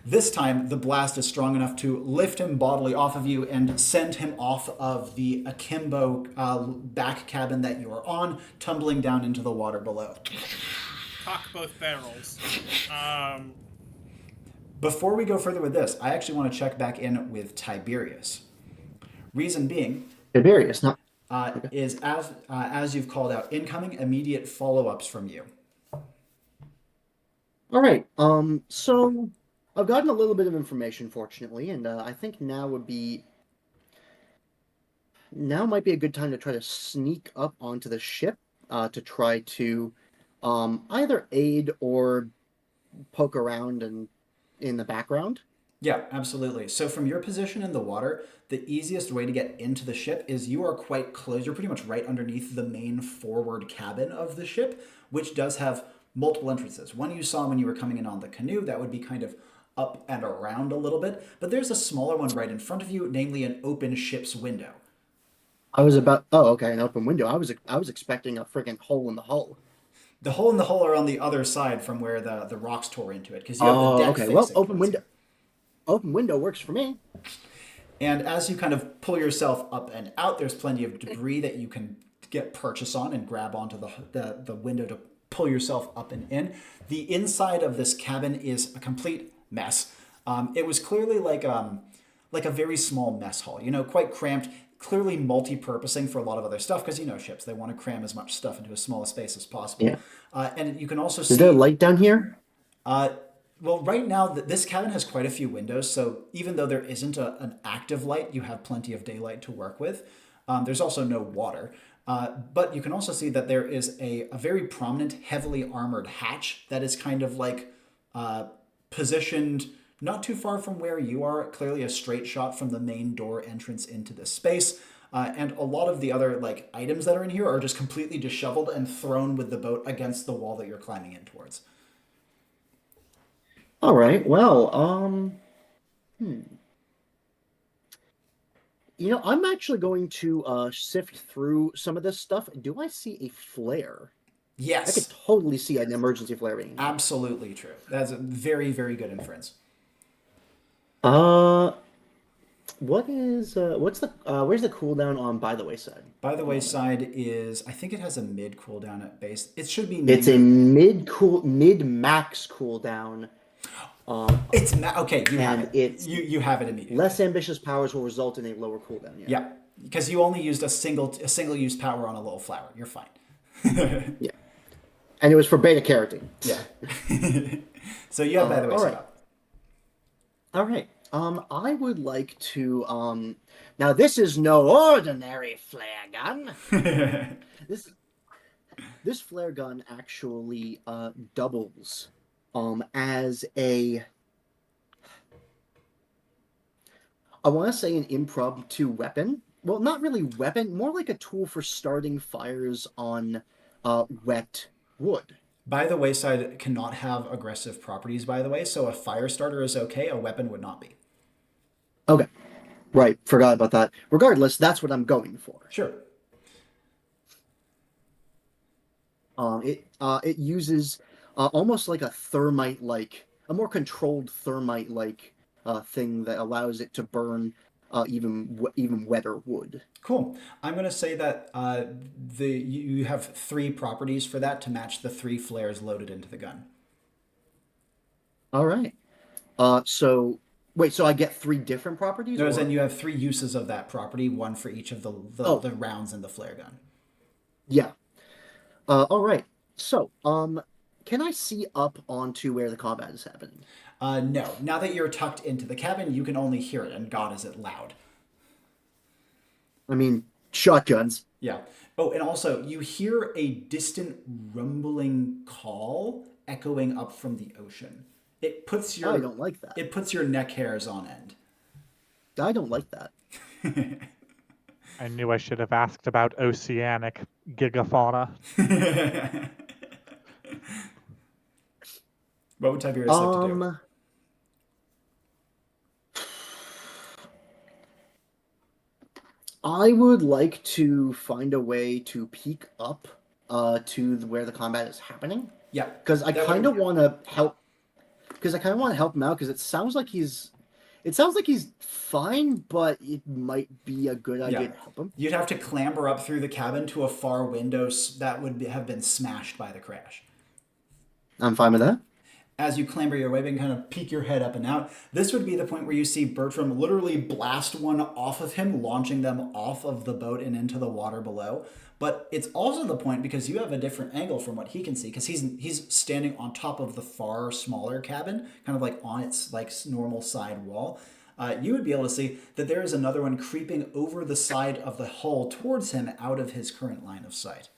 This time, the blast is strong enough to lift him bodily off of you and send him off of the akimbo back cabin that you are on, tumbling down into the water below. Cock both barrels. Before we go further with this, I actually want to check back in with Tiberius. Reason being... Tiberius, not... is as you've called out, incoming immediate follow-ups from you. All right. So I've gotten a little bit of information, fortunately, and I think now might be a good time to try to sneak up onto the ship to try to either aid or poke around and in the background. Yeah, absolutely. So from your position in the water, the easiest way to get into the ship is you are quite close. You're pretty much right underneath the main forward cabin of the ship, which does have multiple entrances. One you saw when you were coming in on the canoe, that would be kind of up and around a little bit, but there's a smaller one right in front of you, namely an open ship's window. Oh, okay, an open window. I was expecting a friggin' hole in the hull. The hole in the hull are on the other side from where the rocks tore into it, because you have the Oh, deck okay. Well, facing towards you. Open window works for me. And as you kind of pull yourself up and out, there's plenty of debris that you can get purchase on and grab onto the window to pull yourself up and in. The inside of this cabin is a complete mess. It was clearly like a very small mess hall, quite cramped, clearly multi-purposing for a lot of other stuff, because ships, they want to cram as much stuff into as small a space as possible. Yeah. And you can also see... Is there a light down here? Well, right now, this cabin has quite a few windows, so even though there isn't an active light, you have plenty of daylight to work with. There's also no water. But you can also see that there is a very prominent, heavily armored hatch that is kind of like positioned not too far from where you are, clearly a straight shot from the main door entrance into this space. And a lot of the other items that are in here are just completely disheveled and thrown with the boat against the wall that you're climbing in towards. All right. Well, I'm actually going to sift through some of this stuff. Do I see a flare? I could Yes, totally see an emergency flare being. absolutely true. That's a very, very good inference. What's the where's the cooldown on By the Wayside? By the wayside is, I think it has a mid cooldown at base. It should be It's a negative. mid max cooldown. Okay. You have And it. it's You have it immediately. less ambitious powers will result in a lower cooldown. Yeah. Yeah, because you only used a single use power on a little flower. You're fine. Yeah. And it was for beta carotene. Yeah. So you have by the all wayside right. up. All right. I would like to now this is no ordinary flare gun. This flare gun actually doubles as I want to say an impromptu weapon. Well, not really weapon, more like a tool for starting fires on wet wood. By the wayside cannot have aggressive properties, by the way, so a fire starter is okay, a weapon would not be. Okay. Right, forgot about that. Regardless, that's what I'm going for. Sure. It uses almost like a more controlled thermite thing that allows it to burn even wetter wood. Cool. I'm going to say that you have 3 properties for that to match the 3 flares loaded into the gun. All right. So I get 3 different properties? No, then you have 3 uses of that property, 1 for each of the rounds in the flare gun. Yeah. All right. So, can I see up onto where the combat is happening? No. Now that you're tucked into the cabin, you can only hear it, and God, is it loud. I mean, shotguns. Yeah. Oh, and also, you hear a distant rumbling call echoing up from the ocean. It puts I don't like that. It puts your neck hairs on end. I don't like that. I knew I should have asked about oceanic gigafauna. What would Tiberius like to do? I would like to find a way to peek up to where the combat is happening. Yeah. Because I kind of want to help. Because I kind of want to help him out. Because it sounds like he's fine, but it might be a good idea to help him. You'd have to clamber up through the cabin to a far window that would have been smashed by the crash. I'm fine with that. As you clamber your way and kind of peek your head up and out, this would be the point where you see Bertram literally blast one off of him, launching them off of the boat and into the water below. But it's also the point because you have a different angle from what he can see, because he's standing on top of the far smaller cabin, kind of like on its like normal side wall. You would be able to see that there is another one creeping over the side of the hull towards him out of his current line of sight.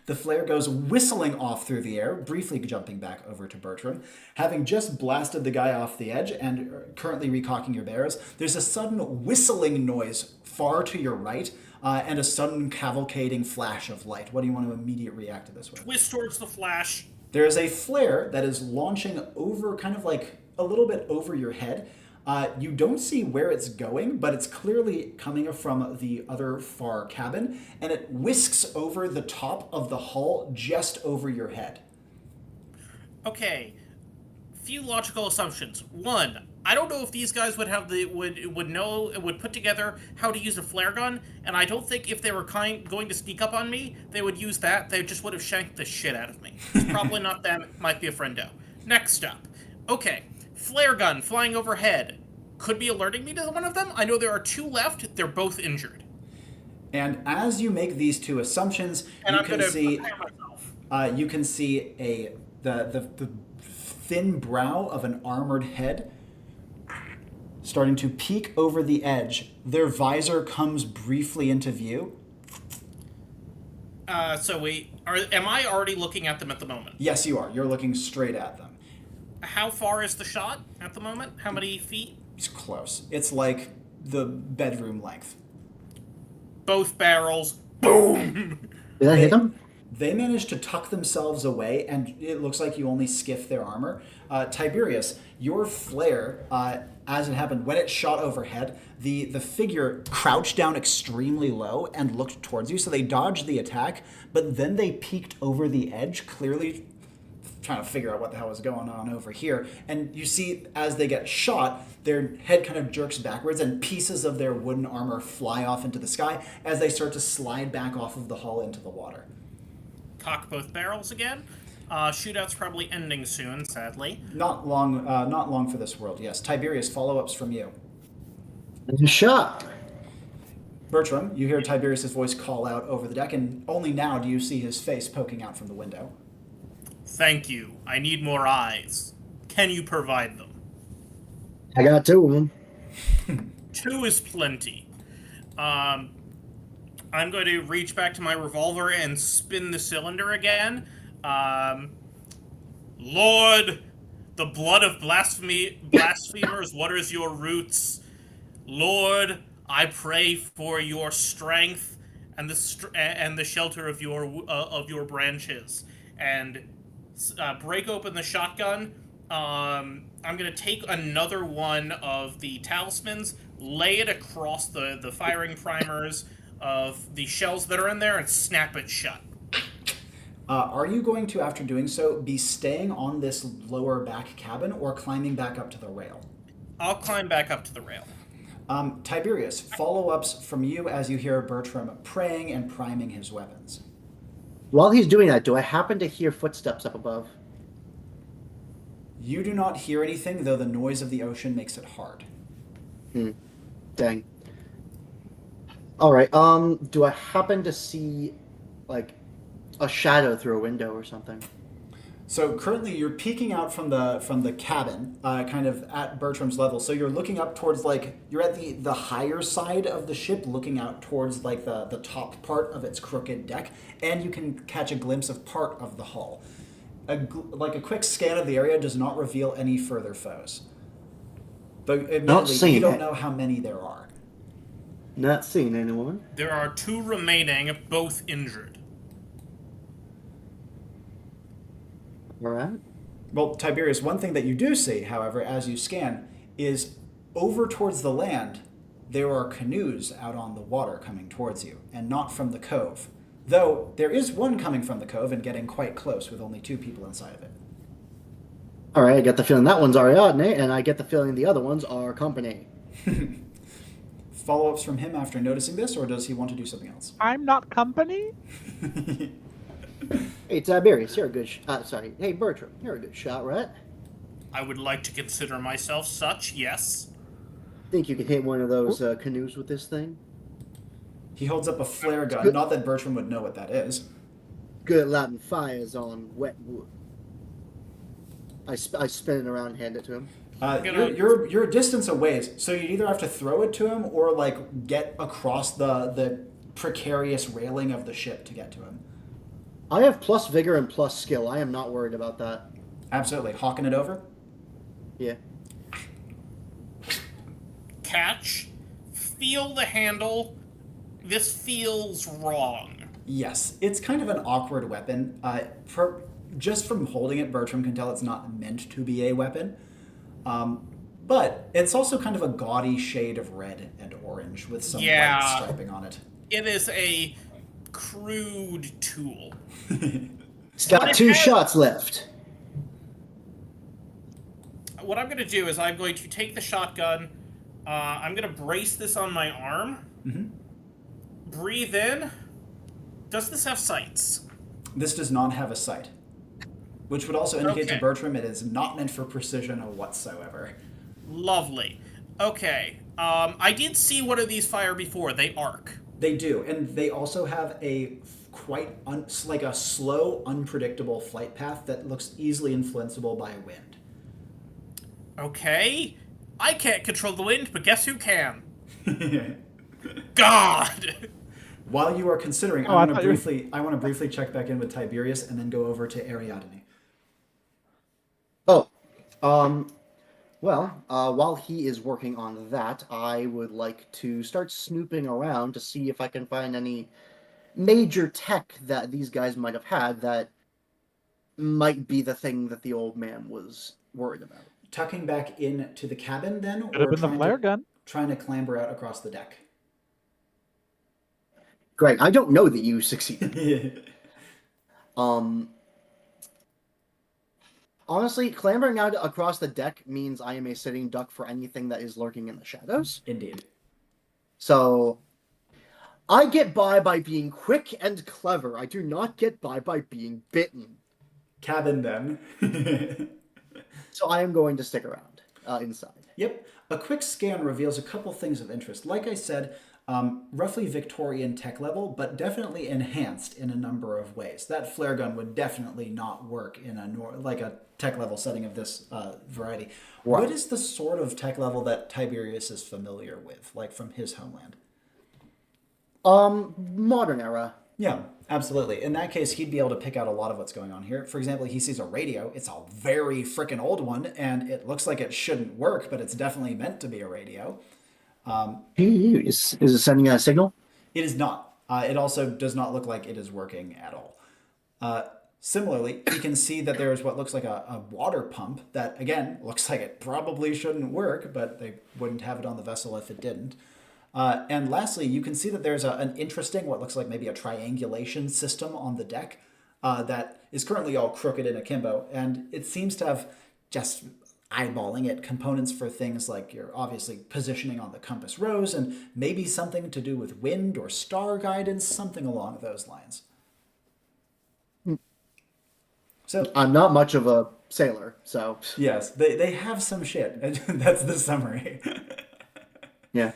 The flare goes whistling off through the air, briefly jumping back over to Bertram. Having just blasted the guy off the edge and currently recocking your bearers, there's a sudden whistling noise far to your right, and a sudden cavalcading flash of light. What do you want to immediately react to this with? Twist towards the flash. There is a flare that is launching over, kind of like a little bit over your head. You don't see where it's going, but it's clearly coming from the other far cabin, and it whisks over the top of the hull just over your head. Okay, few logical assumptions. One, I don't know if these guys would have would put together how to use a flare gun, and I don't think if they were going to sneak up on me, they would use that. They just would have shanked the shit out of me. It's probably not them. It might be a friendo. Next up, okay, flare gun flying overhead. Could be alerting me to one of them. I know there are two left. They're both injured. And as you make these two assumptions, you can see the thin brow of an armored head starting to peek over the edge. Their visor comes briefly into view. Am I already looking at them at the moment? Yes, you are. You're looking straight at them. How far is the shot at the moment? How many feet? It's close. It's like the bedroom length. Both barrels. Boom! Did I hit him? They managed to tuck themselves away, and it looks like you only skiffed their armor. Tiberius, your flare, as it happened, when it shot overhead, the figure crouched down extremely low and looked towards you, so they dodged the attack, but then they peeked over the edge, clearly trying to figure out what the hell was going on over here. And you see, as they get shot, their head kind of jerks backwards and pieces of their wooden armor fly off into the sky as they start to slide back off of the hull into the water. Cock both barrels again. Shootout's probably ending soon, sadly. Not long for this world, yes. Tiberius, follow-ups from you. Shot. Bertram, you hear Tiberius' voice call out over the deck, and only now do you see his face poking out from the window. Thank you. I need more eyes. Can you provide them? I got two of them. Two is plenty. I'm going to reach back to my revolver and spin the cylinder again. Lord, the blood of blasphemers, what is your roots? Lord, I pray for your strength and the shelter of your branches. And break open the shotgun. I'm going to take another one of the talismans, lay it across the firing primers of the shells that are in there, and snap it shut. Are you going to, after doing so, be staying on this lower back cabin or climbing back up to the rail? I'll climb back up to the rail. Tiberius, follow-ups from you as you hear Bertram praying and priming his weapons. While he's doing that, do I happen to hear footsteps up above? You do not hear anything, though the noise of the ocean makes it hard. Dang. All right. Do I happen to see, like, a shadow through a window or something? So currently you're peeking out from the cabin, kind of at Bertram's level. So you're looking up towards, like, you're at the higher side of the ship, looking out towards, like, the top part of its crooked deck, and you can catch a glimpse of part of the hull. A quick scan of the area does not reveal any further foes. But admittedly, you don't know how many there are. Not seeing anyone. There are two remaining, both injured. All right. Well, Tiberius, one thing that you do see, however, as you scan, is over towards the land, there are canoes out on the water coming towards you, and not from the cove. Though there is one coming from the cove and getting quite close with only two people inside of it. All right, I get the feeling that one's Ariadne, and I get the feeling the other ones are company. follow-ups from him after noticing this, or does he want to do something else? I'm not company? Hey, Tiberius, you're a good sorry. Hey, Bertram, you're a good shot, right? I would like to consider myself such, yes. Think you could hit one of those canoes with this thing? He holds up a flare gun. Good. Not that Bertram would know what that is. Good at lighting fires on wet wood. I spin it around and hand it to him. You're a distance away, so you either have to throw it to him or like get across the precarious railing of the ship to get to him. I have plus vigor and plus skill. I am not worried about that. Absolutely. Hawking it over? Yeah. Catch. Feel the handle. This feels wrong. Yes. It's kind of an awkward weapon. Just from holding it, Bertram can tell it's not meant to be a weapon. But it's also kind of a gaudy shade of red and orange with some white striping on it. It is a crude tool. It's got two shots left. What I'm going to do is I'm going to take the shotgun. I'm going to brace this on my arm. Mm-hmm. Breathe in. Does this have sights? This does not have a sight, which would also indicate to Bertram it is not meant for precision whatsoever. Lovely. Okay. I did see one of these fire before. They arc. They do, and they also have a like a slow, unpredictable flight path that looks easily influenceable by wind. Okay. I can't control the wind, but guess who can? God! While you are considering, I want to briefly check back in with Tiberius and then go over to Ariadine. Oh, well, while he is working on that, I would like to start snooping around to see if I can find any major tech that these guys might have had that might be the thing that the old man was worried about. Tucking back into the cabin, then, Could have been the flare gun. Trying to clamber out across the deck. Greg, I don't know that you succeeded. Honestly, clambering out across the deck means I am a sitting duck for anything that is lurking in the shadows. Indeed. So, I get by being quick and clever. I do not get by being bitten. Cabin, then. So I am going to stick around inside. Yep. A quick scan reveals a couple things of interest. Like I said, roughly Victorian tech level, but definitely enhanced in a number of ways. That flare gun would definitely not work in a tech level setting of this variety. Right. What is the sort of tech level that Tiberius is familiar with, like from his homeland? Modern era. Yeah, absolutely. In that case, he'd be able to pick out a lot of what's going on here. For example, he sees a radio. It's a very frickin' old one, and it looks like it shouldn't work, but it's definitely meant to be a radio. Is it sending a signal? It is not. It also does not look like it is working at all. Similarly, you can see that there is what looks like a water pump that, again, looks like it probably shouldn't work, but they wouldn't have it on the vessel if it didn't. And lastly, you can see that there's an interesting, what looks like maybe a triangulation system on the deck that is currently all crooked and akimbo, and it seems to have, just eyeballing it, components for things like your obviously positioning on the compass rose and maybe something to do with wind or star guidance, something along those lines. So I'm not much of a sailor, so... Yes, they have some shit. That's the summary. Yeah.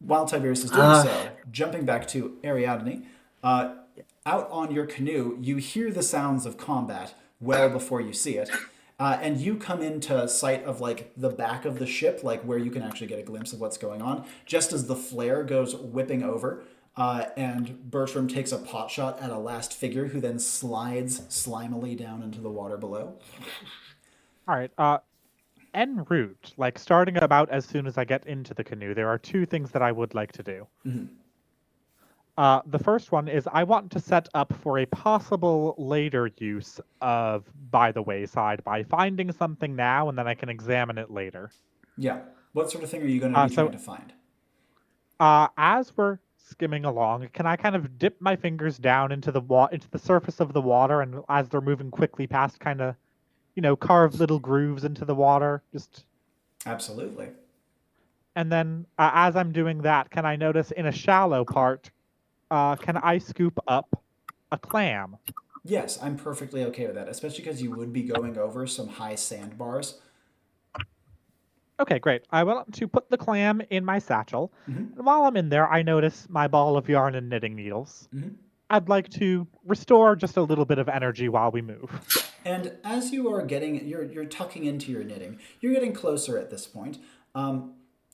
While Tiberius is doing so, jumping back to Ariadne, out on your canoe, you hear the sounds of combat well before you see it. And you come into sight of like the back of the ship, like where you can actually get a glimpse of what's going on, just as the flare goes whipping over. And Bertram takes a pot shot at a last figure who then slides slimily down into the water below. All right. En route, like starting about as soon as I get into the canoe, there are two things that I would like to do. Mm-hmm. The first one is I want to set up for a possible later use of by the wayside by finding something now and then I can examine it later. Yeah. What sort of thing are you going to be trying to find? As we're skimming along, can I kind of dip my fingers down into the surface of the water, and as they're moving quickly past, kind of, carve little grooves into the water? Just absolutely. And then, as I'm doing that, can I notice in a shallow part, can I scoop up a clam? Yes, I'm perfectly okay with that, especially because you would be going over some high sandbars. Okay, great. I want to put the clam in my satchel. Mm-hmm. And while I'm in there, I notice my ball of yarn and knitting needles. Mm-hmm. I'd like to restore just a little bit of energy while we move. And as you are getting, you're tucking into your knitting. You're getting closer at this point.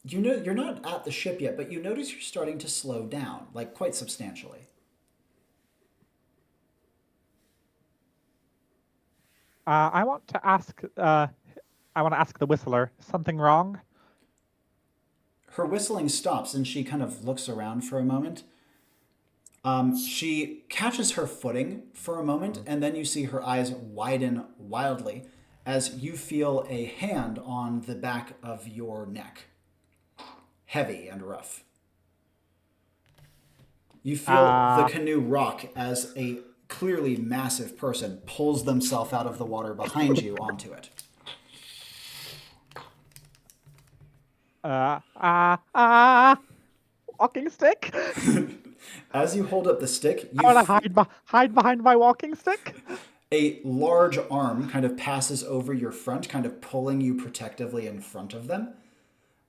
You know you're not at the ship yet, but you notice you're starting to slow down, like quite substantially. I want to ask. I want to ask the whistler. Something wrong? Her whistling stops, and she kind of looks around for a moment. She catches her footing for a moment, and then you see her eyes widen wildly as you feel a hand on the back of your neck. Heavy and rough. You feel the canoe rock as a clearly massive person pulls themselves out of the water behind you onto it. Walking stick? As you hold up the stick, I want to hide behind my walking stick. a large arm kind of passes over your front, kind of pulling you protectively in front of them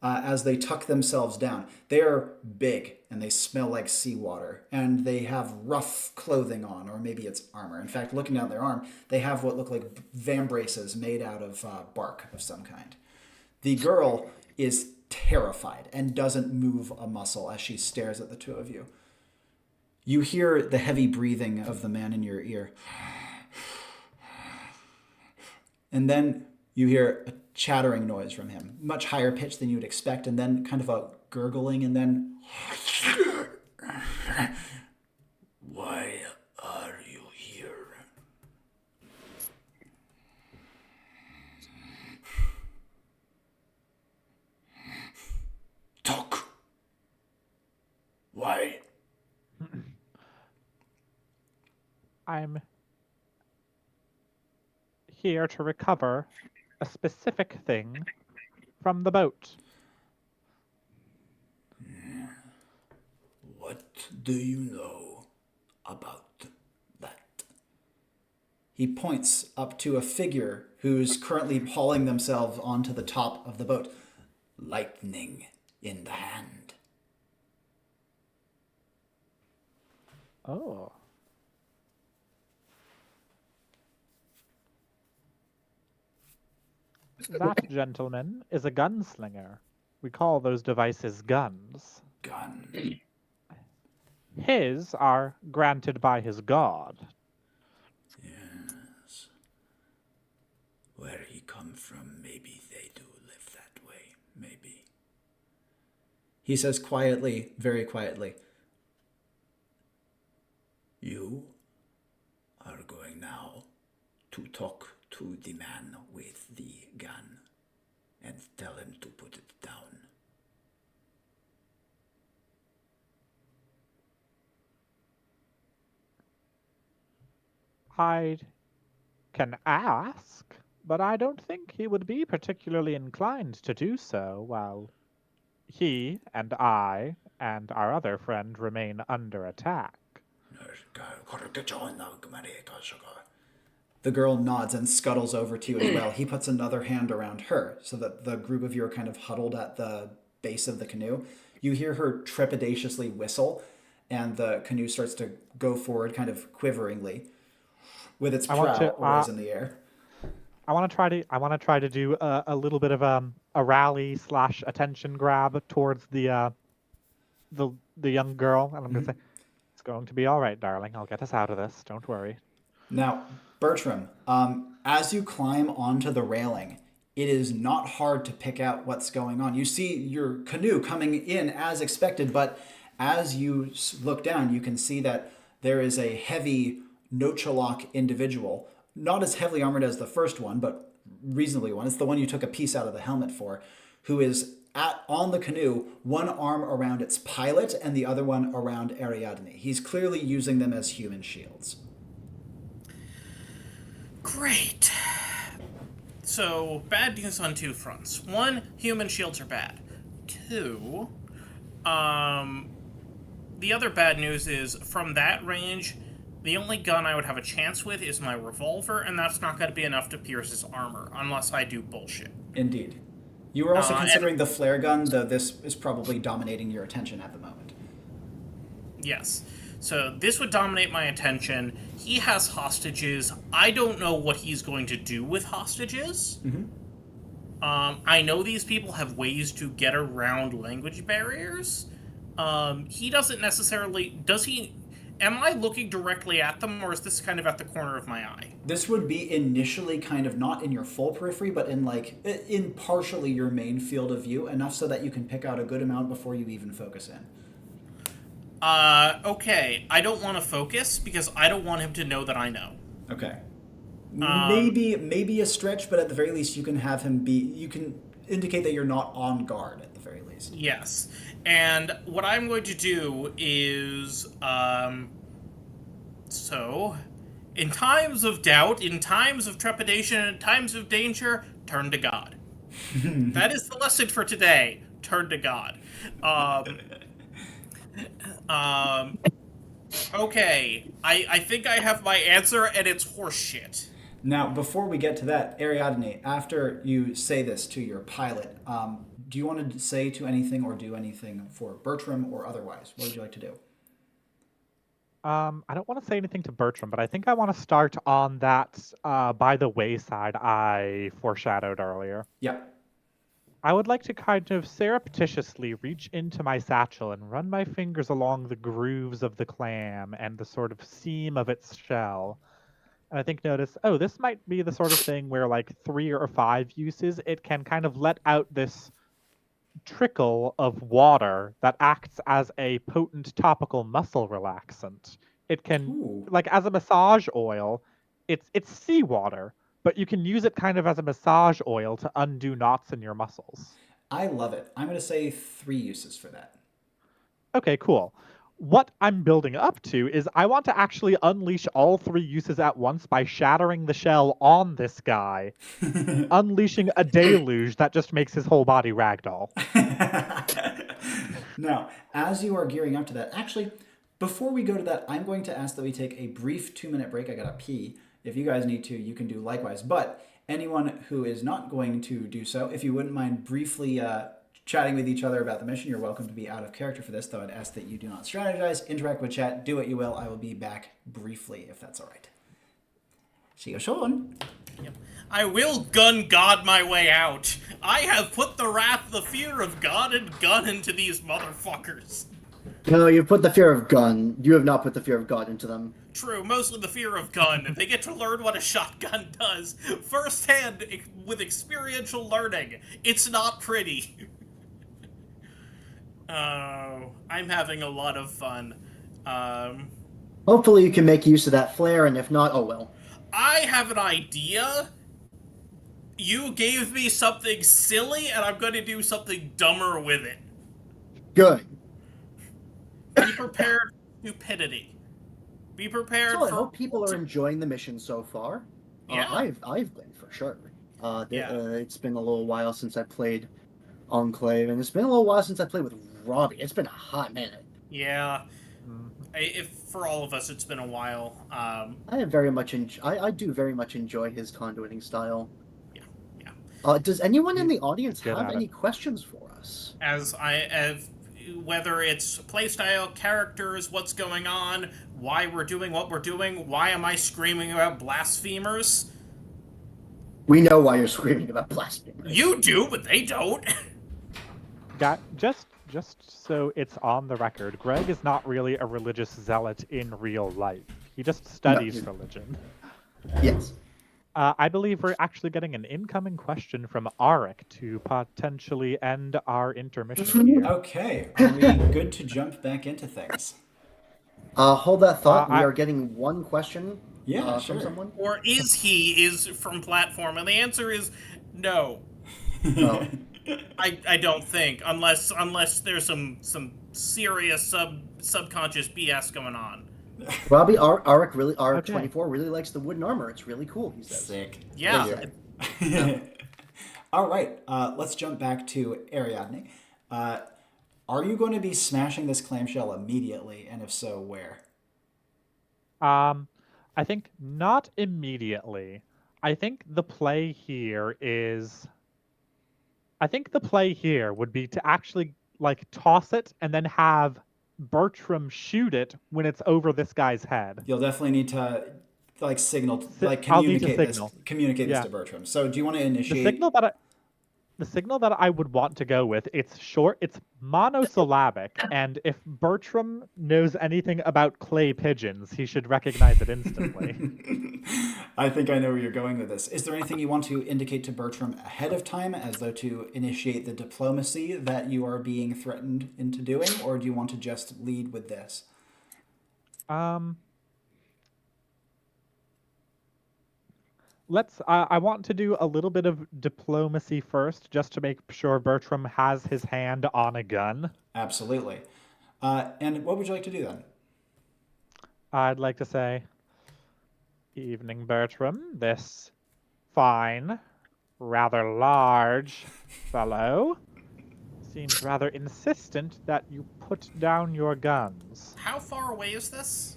as they tuck themselves down. They are big and they smell like seawater, and they have rough clothing on, or maybe it's armor. In fact, looking down their arm, they have what look like vambraces made out of bark of some kind. The girl is terrified and doesn't move a muscle as she stares at the two of you. You hear the heavy breathing of the man in your ear. And then you hear a chattering noise from him, much higher pitched than you would expect, and then kind of a gurgling, and then... Why are you here? Talk. Why? I'm here to recover a specific thing from the boat. What do you know about that? He points up to a figure who's currently hauling themselves onto the top of the boat. Lightning in the hand. Oh. That gentleman is a gunslinger. We call those devices guns. Gun. His are granted by his god. Yes. Where he come from, maybe they do live that way. Maybe. He says quietly, very quietly, You are going now to talk to the man with the gun and tell him to put it down. I can ask, but I don't think he would be particularly inclined to do so while he and I and our other friend remain under attack. the girl nods and scuttles over to you as well. He puts another hand around her so that the group of you are kind of huddled at the base of the canoe. You hear her trepidatiously whistle, and the canoe starts to go forward kind of quiveringly with its prow always in the air. I want to try to do a little bit of a rally / attention grab towards the young girl, and I'm gonna say, "It's going to be all right, darling. I'll get us out of this. Don't worry." Now, Bertram, as you climb onto the railing, it is not hard to pick out what's going on. You see your canoe coming in as expected, but as you look down, you can see that there is a heavy Nochalok individual, not as heavily armored as the first one, but reasonably one. It's the one you took a piece out of the helmet for, who is on the canoe, one arm around its pilot and the other one around Ariadine. He's clearly using them as human shields. Great. So, bad news on two fronts. One, human shields are bad. 2. The other bad news is, from that range, the only gun I would have a chance with is my revolver, and that's not going to be enough to pierce his armor, unless I do bullshit. Indeed. You were also and- considering the flare gun, though this is probably dominating your attention at the moment. Yes. So this would dominate my attention. He has hostages. I don't know what he's going to do with hostages. I know these people have ways to get around language barriers. He doesn't necessarily... Does he... Am I looking directly at them, or is this kind of at the corner of my eye? This would be initially kind of not in your full periphery, but in partially your main field of view, enough so that you can pick out a good amount before you even focus in. Okay. I don't want to focus, because I don't want him to know that I know. Okay. Maybe a stretch, but at the very least you can have him be... You can indicate that you're not on guard, at the very least. Yes. And what I'm going to do is, so, in times of doubt, in times of trepidation, in times of danger, turn to God. That is the lesson for today. Turn to God. Okay. I think I have my answer, and it's horseshit. Now, before we get to that, Ariadne, after you say this to your pilot, do you want to say to anything or do anything for Bertram or otherwise? What would you like to do? I don't want to say anything to Bertram, but I think I want to start on that by the wayside I foreshadowed earlier. Yeah. I would like to kind of surreptitiously reach into my satchel and run my fingers along the grooves of the clam and the sort of seam of its shell. And I think notice, oh, this might be the sort of thing where like 3 or 5 uses, it can kind of let out this trickle of water that acts as a potent topical muscle relaxant. It can, Ooh. like as a massage oil, it's seawater, but you can use it kind of as a massage oil to undo knots in your muscles. I love it. I'm going to say 3 uses for that. Okay, cool. What I'm building up to is I want to actually unleash all 3 uses at once by shattering the shell on this guy, unleashing a deluge that just makes his whole body ragdoll. Now, as you are gearing up to that, actually, before we go to that, I'm going to ask that we take a brief 2-minute break. I gotta pee. If you guys need to, you can do likewise. But anyone who is not going to do so, if you wouldn't mind briefly chatting with each other about the mission, you're welcome to be out of character for this, though I'd ask that you do not strategize, interact with chat, do what you will. I will be back briefly, if that's all right. See you soon. Yep. I will gun God my way out. I have put the wrath, the fear of God, and gun into these motherfuckers. No, you put the fear of gun. You have not put the fear of God into them. True, mostly the fear of gun. They get to learn what a shotgun does firsthand with experiential learning. It's not pretty. Oh, I'm having a lot of fun. Hopefully you can make use of that flare, and if not, oh well. I have an idea. You gave me something silly, and I'm going to do something dumber with it. Good. Be prepared for stupidity. Be prepared So I for... hope people are enjoying the mission so far. Yeah. I've been, for sure. Yeah. It's been a little while since I played Enclave, and it's been a little while since I played with Robbie. It's been a hot minute. Yeah. If for all of us, it's been a while. I do very much enjoy his conduiting style. Yeah. Does anyone in the audience Get have at any it. questions for us? Whether it's playstyle, characters, what's going on, why we're doing what we're doing, why am I screaming about blasphemers? We know why you're screaming about blasphemy. You do, but they don't. Just so it's on the record, Greg is not really a religious zealot in real life. He just studies religion. Yes. I believe we're actually getting an incoming question from Arik to potentially end our intermission here. Okay, are we good to jump back into things? Hold that thought. We I- are getting one question Yeah, from sure. someone. Or is from platform? And the answer is no. Oh. I don't think, unless there's some serious subconscious BS going on. Robbie, Arik really, Okay. R24 really likes the wooden armor. It's really cool, he says. Sick. Yeah. All right, let's jump back to Ariadne. Are you going to be smashing this clamshell immediately? And if so, where? I think not immediately. I think the play here is. I think the play here would be to actually like toss it and then have Bertram shoot it when it's over this guy's head. You'll definitely need to like signal, like I'll need to communicate this, signal. communicate this Yeah. to Bertram. So do you want to The initiate? signal that I would want to go with, it's short, it's monosyllabic, and if Bertram knows anything about clay pigeons, he should recognize it instantly. I think I know where you're going with this. Is there anything you want to indicate to Bertram ahead of time, as though to initiate the diplomacy that you are being threatened into doing, or do you want to just lead with this? I want to do a little bit of diplomacy first, just to make sure Bertram has his hand on a gun. Absolutely. And what would you like to do then? I'd like to say, evening, Bertram. This fine, rather large fellow seems rather insistent that you put down your guns. How far away is this?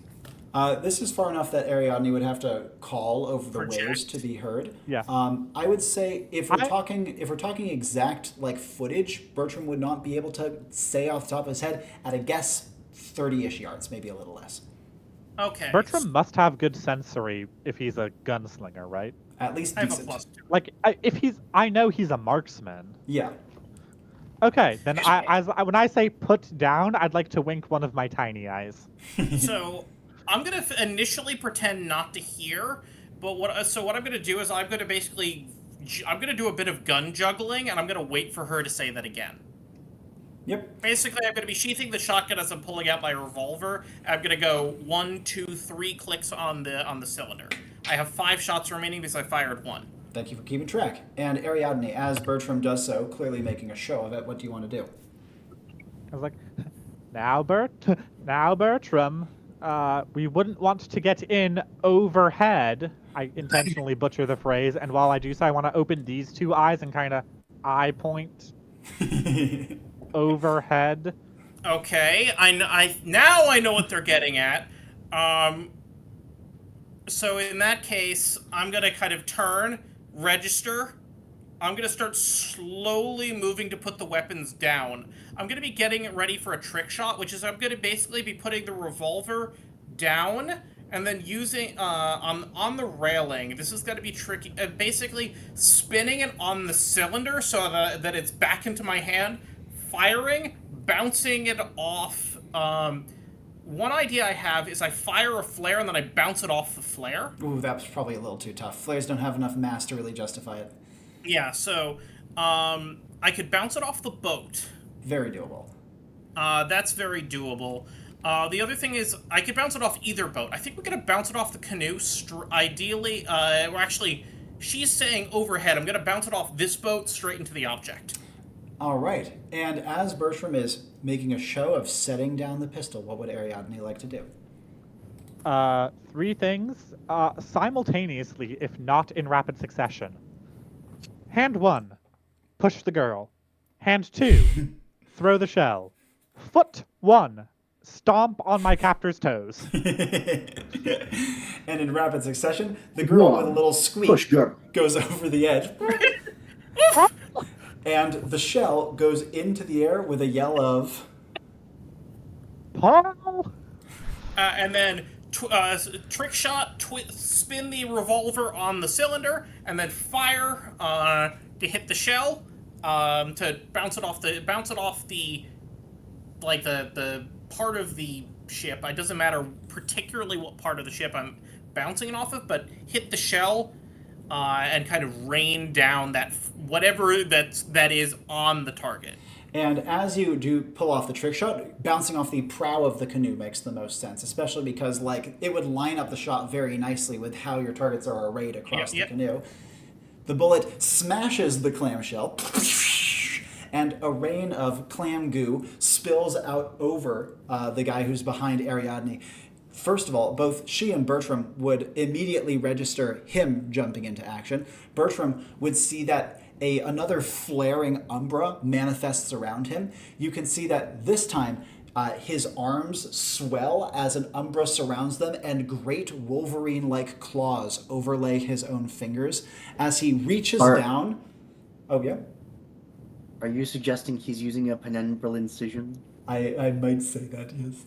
This is far enough that Ariadne would have to call over the Project. waves to be heard. Yeah. I would say if we're talking exact like footage, Bertram would not be able to say off the top of his head. At a guess, 30-ish yards, maybe a little less. Okay. Bertram must have good sensory if he's a gunslinger, right? At least I have a decent. +2. Like, I know he's a marksman. Yeah. Okay, then when I say put down, I'd like to wink one of my tiny eyes. So I'm gonna initially pretend not to hear, but what I'm gonna do is I'm gonna do a bit of gun juggling, and I'm gonna wait for her to say that again. Yep. Basically, I'm gonna be sheathing the shotgun as I'm pulling out my revolver. I'm gonna go 1, 2, 3 clicks on the cylinder. I have 5 shots remaining because I fired 1. Thank you for keeping track. And Ariadne, as Bertram does so, clearly making a show of it, what do you want to do? I was like, now Bertram, we wouldn't want to get in overhead. I intentionally butcher the phrase, and while I do so, I want to open these 2 eyes and kind of eye point overhead. Okay, now I know what they're getting at. So in that case, I'm gonna kind of turn, register. I'm gonna start slowly moving to put the weapons down. I'm gonna be getting it ready for a trick shot, which is I'm gonna basically be putting the revolver down and then using on the railing. This is gonna be tricky. Basically spinning it on the cylinder so that it's back into my hand, firing, bouncing it off. One idea I have is I fire a flare and then I bounce it off the flare. Ooh, that's probably a little too tough. Flares don't have enough mass to really justify it. Yeah, so I could bounce it off the boat. Very doable. That's very doable. The other thing is I could bounce it off either boat. I think we're going to bounce it off the canoe. Ideally, or actually, she's saying overhead. I'm going to bounce it off this boat straight into the object. All right. And as Bertram is making a show of setting down the pistol, what would Ariadne like to do? 3 things simultaneously, if not in rapid succession. Hand 1, push the girl. Hand 2, throw the shell. Foot 1, stomp on my captor's toes. And in rapid succession, the girl with a little squeak goes over the edge. And the shell goes into the air with a yell of... Paul! And then trick shot, spin the revolver on the cylinder, and then fire to hit the shell to bounce it off the part of the ship. It doesn't matter particularly what part of the ship I'm bouncing it off of, but hit the shell and kind of rain down that whatever that is on the target. And as you do pull off the trick shot, bouncing off the prow of the canoe makes the most sense, especially because like it would line up the shot very nicely with how your targets are arrayed across the canoe. The bullet smashes the clamshell, and a rain of clam goo spills out over the guy who's behind Ariadne. First of all, both she and Bertram would immediately register him jumping into action. Bertram would see that another flaring umbra manifests around him. You can see that this time his arms swell as an umbra surrounds them, and great Wolverine-like claws overlay his own fingers as he reaches down. Oh, yeah? Are you suggesting he's using a penumbral incision? I might say that, yes.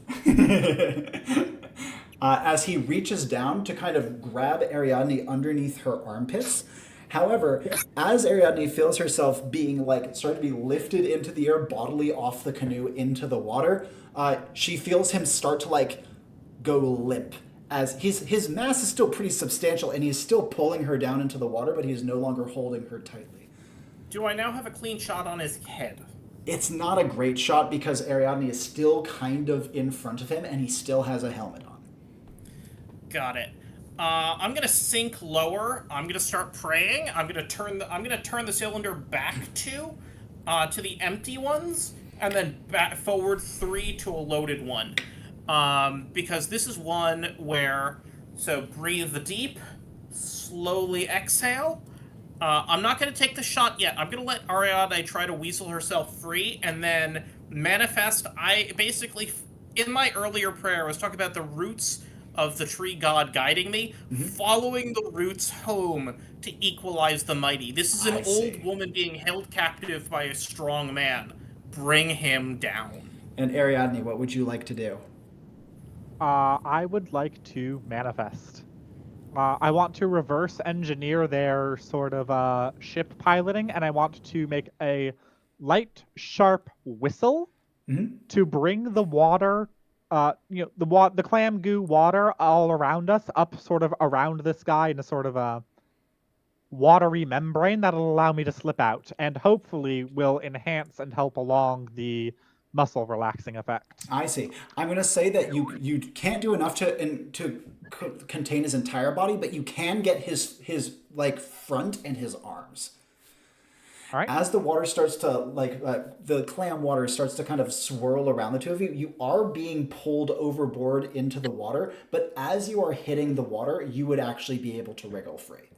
As he reaches down to kind of grab Ariadne underneath her armpits. However, as Ariadne feels herself being started to be lifted into the air bodily off the canoe into the water, she feels him start to go limp. As his mass is still pretty substantial, and he's still pulling her down into the water, but he is no longer holding her tightly. Do I now have a clean shot on his head? It's not a great shot because Ariadne is still kind of in front of him, and he still has a helmet on. Got it. I'm gonna sink lower. I'm gonna start praying. I'm gonna turn the cylinder back to the empty ones, and then back forward 3 to a loaded one. Because this is one where, so breathe deep, slowly exhale. I'm not going to take the shot yet. I'm going to let Ariadne try to weasel herself free, and then manifest. I basically, in my earlier prayer, I was talking about the roots of the tree god guiding me, following the roots home to equalize the mighty. This is an old woman being held captive by a strong man. Bring him down. And Ariadne, what would you like to do? I would like to manifest. I want to reverse engineer their sort of ship piloting, and I want to make a light, sharp whistle to bring the water, the clam goo water all around us up sort of around this guy in a sort of a watery membrane that'll allow me to slip out, and hopefully will enhance and help along the muscle relaxing effect. I see. I'm going to say that you can't do enough to contain his entire body, but you can get his front and his arms. All right. As the water starts to the clam water starts to kind of swirl around the two of you, you are being pulled overboard into the water, but as you are hitting the water, you would actually be able to wriggle free.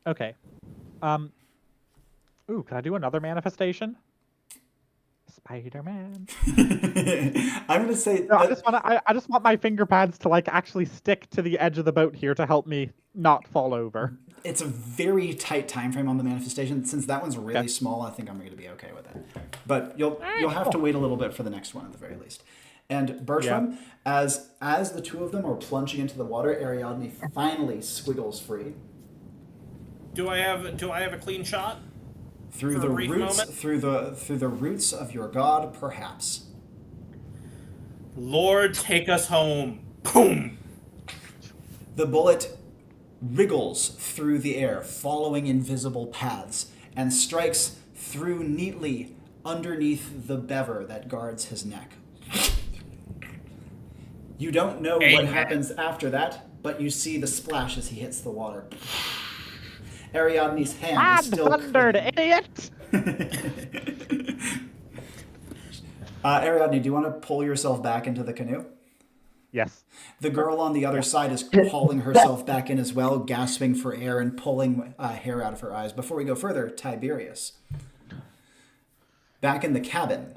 Okay. Ooh, can I do another manifestation? Spider-Man. I'm gonna say no, I just want my finger pads to actually stick to the edge of the boat here to help me not fall over. It's a very tight time frame on the manifestation. Since that one's really small, I think I'm going to be okay with it. But you'll have to wait a little bit for the next one at the very least. And Bertram, as the two of them are plunging into the water, Ariadne finally squiggles free. Do I have a clean shot? Through the roots of your god, perhaps. Lord, take us home. Boom! The bullet wriggles through the air, following invisible paths, and strikes through neatly underneath the bever that guards his neck. You don't know what happens after that, but you see the splash as he hits the water. Ariadne's hand is still thundered, idiot! Ariadne, do you want to pull yourself back into the canoe? Yes. The girl on the other side is hauling herself back in as well, gasping for air and pulling hair out of her eyes. Before we go further, Tiberius. Back in the cabin.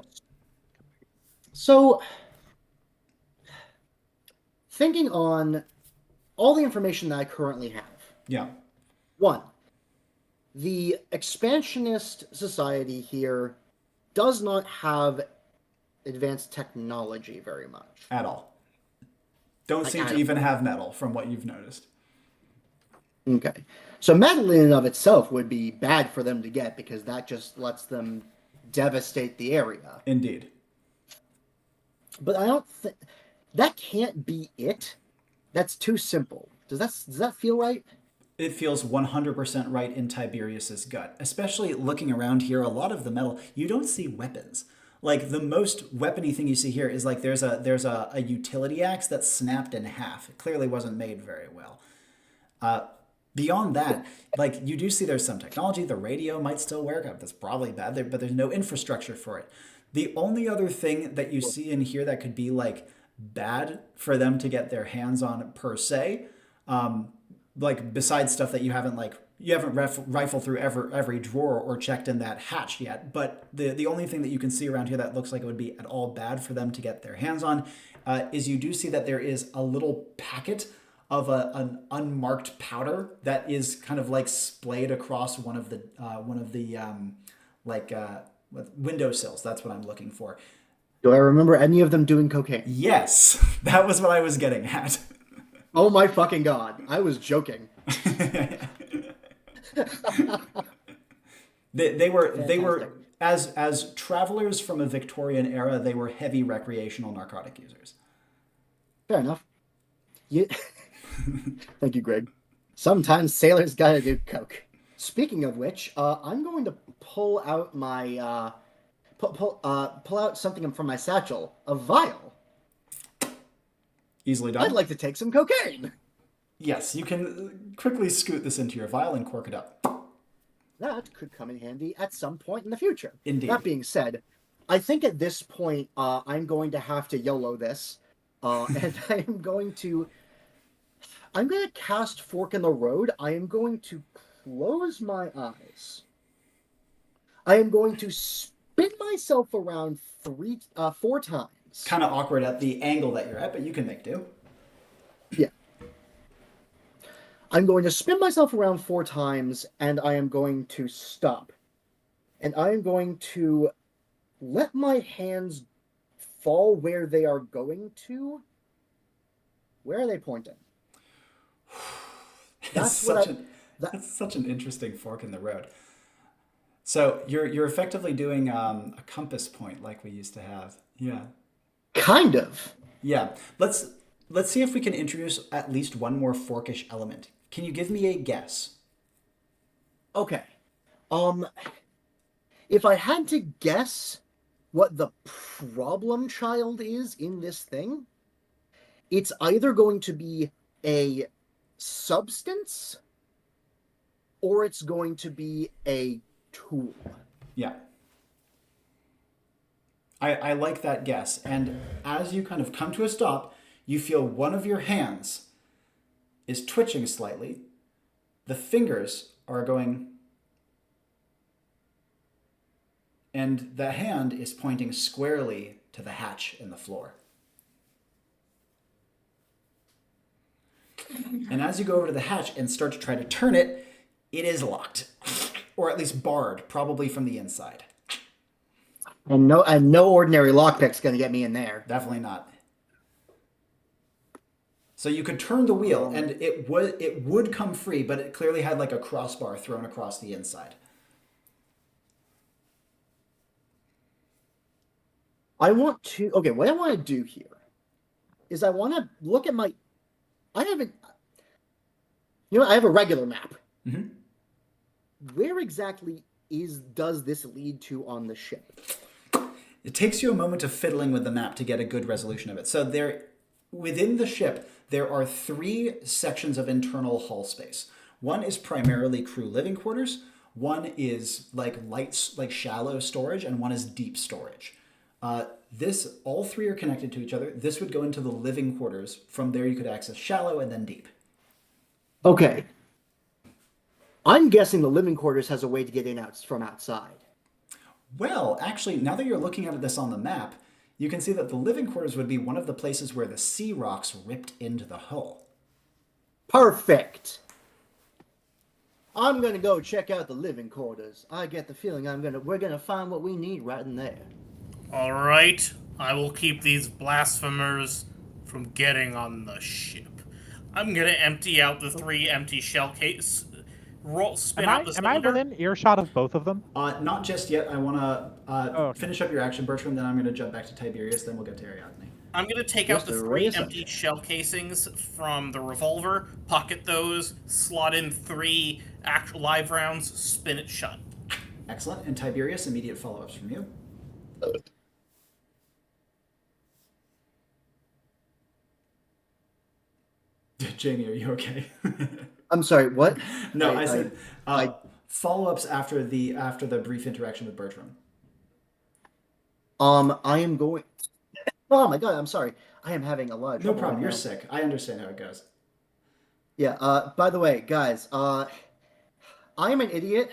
So, thinking on all the information that I currently have. Yeah. 1. The expansionist society here does not have advanced technology very much. At all. Don't seem to even have metal, from what you've noticed. Okay. So metal in and of itself would be bad for them to get, because that just lets them devastate the area. Indeed. But I don't think... That can't be it. That's too simple. Does that feel right? It feels 100% right in Tiberius's gut. Especially looking around here, a lot of the metal, you don't see weapons. The most weapony thing you see here is there's a utility axe that's snapped in half. It clearly wasn't made very well. Beyond that, you do see there's some technology. The radio might still work. That's probably bad, but there's no infrastructure for it. The only other thing that you see in here that could be bad for them to get their hands on per se, besides stuff that you haven't You haven't rifled through every drawer or checked in that hatch yet, but the only thing that you can see around here that looks like it would be at all bad for them to get their hands on is you do see that there is a little packet of an unmarked powder that is kind of like splayed across one of the windowsills. That's what I'm looking for. Do I remember any of them doing cocaine? Yes, that was what I was getting at. Oh my fucking god! I was joking. They were as travelers from a Victorian era, they were heavy recreational narcotic users. Fair enough. Thank you, Greg. Sometimes sailors gotta do coke. Speaking of which, I'm going to pull out my pull out something from my satchel, a vial. Easily done. I'd like to take some cocaine. Yes, you can quickly scoot this into your vial and cork it up. That could come in handy at some point in the future. Indeed. That being said, I think at this point, I'm going to have to YOLO this, and I'm going to cast Fork in the Road. I am going to close my eyes. I am going to spin myself around 4 times. Kind of awkward at the angle that you're at, but you can make do. Yeah. I'm going to spin myself around 4 times, and I am going to stop. And I am going to let my hands fall where they are going to. Where are they pointing? That's such an interesting fork in the road. So you're effectively doing a compass point like we used to have. Yeah. Kind of. Yeah. Let's see if we can introduce at least one more forkish element. Can you give me a guess? Okay. If I had to guess what the problem child is in this thing, it's either going to be a substance or it's going to be a tool. Yeah. I like that guess. And as you kind of come to a stop, you feel one of your hands is twitching slightly. The fingers are going, and the hand is pointing squarely to the hatch in the floor. And as you go over to the hatch and start to try to turn it, it is locked, or at least barred, probably from the inside. And no ordinary lockpick's going to get me in there. Definitely not. So you could turn the wheel, and it would come free, but it clearly had like a crossbar thrown across the inside. What I want to do here is I want to look at my. I have a regular map. Mm-hmm. Where exactly does this lead to on the ship? It takes you a moment of fiddling with the map to get a good resolution of it. So within the ship, there are 3 sections of internal hull space. One is primarily crew living quarters. One is like shallow storage, and one is deep storage. All 3 are connected to each other. This would go into the living quarters. From there, you could access shallow and then deep. Okay. I'm guessing the living quarters has a way to get in from outside. Well, actually, now that you're looking at this on the map, you can see that the living quarters would be one of the places where the sea rocks ripped into the hull. Perfect. I'm gonna go check out the living quarters. I get the feeling we're gonna find what we need right in there. All right, I will keep these blasphemers from getting on the ship. I'm gonna empty out the 3 empty shell case. Am I within earshot of both of them? Not just yet. I want to finish up your action, Bertram, then I'm going to jump back to Tiberius, then we'll get to Ariadne. I'm going to take out the 3 empty shell casings from the revolver, pocket those, slot in 3 actual live rounds, spin it shut. Excellent. And Tiberius, immediate follow-ups from you. Jamie, are you okay? I'm sorry, what? No, I said follow-ups after the brief interaction with Bertram. I am going. Oh my god, I'm sorry. I am having a lot of trouble. No problem. You're sick. I understand how it goes. Yeah. By the way, guys. I am an idiot.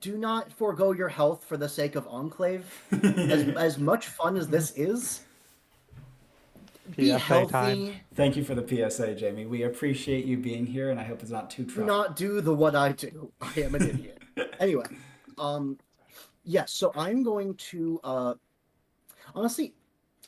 Do not forego your health for the sake of Enclave. As much fun as this is, be PSA healthy. time. Thank you for the PSA, Jamie. We appreciate you being here, and I hope it's not too Do tough. not do the what I do. I am an idiot. Anyway, yes. So I'm going to honestly,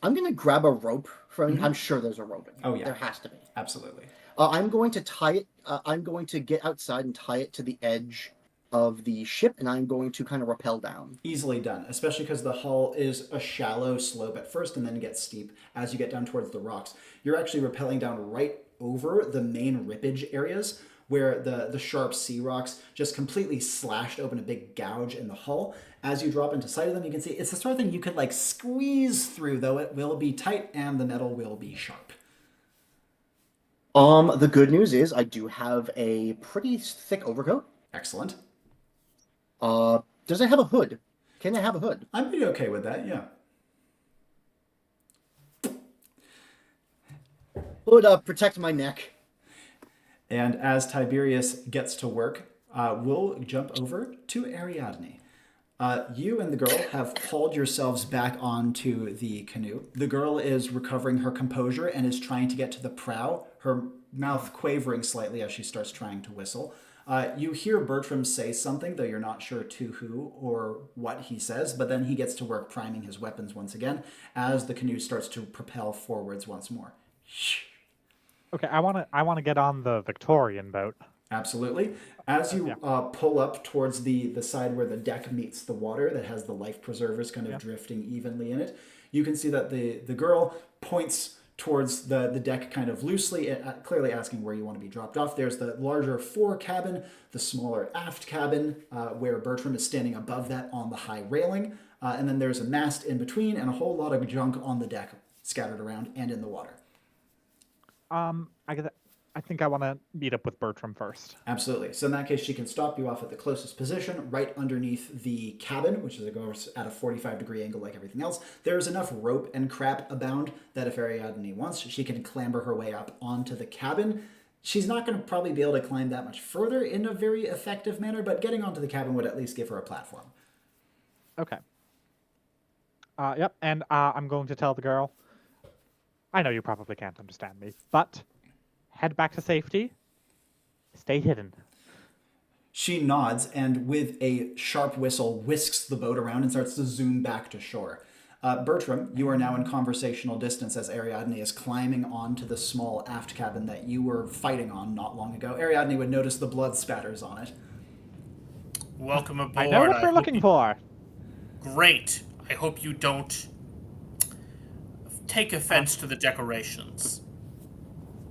I'm gonna grab a rope from. I'm sure there's a rope in here. Oh, yeah. There has to be. Absolutely. I'm going to tie it. I'm going to get outside and tie it to the edge of the ship, and I'm going to kind of rappel down. Easily done, especially because the hull is a shallow slope at first and then gets steep as you get down towards the rocks. You're actually rappelling down right over the main rippage areas where the sharp sea rocks just completely slashed open a big gouge in the hull. As you drop into sight of them, you can see it's the sort of thing you could like squeeze through, though it will be tight and the metal will be sharp. The good news is I do have a pretty thick overcoat. Excellent. Does it have a hood? Can it have a hood? I'm pretty okay with that, yeah. Hood, protect my neck. And as Tiberius gets to work, we'll jump over to Ariadne. You and the girl have hauled yourselves back onto the canoe. The girl is recovering her composure and is trying to get to the prow, her mouth quavering slightly as she starts trying to whistle. You hear Bertram say something, though you're not sure to who or what he says, but then he gets to work priming his weapons once again as the canoe starts to propel forwards once more. Okay, I wanna get on the Victorian boat. Absolutely. As you pull up towards the side where the deck meets the water that has the life preservers kind of drifting evenly in it, you can see that the girl points towards the deck kind of loosely, clearly asking where you want to be dropped off. There's the larger fore cabin, the smaller aft cabin, where Bertram is standing above that on the high railing, and then there's a mast in between and a whole lot of junk on the deck scattered around and in the water. I think I want to meet up with Bertram first. Absolutely. So in that case, she can stop you off at the closest position, right underneath the cabin, which is of course at a 45-degree angle like everything else. There's enough rope and crap abound that if Ariadne wants, she can clamber her way up onto the cabin. She's not going to probably be able to climb that much further in a very effective manner, but getting onto the cabin would at least give her a platform. Okay. Yep, and I'm going to tell the girl, I know you probably can't understand me, but head back to safety. Stay hidden. She nods and with a sharp whistle whisks the boat around and starts to zoom back to shore. Bertram, you are now in conversational distance as Ariadne is climbing onto the small aft cabin that you were fighting on not long ago. Ariadne would notice the blood spatters on it. Welcome aboard. I know what we're looking for. Great. I hope you don't take offense to the decorations.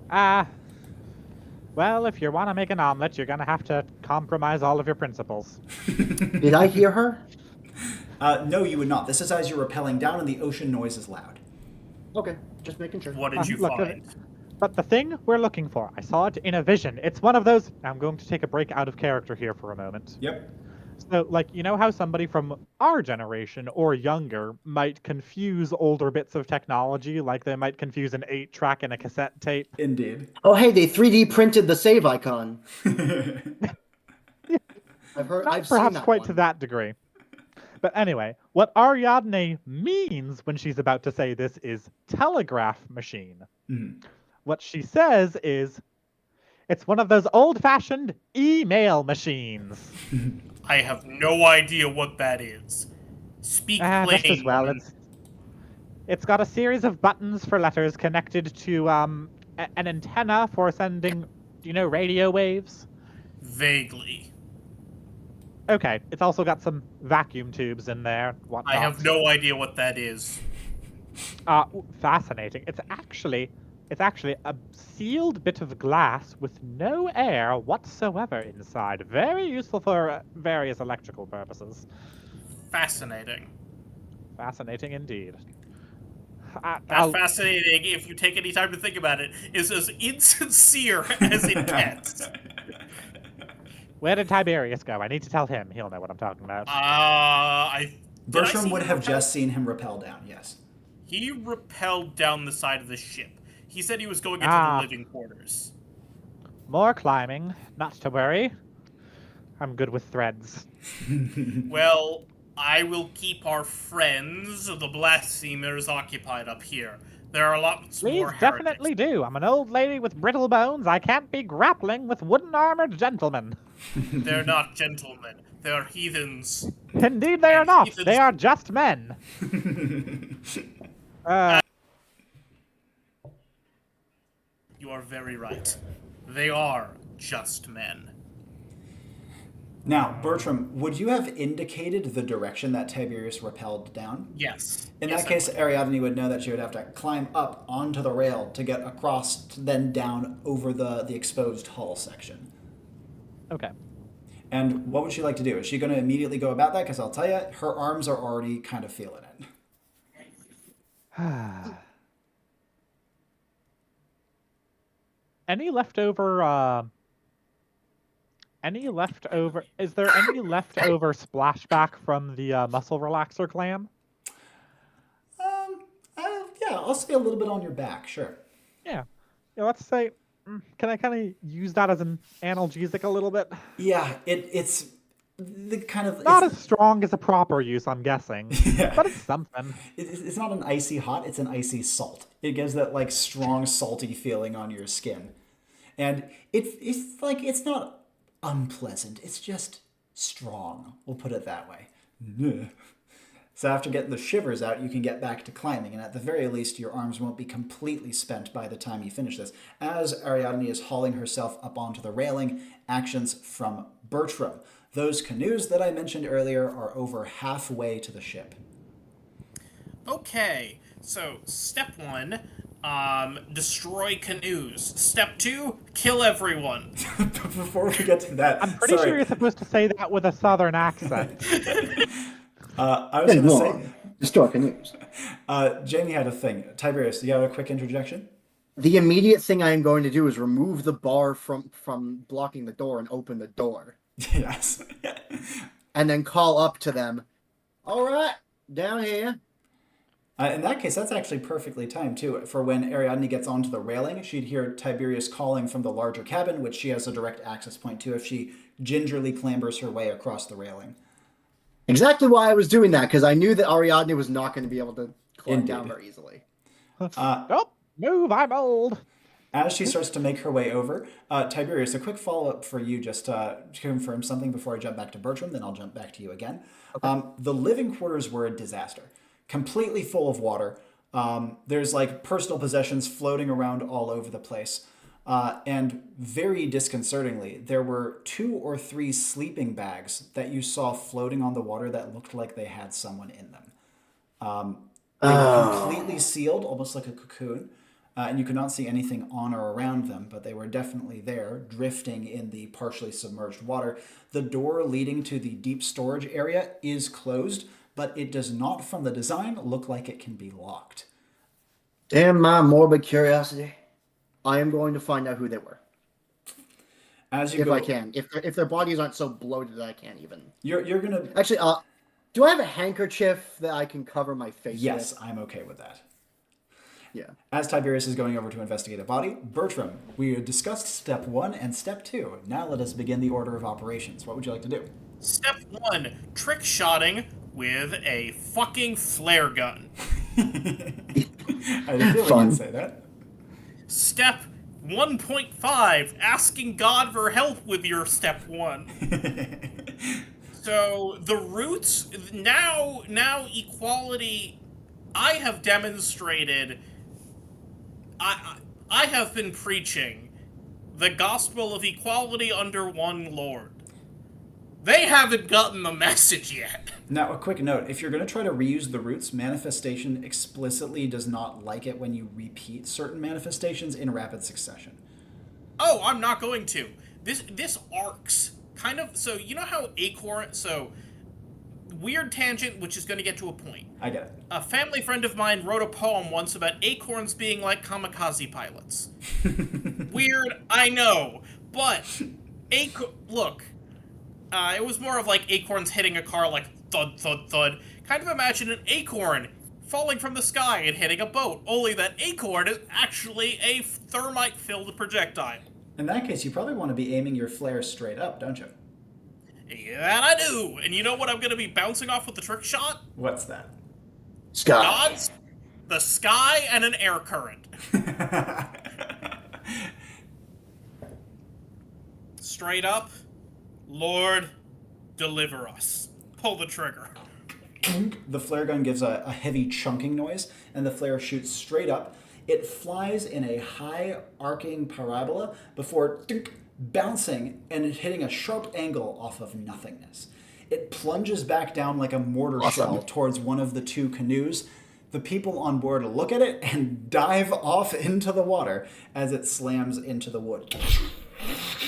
Well, if you want to make an omelet, you're going to have to compromise all of your principles. Did I hear her? No, you would not. This is as you're rappelling down and the ocean noise is loud. Okay, just making sure. What did you Look, find? But the thing we're looking for, I saw it in a vision. It's one of those... I'm going to take a break out of character here for a moment. Yep. So, like, you know how somebody from our generation or younger might confuse older bits of technology, like they might confuse an 8-track and a cassette tape? Indeed. Oh, hey, they 3D printed the save icon. I've seen Perhaps that quite one. to that degree. But anyway, what Ariadne means when she's about to say this is telegraph machine. Mm. What she says is, it's one of those old-fashioned email machines. I have no idea what that is. Speak plain. Just as well. woman. It's got a series of buttons for letters connected to an antenna for sending, radio waves. Vaguely. Okay, it's also got some vacuum tubes in there. Whatnot. I have no idea what that is. Fascinating. It's actually a sealed bit of glass with no air whatsoever inside. Very useful for various electrical purposes. Fascinating. Fascinating indeed. That's fascinating if you take any time to think about it. Is as insincere as it gets. Where did Tiberius go? I need to tell him. He'll know what I'm talking about. Bertram would have just seen him rappel down, yes. He rappelled down the side of the ship. He said he was going into the living quarters. More climbing. Not to worry. I'm good with threads. Well, I will keep our friends, the blasphemers, occupied up here. There are lots Please more heretics. definitely do. I'm an old lady with brittle bones. I can't be grappling with wooden-armored gentlemen. They're not gentlemen. They're heathens. Indeed they are And not. heathens- They are just men. You are very right. They are just men. Now, Bertram, would you have indicated the direction that Tiberius repelled down? Yes. In Yes, that I case, would. Ariadne would know that she would have to climb up onto the rail to get across, then down over the exposed hull section. Okay. And what would she like to do? Is she going to immediately go about that? Because I'll tell you, her arms are already kind of feeling it. Any leftover, is there any leftover splashback from the muscle relaxer clam? Yeah, I'll say a little bit on your back, sure. Yeah. Yeah, let's say, can I kind of use that as an analgesic a little bit? Yeah, it's the kind of... Not it's, as strong as a proper use, I'm guessing. Yeah. But it's something. it's not an icy hot, it's an icy salt. It gives that like strong salty feeling on your skin. And it's like, it's not unpleasant, it's just strong. We'll put it that way. Ugh. So after getting the shivers out, you can get back to climbing, and at the very least, your arms won't be completely spent by the time you finish this. As Ariadne is hauling herself up onto the railing, actions from Bertram. Those canoes that I mentioned earlier are over halfway to the ship. Okay, so step 1, destroy canoes. Step 2, kill everyone. Before we get to that, I'm pretty sure you're supposed to say that with a southern accent. I was going to say, destroy canoes. Jamie had a thing. Tiberius, do you have a quick interjection? The immediate thing I am going to do is remove the bar from blocking the door and open the door. Yes. And then call up to them. All right, down here. In that case, that's actually perfectly timed, too. For when Ariadne gets onto the railing, she'd hear Tiberius calling from the larger cabin, which she has a direct access point to if she gingerly clambers her way across the railing. Exactly why I was doing that, because I knew that Ariadne was not going to be able to climb down Indeed. very easily. Oh, move, I'm old. As she starts to make her way over, Tiberius, a quick follow-up for you just to confirm something before I jump back to Bertram, then I'll jump back to you again. Okay. The living quarters were a disaster. Completely full of water. There's like personal possessions floating around all over the place. And very disconcertingly, there were 2 or 3 sleeping bags that you saw floating on the water that looked like they had someone in them. They were completely sealed, almost like a cocoon. And you could not see anything on or around them, but they were definitely there, drifting in the partially submerged water. The door leading to the deep storage area is closed, but it does not, from the design, look like it can be locked. Damn my morbid curiosity. I am going to find out who they were. As you If go, I can. If their bodies aren't so bloated that I can't even. you're gonna... Actually, do I have a handkerchief that I can cover my face Yes, with? I'm okay with that. Yeah. As Tiberius is going over to investigate a body, Bertram, we discussed step 1 and step 2. Now let us begin the order of operations. What would you like to do? Step 1, trick shotting with a fucking flare gun. I didn't feel Fun. you'd say that. Step 1.5, asking God for help with your step 1. So the roots now equality. I have demonstrated. I have been preaching the gospel of equality under one Lord. They haven't gotten the message yet. Now, a quick note. If you're going to try to reuse the roots, Manifestation explicitly does not like it when you repeat certain manifestations in rapid succession. Oh, I'm not going to. This arcs. Kind of, so you know how Acorn, so weird tangent, which is going to get to a point. I get it. A family friend of mine wrote a poem once about acorns being like kamikaze pilots. Weird, I know, but look, it was more of like acorns hitting a car like thud, thud, thud. Kind of imagine an acorn falling from the sky and hitting a boat, only that acorn is actually a thermite-filled projectile. In that case, you probably want to be aiming your flare straight up, don't you? That I do. And you know what I'm going to be bouncing off with the trick shot? What's that? Sky. Gods, the sky, and an air current. Straight up, Lord, deliver us. Pull the trigger. The flare gun gives a heavy chunking noise, and the flare shoots straight up. It flies in a high arcing parabola before bouncing and hitting a sharp angle off of nothingness. It plunges back down like a mortar shell towards one of the two canoes. The people on board look at it and dive off into the water as it slams into the wood.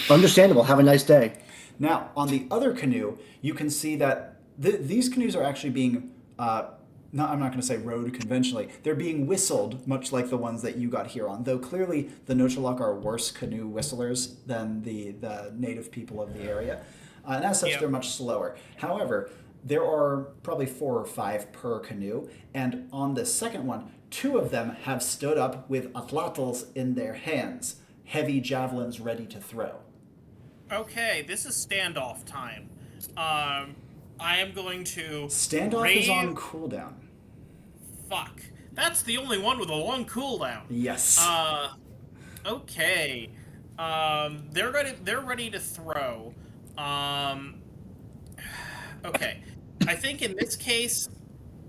Understandable. Have a nice day. Now, on the other canoe, you can see that these canoes are actually being, I'm not going to say rowed conventionally. They're being whistled, much like the ones that you got here on, though clearly the Notaluk are worse canoe whistlers than the native people of the area. And as such, they're much slower. However, there are probably 4 or 5 per canoe, and on the second one, 2 of them have stood up with atlatls in their hands, heavy javelins ready to throw. Okay, this is standoff time. I am going to Standoff is on cooldown. Fuck. That's the only one with a long cooldown. Yes. Okay. They're ready to throw. Okay. I think in this case,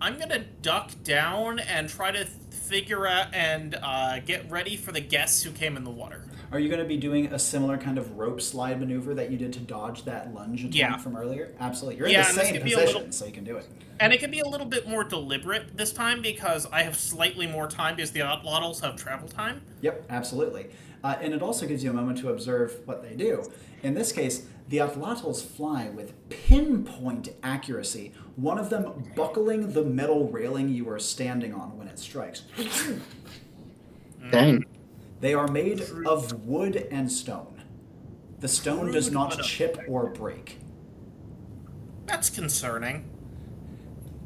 I'm gonna duck down and try to figure out and get ready for the guests who came in the water. Are you going to be doing a similar kind of rope slide maneuver that you did to dodge that lunge attack from earlier? Absolutely. You're in the same position, so you can do it. And it can be a little bit more deliberate this time because I have slightly more time because the Atlatls have travel time. Yep, absolutely. And it also gives you a moment to observe what they do. In this case, the Atlatls fly with pinpoint accuracy, one of them buckling the metal railing you are standing on when it strikes. Dang. They are made of wood and stone. The stone does not chip or break. That's concerning.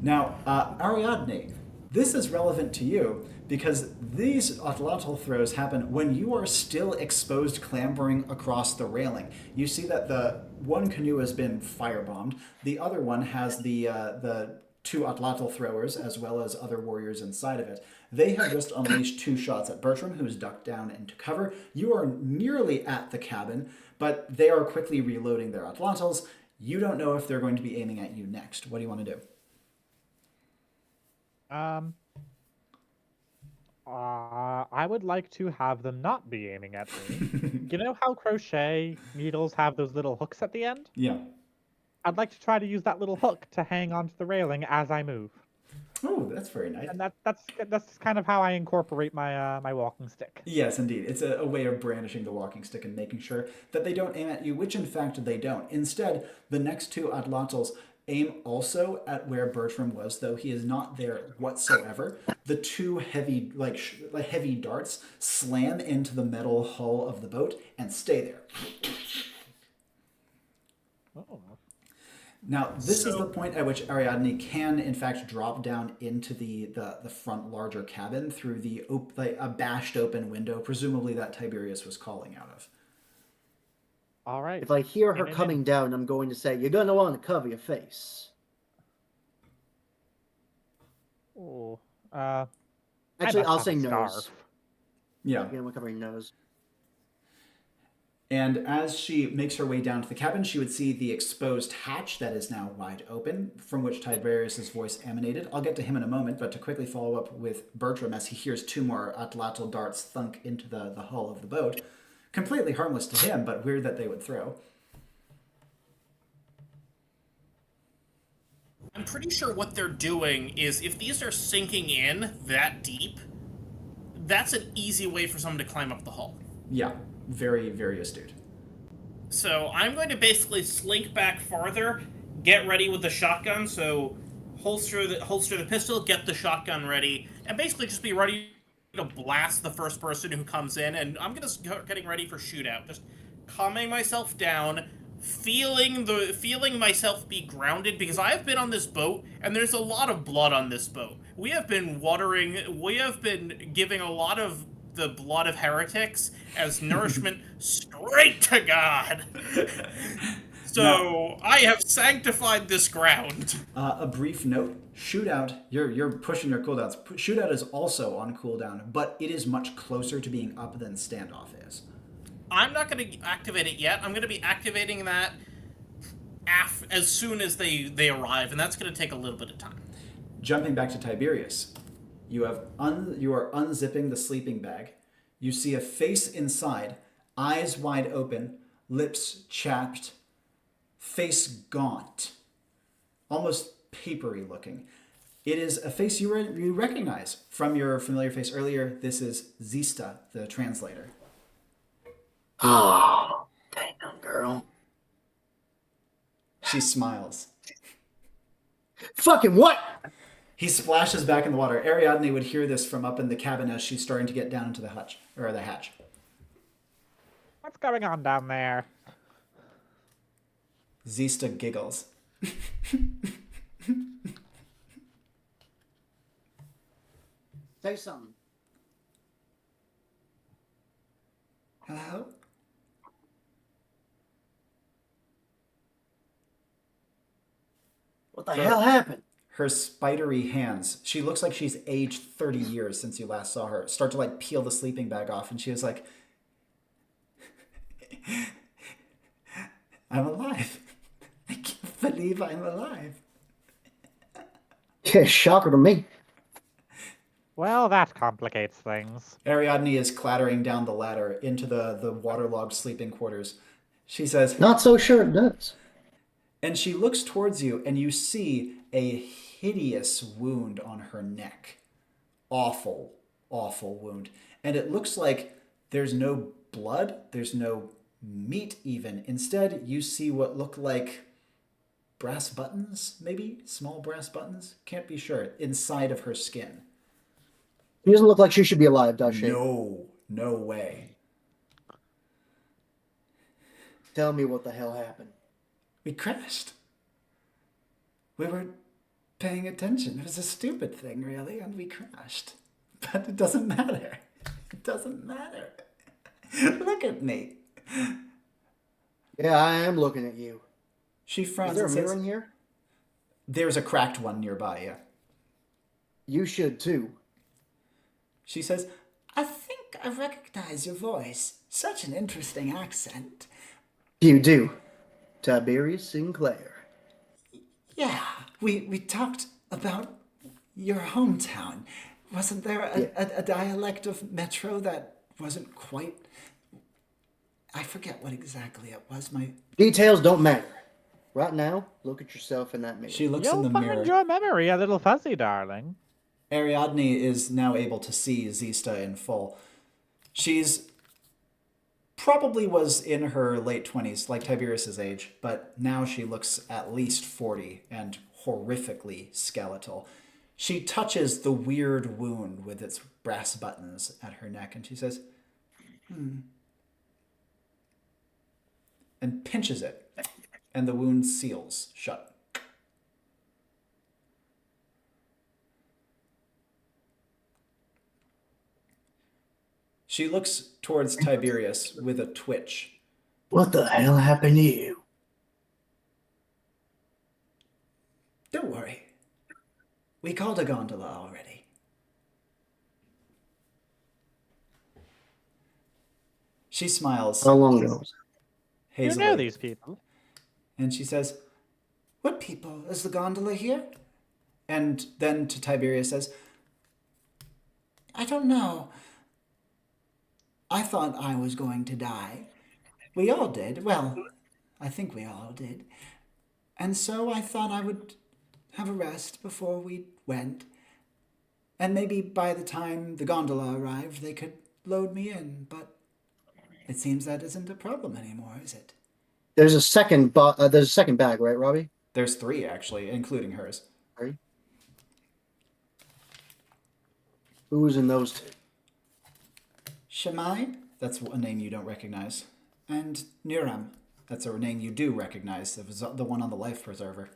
Now, Ariadne, this is relevant to you because these atlatl throws happen when you are still exposed clambering across the railing. You see that the one canoe has been firebombed. The other one has the 2 atlatl throwers as well as other warriors inside of it. They have just unleashed 2 shots at Bertram, who's ducked down into cover. You are nearly at the cabin, but they are quickly reloading their atlatls. You don't know if they're going to be aiming at you next. What do you want to do? I would like to have them not be aiming at me. You know how crochet needles have those little hooks at the end? Yeah. I'd like to try to use that little hook to hang onto the railing as I move. Oh, that's very nice. And that's kind of how I incorporate my my walking stick. Yes, indeed. It's a way of brandishing the walking stick and making sure that they don't aim at you, which in fact they don't. Instead, the next 2 atlatls aim also at where Bertram was, though he is not there whatsoever. The 2 heavy, heavy darts slam into the metal hull of the boat and stay there. Oh. Now, this is the point at which Ariadne can, in fact, drop down into the front larger cabin through a bashed open window, presumably that Tiberius was calling out of. All right. If I hear her coming down, I'm going to say, you're going to want to cover your face. Oh. Actually, I'll say nose. Scarf. Yeah. You're going to cover your nose. And as she makes her way down to the cabin, she would see the exposed hatch that is now wide open, from which Tiberius's voice emanated. I'll get to him in a moment, but to quickly follow up with Bertram as he hears 2 more atlatl darts thunk into the hull of the boat. Completely harmless to him, but weird that they would throw. I'm pretty sure what they're doing is if these are sinking in that deep, that's an easy way for someone to climb up the hull. Yeah, very, very astute. So I'm going to basically slink back farther, get ready with the shotgun, so holster the pistol, get the shotgun ready, and basically just be ready to blast the first person who comes in, and I'm gonna start getting ready for shootout. Just calming myself down, feeling myself be grounded, because I have been on this boat, and there's a lot of blood on this boat. We have been giving a lot of the blood of heretics as nourishment straight to God. So I have sanctified this ground. A brief note: Shootout. You're pushing your cooldowns. Shootout is also on cooldown, but it is much closer to being up than Standoff is. I'm not going to activate it yet. I'm going to be activating that as soon as they arrive, and that's going to take a little bit of time. Jumping back to Tiberius, you are unzipping the sleeping bag. You see a face inside, eyes wide open, lips chapped, face gaunt, almost papery looking. It is a face you recognize from your familiar face earlier. This is Zista, the translator. Oh, damn, girl. She smiles. Fucking what? He splashes back in the water. Ariadne would hear this from up in the cabin as she's starting to get down into the hatch. What's going on down there? Zista giggles. Say something. Hello? What the hell happened? Her spidery hands, she looks like she's aged 30 years since you last saw her, start to like peel the sleeping bag off, and she was like, I'm alive. I can't believe I'm alive. Yeah, shocker to me. Well, that complicates things. Ariadne is clattering down the ladder into the waterlogged sleeping quarters. She says, Not so sure it does. and she looks towards you, and you see a hideous wound on her neck. Awful, awful wound. And it looks like there's no blood, there's no meat even. Instead, you see what look like brass buttons, maybe? Small brass buttons? Can't be sure. Inside of her skin. She doesn't look like she should be alive, does she? No way. Tell me what the hell happened. We crashed. We weren't paying attention. It was a stupid thing, really, and we crashed. But it doesn't matter. It doesn't matter. Look at me. Yeah, I am looking at you. She frowns Is there a and mirror says, in here? there's a cracked one nearby, yeah. You should too. She says, I think I recognize your voice. Such an interesting accent. You do. Tiberius Sinclair. Yeah, we talked about your hometown. Wasn't there a dialect of Metro that wasn't quite... I forget what exactly it was. Details don't matter. Right now, look at yourself in that mirror. She looks You'll in the find mirror. your memory a little fuzzy, darling. Ariadne is now able to see Zista in full. She's probably was in her late 20s, like Tiberius's age, but now she looks at least 40 and horrifically skeletal. She touches the weird wound with its brass buttons at her neck, and she says, and pinches it, and the wound seals shut. She looks towards Tiberius with a twitch. What the hell happened to you? Don't worry. We called a gondola already. She smiles How long ago? hazily. You know these people. And she says, what people? Is the gondola here? And then to Tiberius says, I don't know. I thought I was going to die. We all did. Well, I think we all did. And so I thought I would have a rest before we went. And maybe by the time the gondola arrived, they could load me in. But it seems that isn't a problem anymore, is it? There's a second bag, right, Robbie? There's 3, actually, including hers. 3. Who's in those 2? Shemai, that's a name you don't recognize. And Niram, that's a name you do recognize. It was the one on the life preserver.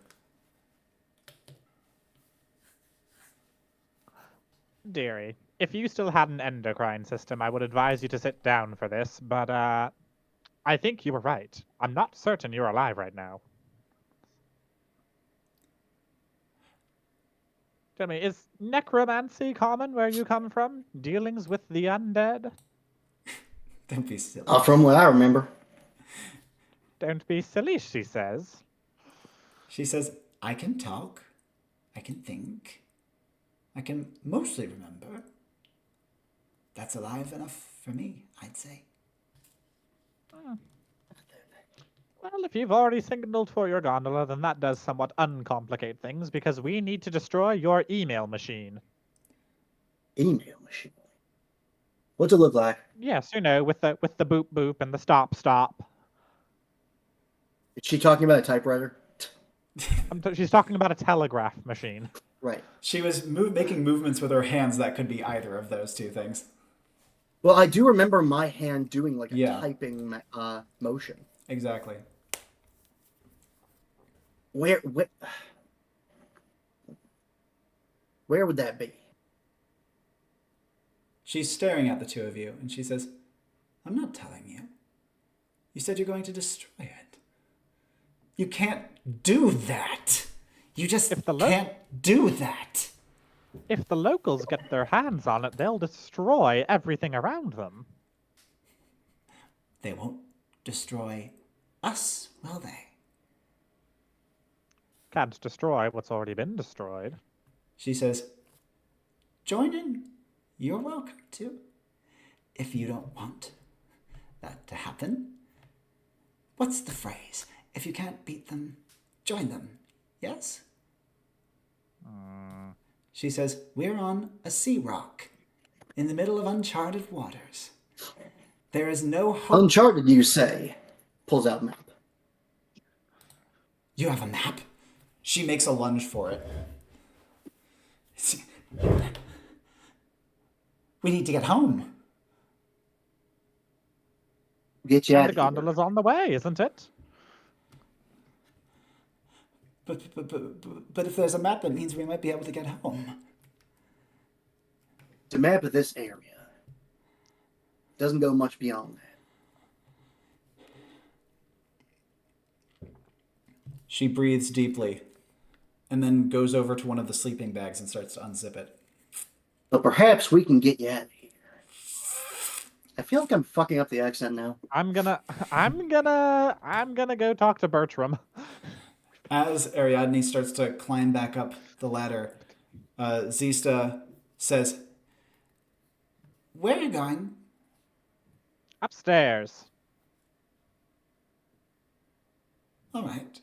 Dearie, if you still had an endocrine system, I would advise you to sit down for this, but, I think you were right. I'm not certain you're alive right now. Tell me, is necromancy common where you come from? Dealings with the undead? Don't be silly. From what I remember. Don't be silly, she says. She says, I can talk. I can think. I can mostly remember. That's alive enough for me, I'd say. Well, if you've already signaled for your gondola, then that does somewhat uncomplicate things, because we need to destroy your email machine. Email machine. What's it look like? Yes, you know, with the boop boop and the stop stop. Is she talking about a typewriter? She's talking about a telegraph machine. Right. She was making movements with her hands that could be either of those two things. Well, I do remember my hand doing like a Yeah. typing motion. Exactly. Where would that be? She's staring at the two of you, and she says, I'm not telling you. You said you're going to destroy it. You can't do that. You just can't do that. If the locals get their hands on it, they'll destroy everything around them. They won't destroy us, will they? Can't destroy what's already been destroyed. She says, join in. You're welcome to. If you don't want that to happen, what's the phrase? If you can't beat them, join them. Yes? She says, we're on a sea rock in the middle of uncharted waters. There is no hope. Uncharted, you say? Pulls out map. You have a map? She makes a lunge for it. We need to get home. Get you out And of the here. gondola's on the way, isn't it? But if there's a map, it means we might be able to get home. The map of this area doesn't go much beyond that. She breathes deeply and then goes over to one of the sleeping bags and starts to unzip it. But perhaps we can get you out of here. I feel like I'm fucking up the accent now. I'm gonna go talk to Bertram. As Ariadne starts to climb back up the ladder, Zista says, where are you going? Upstairs. All right.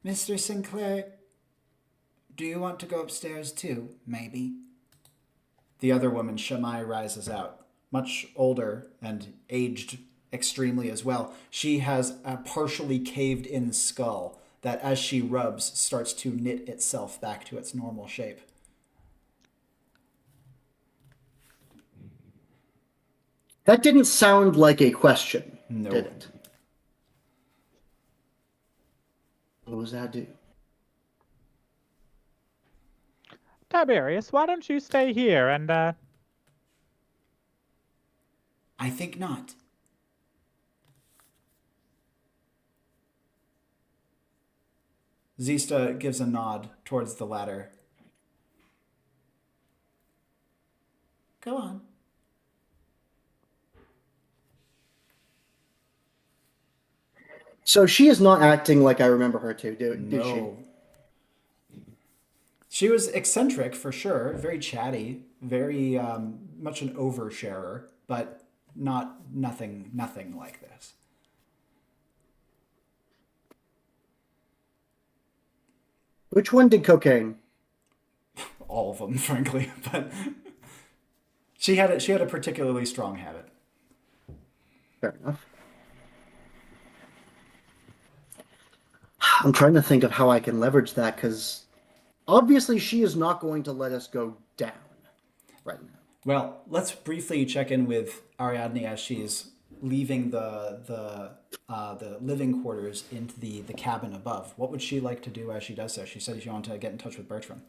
Mr. Sinclair, do you want to go upstairs too, maybe? The other woman, Shammai, rises out. Much older and aged extremely as well. She has a partially caved-in skull that, as she rubs, starts to knit itself back to its normal shape. That didn't sound like a question, No. did it? What does that do? Tiberius, why don't you stay here and, I think not. Zista gives a nod towards the ladder. Go on. So she is not acting like I remember her to, did she? No. She was eccentric for sure, very chatty, very much an oversharer, but nothing like this. Which one did cocaine? All of them, frankly, but she had a particularly strong habit. Fair enough. I'm trying to think of how I can leverage that, because obviously she is not going to let us go down right now. Well, let's briefly check in with Ariadne as she's leaving the living quarters into the cabin above. What would she like to do as she does so? She said she wanted to get in touch with Bertram.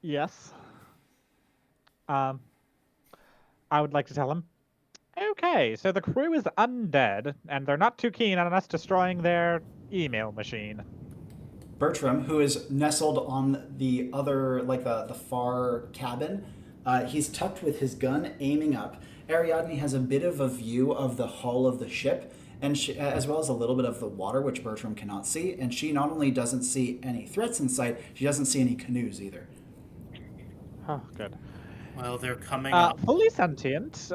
yes. I would like to tell him, hey, Okay, so the crew is undead, and they're not too keen on us destroying their email machine. Bertram, who is nestled on the other, like the far cabin, he's tucked with his gun aiming up. Ariadne has a bit of a view of the hull of the ship, and as well as a little bit of the water, which Bertram cannot see. And she not only doesn't see any threats in sight, she doesn't see any canoes either. Oh, good. Well, they're coming up. Fully sentient,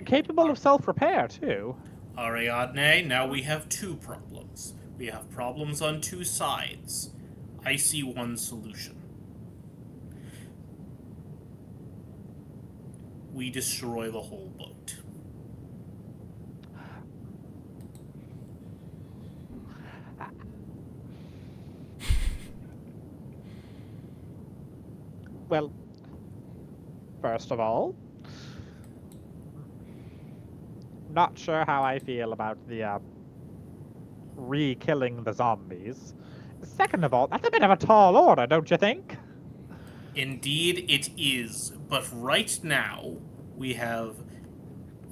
capable of self-repair, too. Ariadne, now we have two problems. We have problems on two sides. I see one solution. We destroy the whole boat. Well, first of all, not sure how I feel about the re-killing the zombies. Second of all, that's a bit of a tall order, don't you think? Indeed, it is. But right now, we have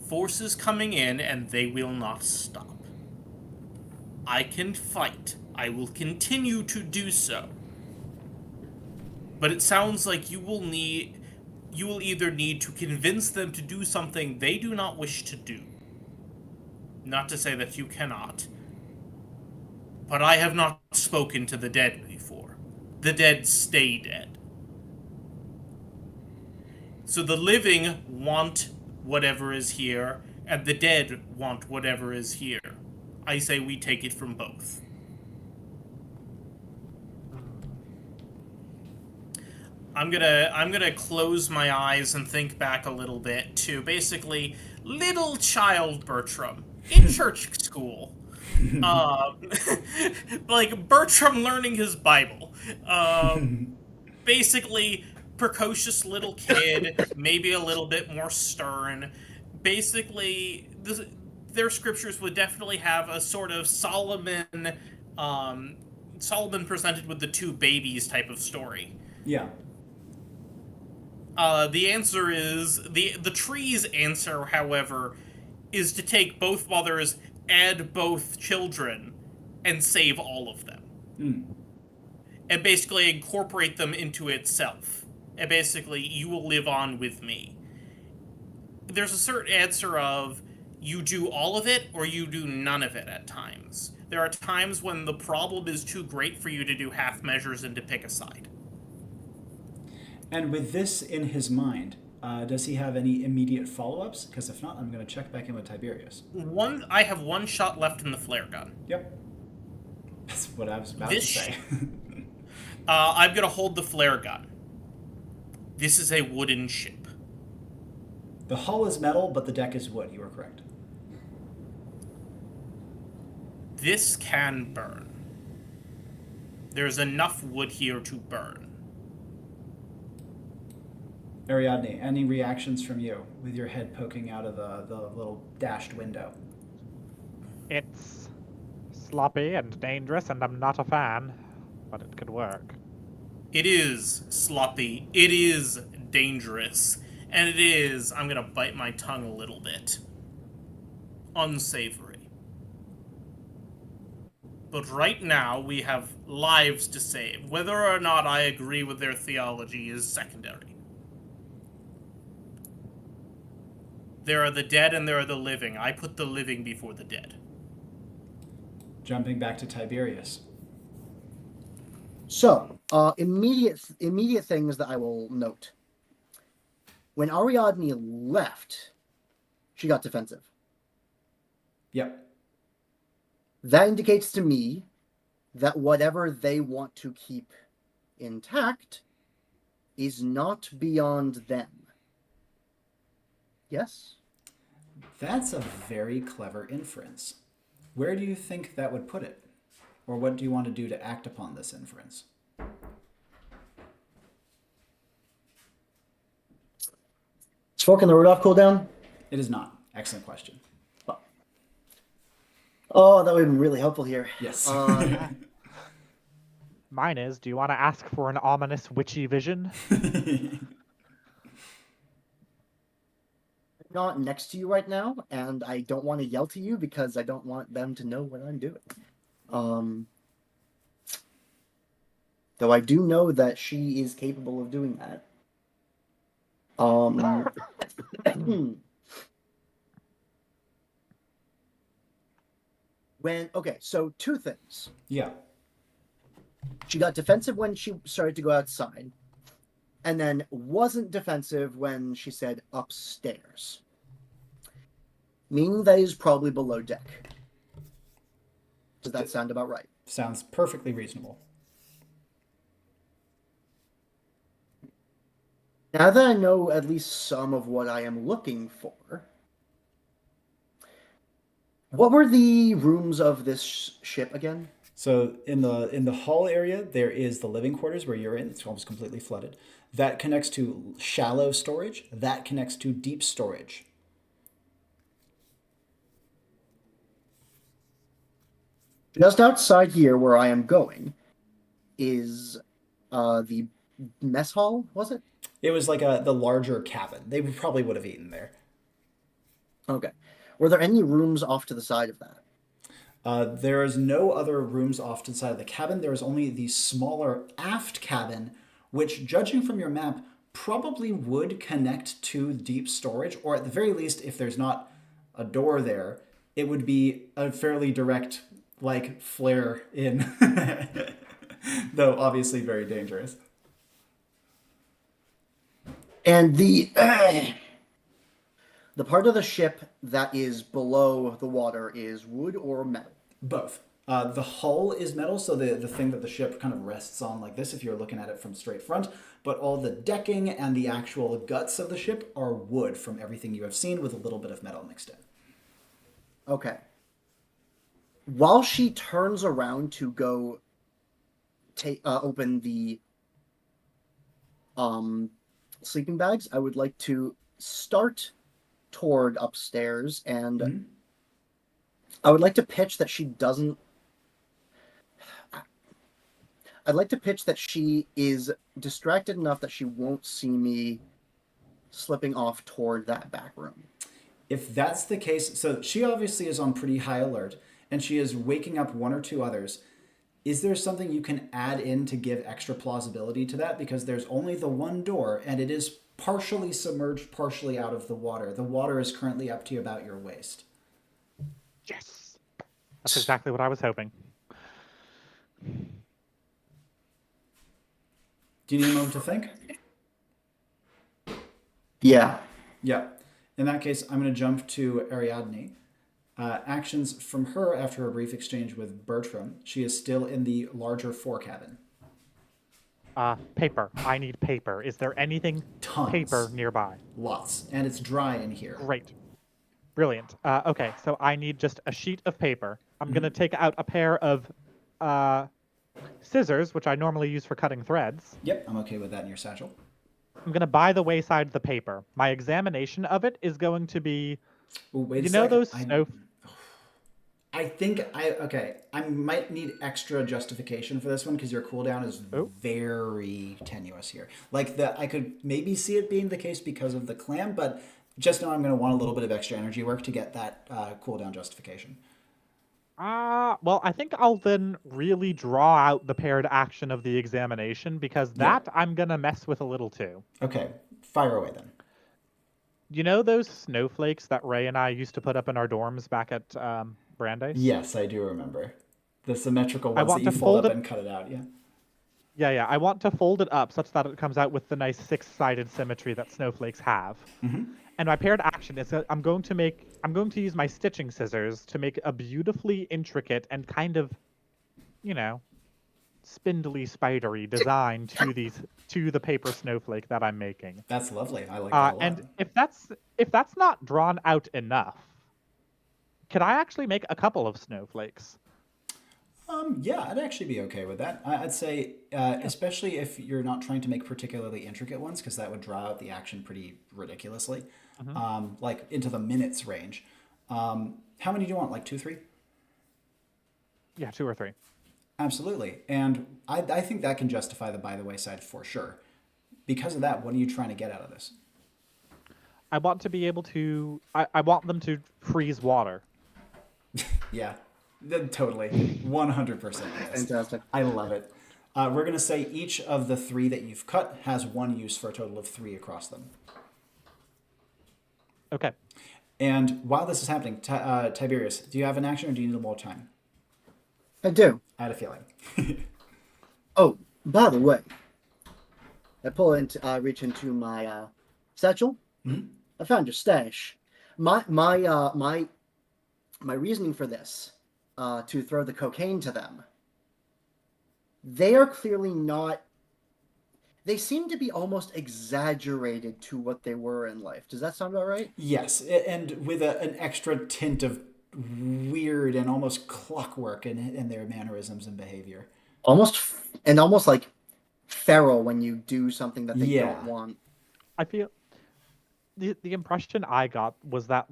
forces coming in, and they will not stop. I can fight. I will continue to do so. But it sounds like you will either need to convince them to do something they do not wish to do. Not to say that you cannot. But I have not spoken to the dead before. The dead stay dead. So the living want whatever is here, and the dead want whatever is here. I say we take it from both. I'm gonna close my eyes and think back a little bit to basically little child Bertram in church school. Like Bertram learning his Bible. Basically, precocious little kid, maybe a little bit more stern. Basically, their scriptures would definitely have a sort of Solomon presented with the two babies type of story. Yeah. The answer is the tree's answer, however, is to take both mothers, add both children, and save all of them. And basically incorporate them into itself. And basically, you will live on with me. There's a certain answer of you do all of it or you do none of it at times. There are times when the problem is too great for you to do half measures and to pick a side. And with this in his mind, does he have any immediate follow-ups? Because if not, I'm going to check back in with Tiberius. I have one shot left in the flare gun. Yep. That's what I was about to say. I'm going to hold the flare gun. This is a wooden ship. The hull is metal, but the deck is wood. You are correct. This can burn. There's enough wood here to burn. Ariadne, any reactions from you with your head poking out of the little dashed window? It's sloppy and dangerous, and I'm not a fan, but it could work. It is sloppy. It is dangerous. And it is, I'm going to bite my tongue a little bit, unsavory. But right now, we have lives to save. Whether or not I agree with their theology is secondary. There are the dead and there are the living. I put the living before the dead. Jumping back to Tiberius. So, immediate things that I will note. When Ariadne left, she got defensive. Yep. That indicates to me that whatever they want to keep intact is not beyond them. Yes? That's a very clever inference. Where do you think that would put it? Or what do you want to do to act upon this inference? Is Fork in the Rudolph cooldown? It is not. Excellent question. Oh, that would have been really helpful here. Yes. Mine is, do you want to ask for an ominous witchy vision? not next to you right now, and I don't want to yell to you because I don't want them to know what I'm doing. Though I do know that she is capable of doing that. So two things. Yeah. She got defensive when she started to go outside, and then wasn't defensive when she said upstairs. Meaning that is probably below deck. Does that sound about right? Sounds perfectly reasonable. Now that I know at least some of what I am looking for, what were the rooms of this ship again? So in the hull area, there is the living quarters where you're in. It's almost completely flooded. That connects to shallow storage. That connects to deep storage. Just outside here, where I am going, is the mess hall. Was it? It was like the larger cabin. They probably would have eaten there. Okay. Were there any rooms off to the side of that? There is no other rooms off to the side of the cabin. There is only the smaller aft cabin, which, judging from your map, probably would connect to deep storage, or at the very least, if there's not a door there, it would be a fairly direct, like, flare in. Though obviously very dangerous. And the part of the ship that is below the water is wood or metal? Both. The hull is metal, so the thing that the ship kind of rests on like this if you're looking at it from straight front, but all the decking and the actual guts of the ship are wood from everything you have seen with a little bit of metal mixed in. Okay. While she turns around to go open the sleeping bags, I would like to start toward upstairs, and I would like to pitch that she doesn't. I'd like to pitch that she is distracted enough that she won't see me slipping off toward that back room. If that's the case, so she obviously is on pretty high alert, and she is waking up one or two others. Is there something you can add in to give extra plausibility to that? Because there's only the one door, and it is partially submerged, partially out of the water. The water is currently up to about your waist. Yes. That's exactly what I was hoping. Do you need a moment to think? Yeah. Yeah. In that case, I'm going to jump to Ariadne. Actions from her after a brief exchange with Bertram. She is still in the larger forecabin. Paper. I need paper. Is there anything Tons. paper nearby? Lots. And it's dry in here. Great. Brilliant. Okay, so I need just a sheet of paper. I'm going to take out a pair of scissors, which I normally use for cutting threads. Yep, I'm okay with that in your satchel. I'm going to buy the wayside the paper. My examination of it is going to be... Ooh, wait you a know second. those snow... I might need extra justification for this one because your cooldown is very tenuous here. Like, I could maybe see it being the case because of the clam, but just know I'm going to want a little bit of extra energy work to get that cooldown justification. Well, I think I'll then really draw out the paired action of the examination because that I'm going to mess with a little too. Okay, fire away then. You know those snowflakes that Ray and I used to put up in our dorms back at Brandeis? Yes, I do remember. The symmetrical ones that you fold up and cut it out, yeah. Yeah. I want to fold it up such that it comes out with the nice six-sided symmetry that snowflakes have. Mm-hmm. And my paired action is that I'm going to use my stitching scissors to make a beautifully intricate and kind of, spindly, spidery design to the paper snowflake that I'm making. That's lovely. I like that a lot. And if that's not drawn out enough, could I actually make a couple of snowflakes? Yeah, I'd actually be okay with that. I'd say, especially if you're not trying to make particularly intricate ones, because that would draw out the action pretty ridiculously, like into the minutes range. How many do you want? Like 2, 3? Yeah, 2 or 3. Absolutely. And I think that can justify the by the wayside for sure. Because of that, what are you trying to get out of this? I want to be able to. I want them to freeze water. Yeah, totally. 100%. Yes. Fantastic. I love it. We're going to say each of the 3 that you've cut has 1 use for a total of 3 across them. Okay. And while this is happening, Tiberius, do you have an action or do you need more time? I do. I had a feeling. Oh, by the way, reach into my satchel. Mhm. I found your stash. My reasoning for this, to throw the cocaine to them. They are clearly not. They seem to be almost exaggerated to what they were in life. Does that sound about right? Yes, and with an extra tint of weird and almost clockwork in their mannerisms and behavior. Almost like feral when you do something that they Yeah. don't want. I feel the impression I got was that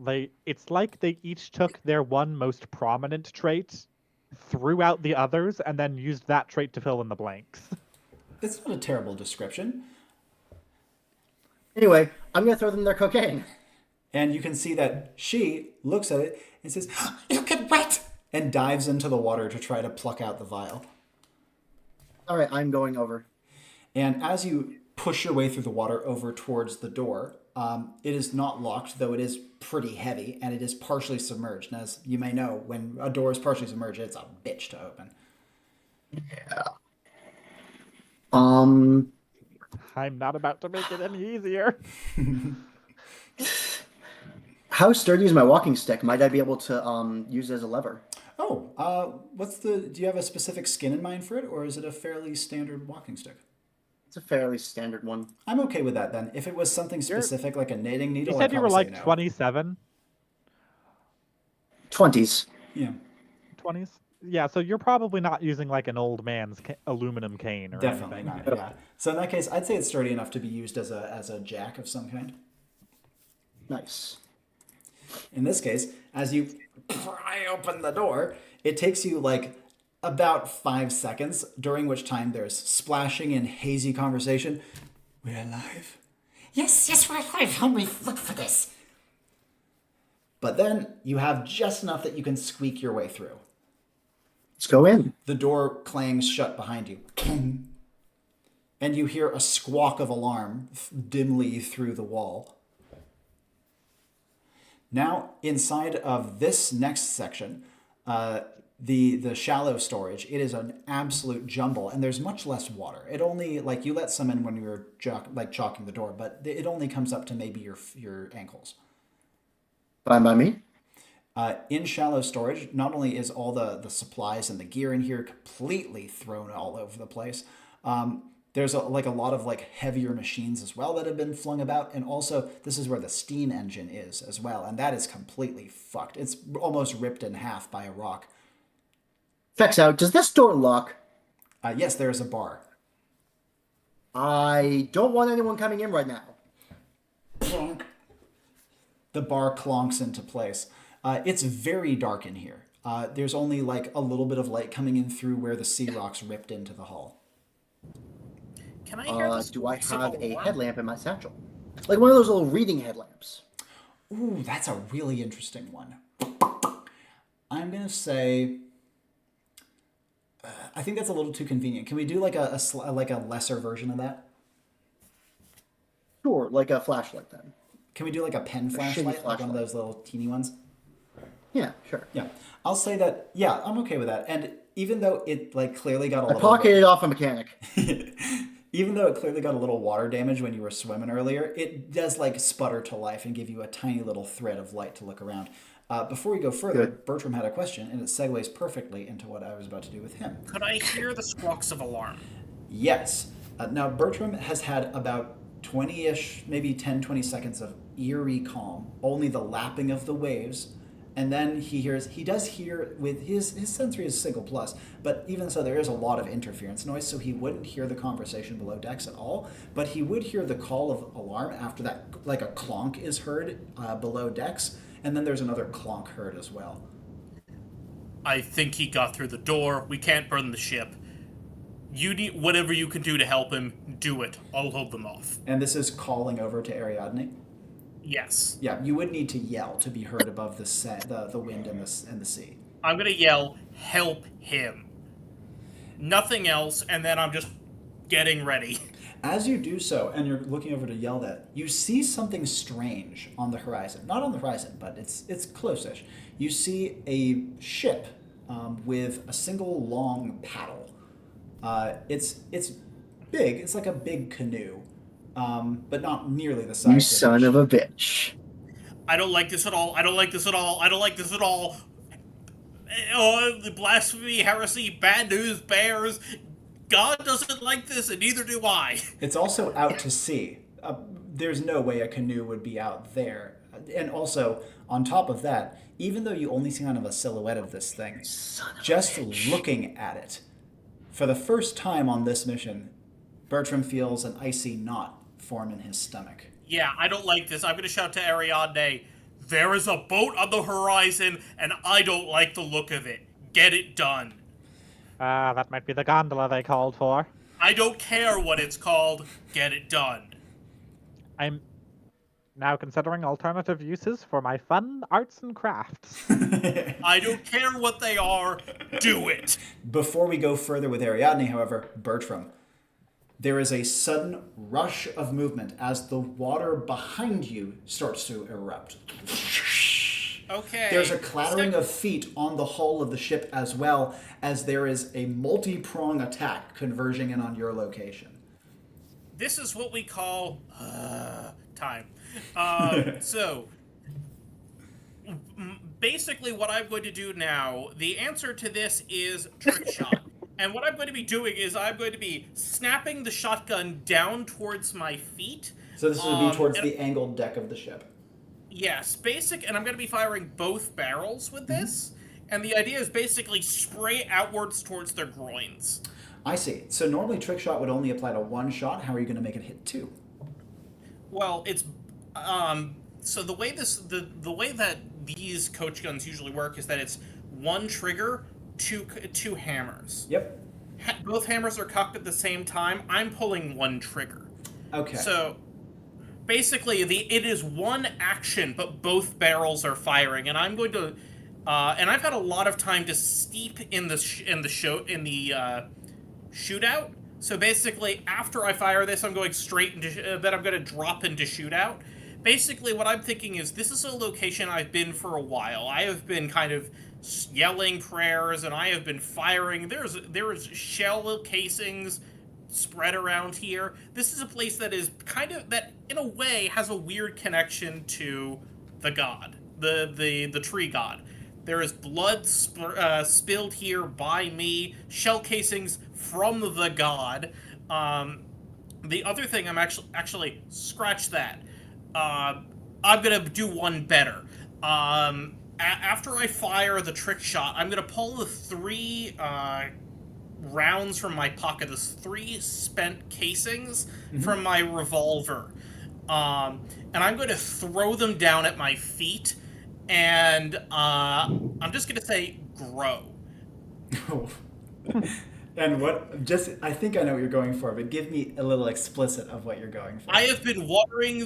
it's like they each took their one most prominent trait, threw out the others, and then used that trait to fill in the blanks. It's not a terrible description. Anyway, I'm gonna throw them their cocaine. And you can see that she looks at it and says, "You get wet!" and dives into the water to try to pluck out the vial. All right, I'm going over. And as you push your way through the water over towards the door, it is not locked, though it is pretty heavy, and it is partially submerged. And as you may know, when a door is partially submerged, it's a bitch to open. Yeah. I'm not about to make it any easier. How sturdy is my walking stick? Might I be able to use it as a lever? Oh, do you have a specific skin in mind for it, or is it a fairly standard walking stick? It's a fairly standard one. I'm okay with that then. If it was something specific like a knitting needle, You I'd said you were probably say like no. 27? 20s. Yeah, 20s? Yeah, so you're probably not using like an old man's aluminum cane or definitely anything. not. Yeah. So in that case, I'd say it's sturdy enough to be used as a jack of some kind. Nice. In this case, as you pry open the door, it takes you like about 5 seconds, during which time there's splashing and hazy conversation. We're alive. Yes, we're alive. Help me look for this. But then you have just enough that you can squeak your way through. Let's go in. The door clangs shut behind you. And you hear a squawk of alarm dimly through the wall. Now, inside of this next section, the shallow storage, it is an absolute jumble, and there's much less water. It only, like, you let some in when you were chalking the door, but it only comes up to maybe your ankles. Fine by me. In shallow storage, not only is all the supplies and the gear in here completely thrown all over the place, there's a lot of like heavier machines as well that have been flung about, and also this is where the steam engine is as well, and that is completely fucked. It's almost ripped in half by a rock. Checks out. Does this door lock? Yes, there is a bar. I don't want anyone coming in right now. Clonk. The bar clonks into place. It's very dark in here. There's only like a little bit of light coming in through where the sea rocks ripped into the hull. Can I hear the Do I squawks of have a alarm? headlamp in my satchel? Like one of those little reading headlamps. Ooh, that's a really interesting one. I'm gonna say, I think that's a little too convenient. Can we do like a lesser version of that? Sure, like a flashlight then. Can we do like a pen flashlight, like one of flashlight. those little teeny ones? Yeah, sure. Yeah, I'll say that. Yeah, I'm okay with that. And even though it like clearly got a I little, pocketed off a mechanic. even though it clearly got a little water damage when you were swimming earlier, it does like sputter to life and give you a tiny little thread of light to look around. Before we go further, Good. Bertram had a question, and it segues perfectly into what I was about to do with him. Could I hear the squawks of alarm? Yes. Now, Bertram has had about 20-ish, maybe 10, 20 seconds of eerie calm, only the lapping of the waves. And then he does hear with his sensory is single plus, but even so, there is a lot of interference noise, so he wouldn't hear the conversation below decks at all, but he would hear the call of alarm after that, like a clonk is heard below decks, and then there's another clonk heard as well. I think he got through the door. We can't burn the ship. You need whatever you can do to help him. Do it. I'll hold them off. And this is calling over to Ariadne. Yes. Yeah, you would need to yell to be heard above the wind and the sea. I'm going to yell, help him. Nothing else, and then I'm just getting ready. As you do so, and you're looking over to yell that, you see something strange on the horizon. Not on the horizon, but it's close-ish. You see a ship with a single long paddle. It's big. It's like a big canoe, but not nearly the size. You son of a bitch. I don't like this at all. I don't like this at all. I don't like this at all. Oh, the blasphemy, heresy, bad news, bears. God doesn't like this, and neither do I. It's also out to sea. There's no way a canoe would be out there. And also, on top of that, even though you only see kind of a silhouette of this thing, just looking at it, for the first time on this mission, Bertram feels an icy knot form in his stomach. Yeah, I don't like this. I'm going to shout to Ariadne, there is a boat on the horizon, and I don't like the look of it. Get it done. That might be the gondola they called for. I don't care what it's called. Get it done. I'm now considering alternative uses for my fun arts and crafts. I don't care what they are. Do it. Before we go further with Ariadne, however, Bertram, there is a sudden rush of movement as the water behind you starts to erupt. Okay. There's a clattering of feet on the hull of the ship as well as there is a multi-prong attack converging in on your location. This is what we call time. So, basically what I'm going to do now, the answer to this is trick shot. And what I'm going to be doing is I'm going to be snapping the shotgun down towards my feet. So this would be towards the angled deck of the ship. Yes, and I'm going to be firing both barrels with this. And the idea is basically spray outwards towards their groins. I see. So normally trick shot would only apply to one shot. How are you going to make it hit two? Well, it's so the way the way that these coach guns usually work is that it's one trigger, two hammers. Yep. Both hammers are cocked at the same time. I'm pulling one trigger. Okay. So basically, it is one action, but both barrels are firing, and I'm going to, and I've had a lot of time to steep in the shootout. So basically, after I fire this, I'm going straight into, then I'm going to drop into shootout. Basically, what I'm thinking is this is a location I've been for a while. I have been kind of yelling prayers, and I have been firing. There's shell casings spread around here. This is a place that is kind of, that in a way has a weird connection to the god, the tree god. There is blood spilled here by me, shell casings from the god. The other thing I'm actually scratch that. I'm gonna do one better. After I fire the trick shot, I'm gonna pull the three rounds from my pocket, those three spent casings from my revolver. And I'm going to throw them down at my feet, and I'm just going to say, grow. And I think I know what you're going for, but give me a little explicit of what you're going for. I have been watering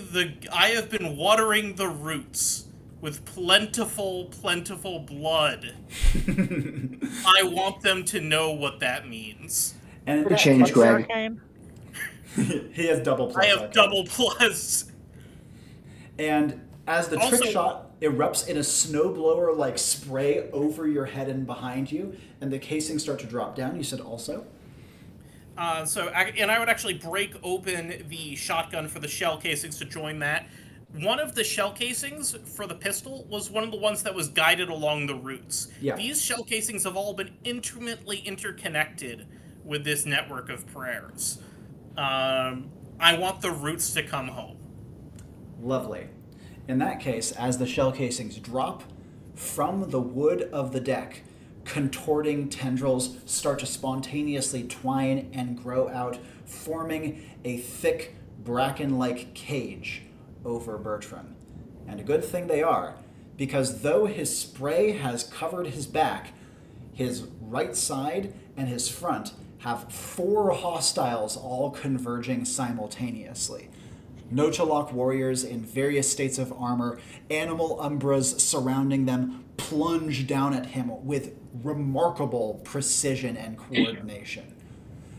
the roots with plentiful blood. I want them to know what that means. And For change, Greg. He has double plus. I have double plus. And as the trick shot erupts in a snowblower-like spray over your head and behind you, and the casings start to drop down, you said also? And I would actually break open the shotgun for the shell casings to join that. One of the shell casings for the pistol was one of the ones that was guided along the roots. Yeah. These shell casings have all been intimately interconnected with this network of prayers. I want the roots to come home. Lovely. In that case, as the shell casings drop from the wood of the deck, contorting tendrils start to spontaneously twine and grow out, forming a thick bracken-like cage over Bertram. And a good thing they are, because though his spray has covered his back, his right side and his front have 4 hostiles all converging simultaneously. Nochalok warriors in various states of armor, animal umbras surrounding them, plunge down at him with remarkable precision and coordination.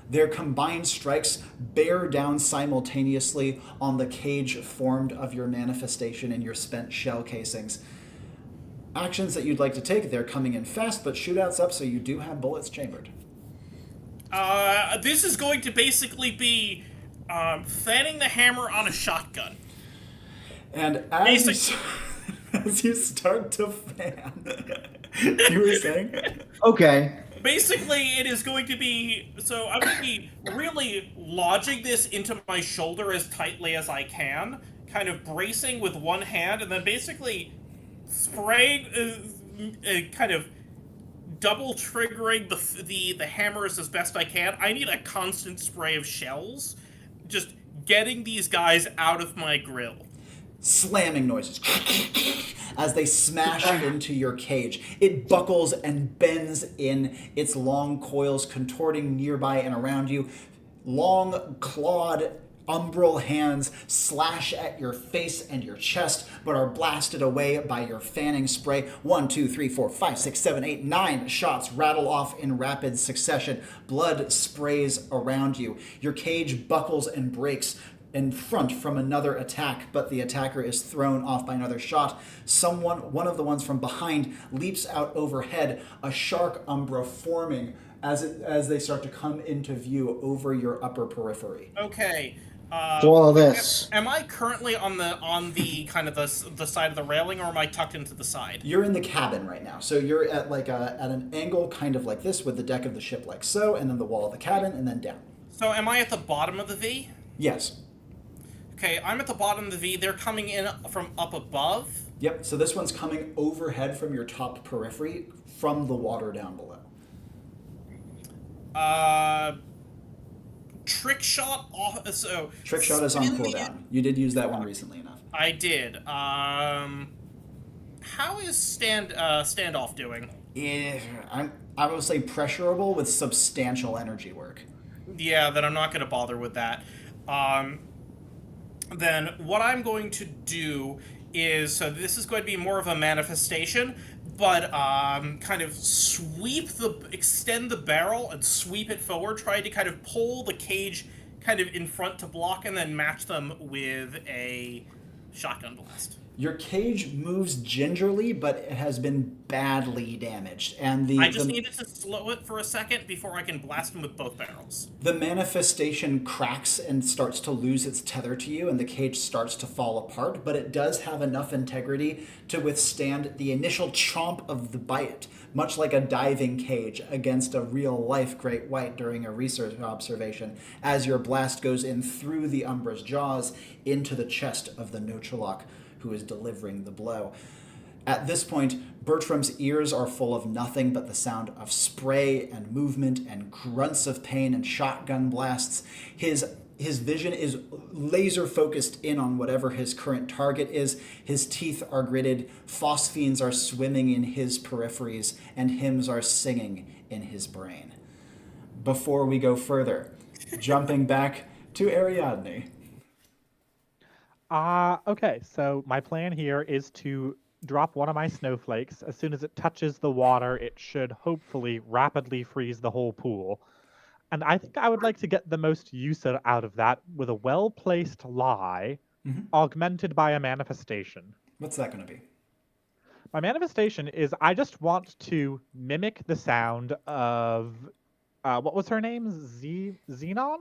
Their combined strikes bear down simultaneously on the cage formed of your manifestation and your spent shell casings. Actions that you'd like to take, they're coming in fast, but shootouts up, so you do have bullets chambered. This is going to basically be fanning the hammer on a shotgun. And as you start to fan, you were saying? Okay. Basically, it is going to be... So I'm going to be really lodging this into my shoulder as tightly as I can, kind of bracing with one hand, and then basically spraying, kind of double triggering the hammers as best I can. I need a constant spray of shells, just getting these guys out of my grill. Slamming noises as they smash into your cage. It buckles and bends in its long coils, contorting nearby and around you. Long, clawed, umbral hands slash at your face and your chest, but are blasted away by your fanning spray. 1, 2, 3, 4, 5, 6, 7, 8, 9 shots rattle off in rapid succession. Blood sprays around you. Your cage buckles and breaks in front from another attack, but the attacker is thrown off by another shot. One of the ones from behind, leaps out overhead, a shark umbra forming as they start to come into view over your upper periphery. Okay. All this. Am I currently on the kind of the side of the railing, or am I tucked into the side? You're in the cabin right now, so you're at at an angle kind of like this, with the deck of the ship like so, and then the wall of the cabin, and then down. So am I at the bottom of the V? Yes. Okay, I'm at the bottom of the V. They're coming in from up above. Yep. So this one's coming overhead from your top periphery, from the water down below. Trick shot off. So Trick shot is on cooldown. You did use that one recently enough. I did. How is standoff doing? I would say pressurable with substantial energy work. Yeah, then I'm not going to bother with that. Then what I'm going to do is, so this is going to be more of a manifestation, but kind of extend the barrel and sweep it forward, try to kind of pull the cage kind of in front to block, and then match them with a shotgun blast. Your cage moves gingerly, but it has been badly damaged, and I just needed to slow it for a second before I can blast them with both barrels. The manifestation cracks and starts to lose its tether to you, and the cage starts to fall apart, but it does have enough integrity to withstand the initial chomp of the bite, much like a diving cage against a real-life great white during a research observation, as your blast goes in through the Umbra's jaws into the chest of the Nochalok, who is delivering the blow. At this point, Bertram's ears are full of nothing but the sound of spray and movement and grunts of pain and shotgun blasts. His vision is laser focused in on whatever his current target is. His teeth are gritted, phosphenes are swimming in his peripheries, and hymns are singing in his brain. Before we go further, jumping back to Ariadne. Okay, so my plan here is to drop one of my snowflakes. As soon as it touches the water, it should hopefully rapidly freeze the whole pool. And I think I would like to get the most use out of that with a well-placed lie, augmented by a manifestation. What's that going to be? My manifestation is I just want to mimic the sound of... what was her name? Xenon?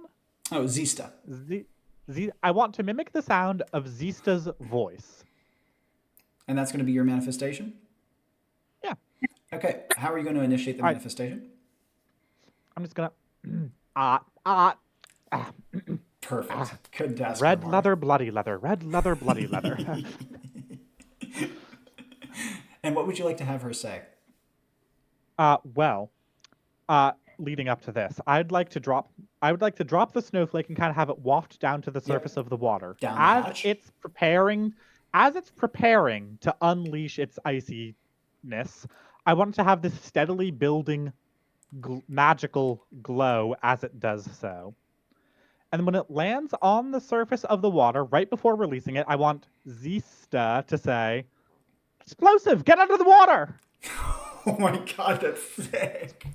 Oh, Zista. I want to mimic the sound of Zista's voice. And that's going to be your manifestation? Yeah. Okay, how are you going to initiate the manifestation? I'm just gonna... Perfect. Couldn't ask for Red more. leather, bloody leather. Red leather, bloody leather. And what would you like to have her say? Leading up to this, I would like to drop the snowflake and kind of have it waft down to the surface of the water. Down the as hatch? it's preparing to unleash its iciness, I want to have this steadily building magical glow as it does so. And when it lands on the surface of the water, right before releasing it, I want Zista to say, "Explosive! Get under the water!" Oh my god, that's sick.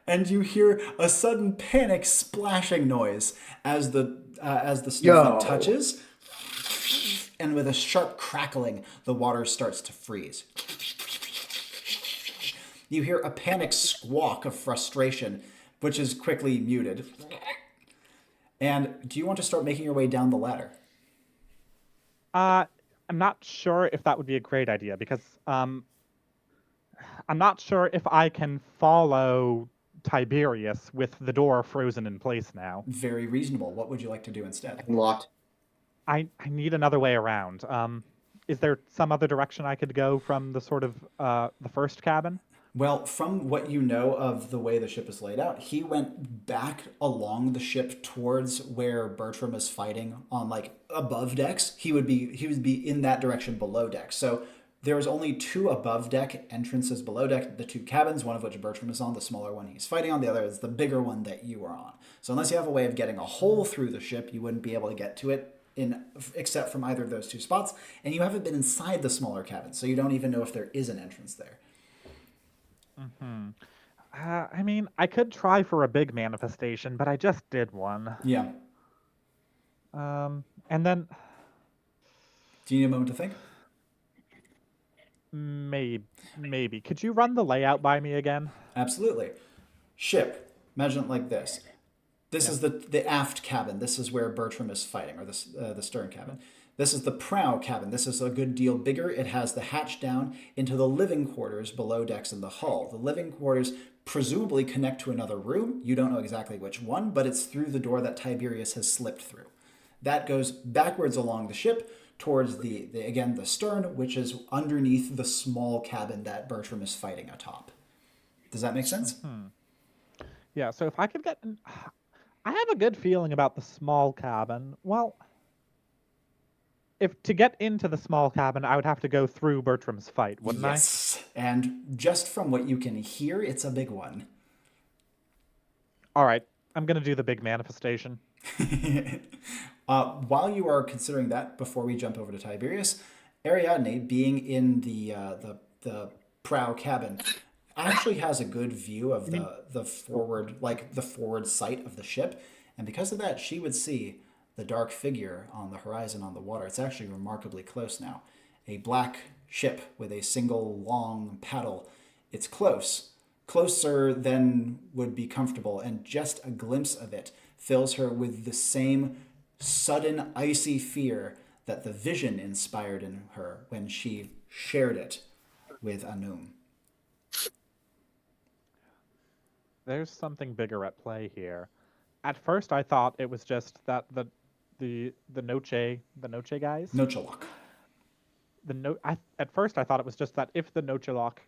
And you hear a sudden panic splashing noise as the snowflake touches, and with a sharp crackling, the water starts to freeze. You hear a panic squawk of frustration, which is quickly muted. And do you want to start making your way down the ladder? I'm not sure if that would be a great idea because I'm not sure if I can follow Tiberius with the door frozen in place now. Very reasonable. What would you like to do instead? Unlocked. I need another way around. Is there some other direction I could go from the sort of the first cabin? Well, from what you know of the way the ship is laid out, he went back along the ship towards where Bertram is fighting on like above decks. He would be in that direction below decks. So there's only 2 above deck entrances below deck, the 2 cabins, one of which Bertram is on, the smaller one he's fighting on, the other is the bigger one that you are on. So unless you have a way of getting a hole through the ship, you wouldn't be able to get to it except from either of those 2 spots. And you haven't been inside the smaller cabin, so you don't even know if there is an entrance there. I mean, I could try for a big manifestation, but I just did one. Yeah. And then Do you need a moment to think? maybe. Could you run the layout by me again? Absolutely. Ship. Imagine it like this. This is the aft cabin. This is where Bertram is fighting, or the stern cabin. This is the prow cabin. This is a good deal bigger. It has the hatch down into the living quarters below decks in the hull. The living quarters presumably connect to another room. You don't know exactly which one, but it's through the door that Tiberius has slipped through. That goes backwards along the ship towards the stern, which is underneath the small cabin that Bertram is fighting atop. Does that make sense? Yeah, so if I could get... I have a good feeling about the small cabin. Well, if to get into the small cabin, I would have to go through Bertram's fight, wouldn't I? Yes. And just from what you can hear, it's a big one. All right, I'm going to do the big manifestation. While you are considering that, before we jump over to Tiberius, Ariadne, being in the prow cabin, actually has a good view of the forward sight of the ship, and because of that, she would see the dark figure on the horizon on the water. It's actually remarkably close now. A black ship with a single long paddle. It's close. Closer than would be comfortable, and just a glimpse of it fills her with the same sudden icy fear that the vision inspired in her when she shared it with Anum. There's something bigger at play here. At first, I thought it was just that the Noche guys. Nochalok. At first, I thought it was just that if the Nochalok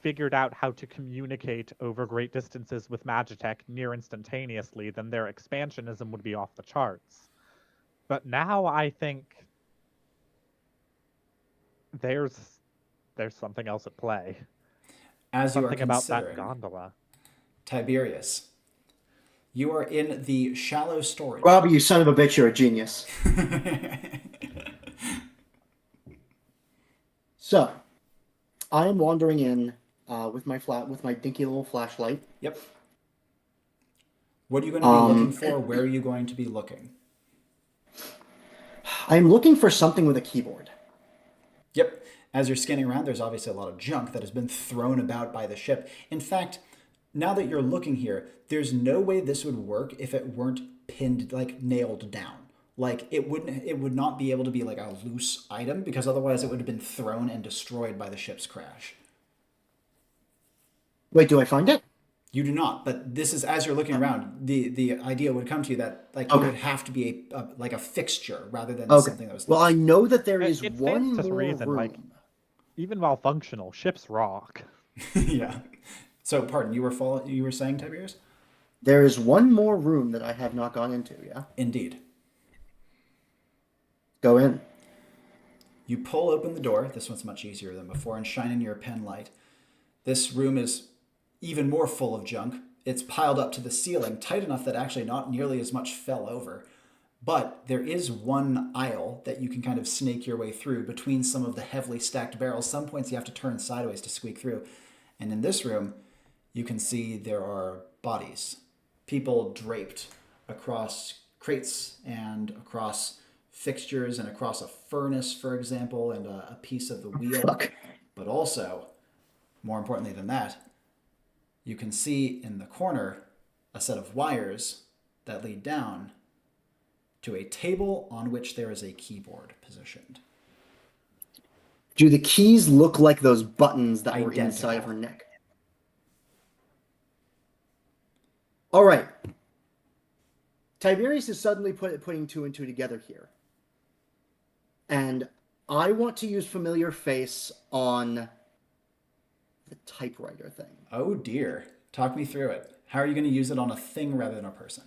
figured out how to communicate over great distances with Magitech near instantaneously, then their expansionism would be off the charts. But now I think there's something else at play. As you are Something about that considering, gondola. Tiberius, you are in the shallow storage. Robbie, you son of a bitch, you're a genius. So, I am wandering in with my dinky little flashlight. Yep. What are you going to be looking for? Where are you going to be looking? I'm looking for something with a keyboard. Yep. As you're scanning around, there's obviously a lot of junk that has been thrown about by the ship. In fact, now that you're looking here, there's no way this would work if it weren't pinned, like nailed down. Like it would not be able to be like a loose item, because otherwise it would have been thrown and destroyed by the ship's crash. Wait, do I find it? You do not, but this is, as you're looking around, the idea would come to you that like it would have to be a fixture rather than something that was. Well, I know that there is It one stands to more reason, room. like, even while functional, ships rock. Yeah. So, pardon, you were saying, Tiberius? There is one more room that I have not gone into, yeah? Indeed. Go in. You pull open the door. This one's much easier than before, and shine in your pen light. This room is even more full of junk. it's piled up to the ceiling, tight enough that actually not nearly as much fell over. But there is one aisle that you can kind of snake your way through between some of the heavily stacked barrels. Some points you have to turn sideways to squeak through. And in this room, you can see there are bodies, people draped across crates and across fixtures and across a furnace, for example, and a piece of the wheel. Fuck. But also, more importantly than that, you can see in the corner a set of wires that lead down to a table on which there is a keyboard positioned. Do the keys look like those buttons that were Identical. inside of her neck? All right. Tiberius is suddenly putting two and two together here. And I want to use familiar face on the typewriter thing. Oh dear. Talk me through it. How are you going to use it on a thing rather than a person?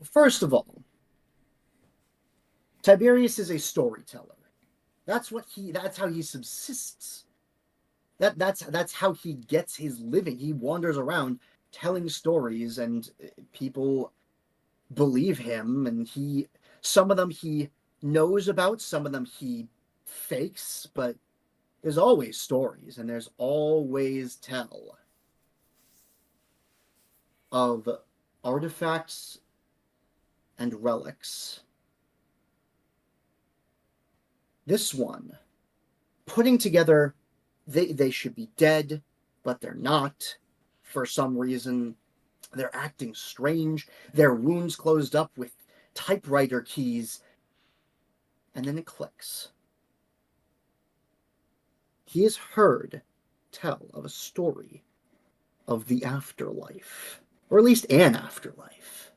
First of all, Tiberius is a storyteller. That's how he subsists. That's how he gets his living. He wanders around telling stories, and people believe him, and some of them he knows about, some of them he fakes, but there's always stories, and there's always tell of artifacts and relics. This one, putting together, they should be dead, but they're not. For some reason, they're acting strange. Their wounds closed up with typewriter keys. And then it clicks. He has heard tell of a story of the afterlife, or at least an afterlife,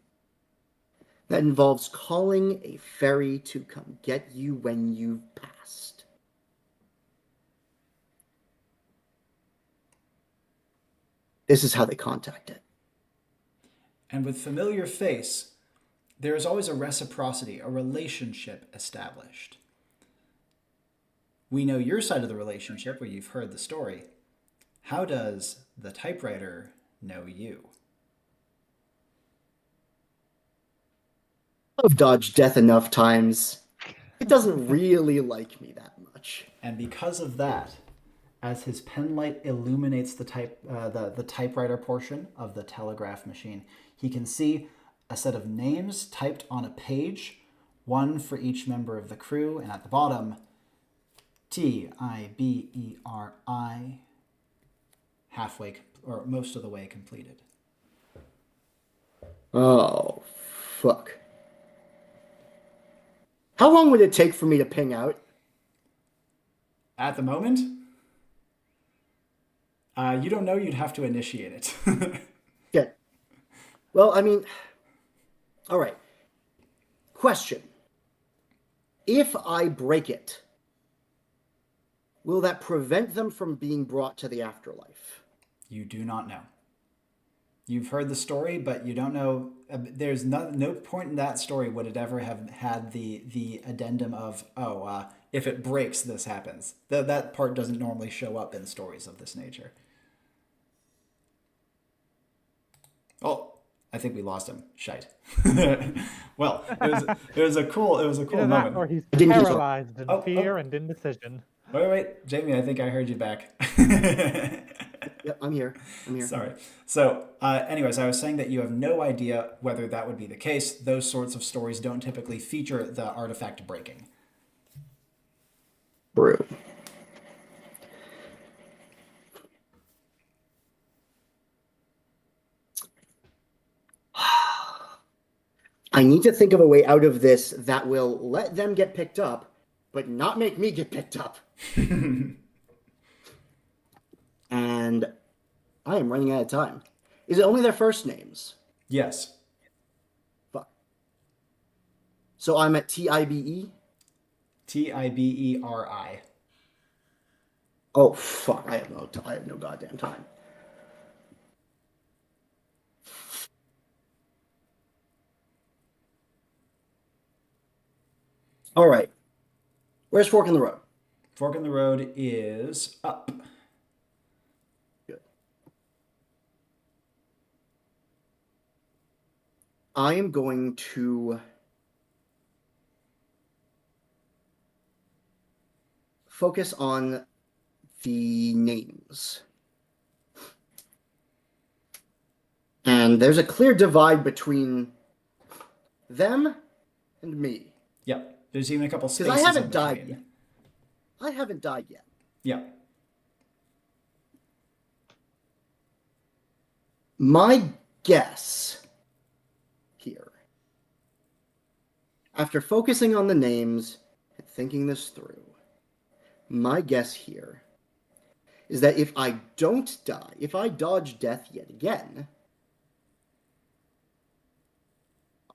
that involves calling a fairy to come get you when you've passed. This is how they contact it. And with familiar face, there is always a reciprocity, a relationship established. We know your side of the relationship where you've heard the story. How does the typewriter know you? I've dodged death enough times. It doesn't really like me that much. And because of that, as his pen light illuminates the typewriter portion of the telegraph machine, he can see a set of names typed on a page, one for each member of the crew, and at the bottom, Tiberi, halfway or most of the way completed. Oh, fuck. How long would it take for me to ping out? At the moment, you don't know. You'd have to initiate it. Okay. Well, I mean, all right. Question. If I break it, will that prevent them from being brought to the afterlife? You do not know. You've heard the story, but you don't know. There's no point in that story would it ever have had the addendum of, if it breaks, this happens. That part doesn't normally show up in stories of this nature. Oh, I think we lost him. Shite. Well, it was a cool moment. Or he's Didn't he- paralyzed in fear and indecision. Wait, Jamie, I think I heard you back. Yep, I'm here. Sorry. So, anyways, I was saying that you have no idea whether that would be the case. Those sorts of stories don't typically feature the artifact breaking. Brew. I need to think of a way out of this that will let them get picked up, but not make me get picked up. And I am running out of time. Is it only their first names? Yes. Fuck. So I'm at Tibe? Tiberi. Oh fuck! I have no goddamn time. All right. Where's Fork in the Road? Fork in the road is up. Good. I am going to focus on the names. And there's a clear divide between them and me. Yep. There's even a couple spaces Because I haven't in died between. yet. I haven't died yet. Yep. My guess here, after focusing on the names and thinking this through, my guess here is that if I don't die, if I dodge death yet again,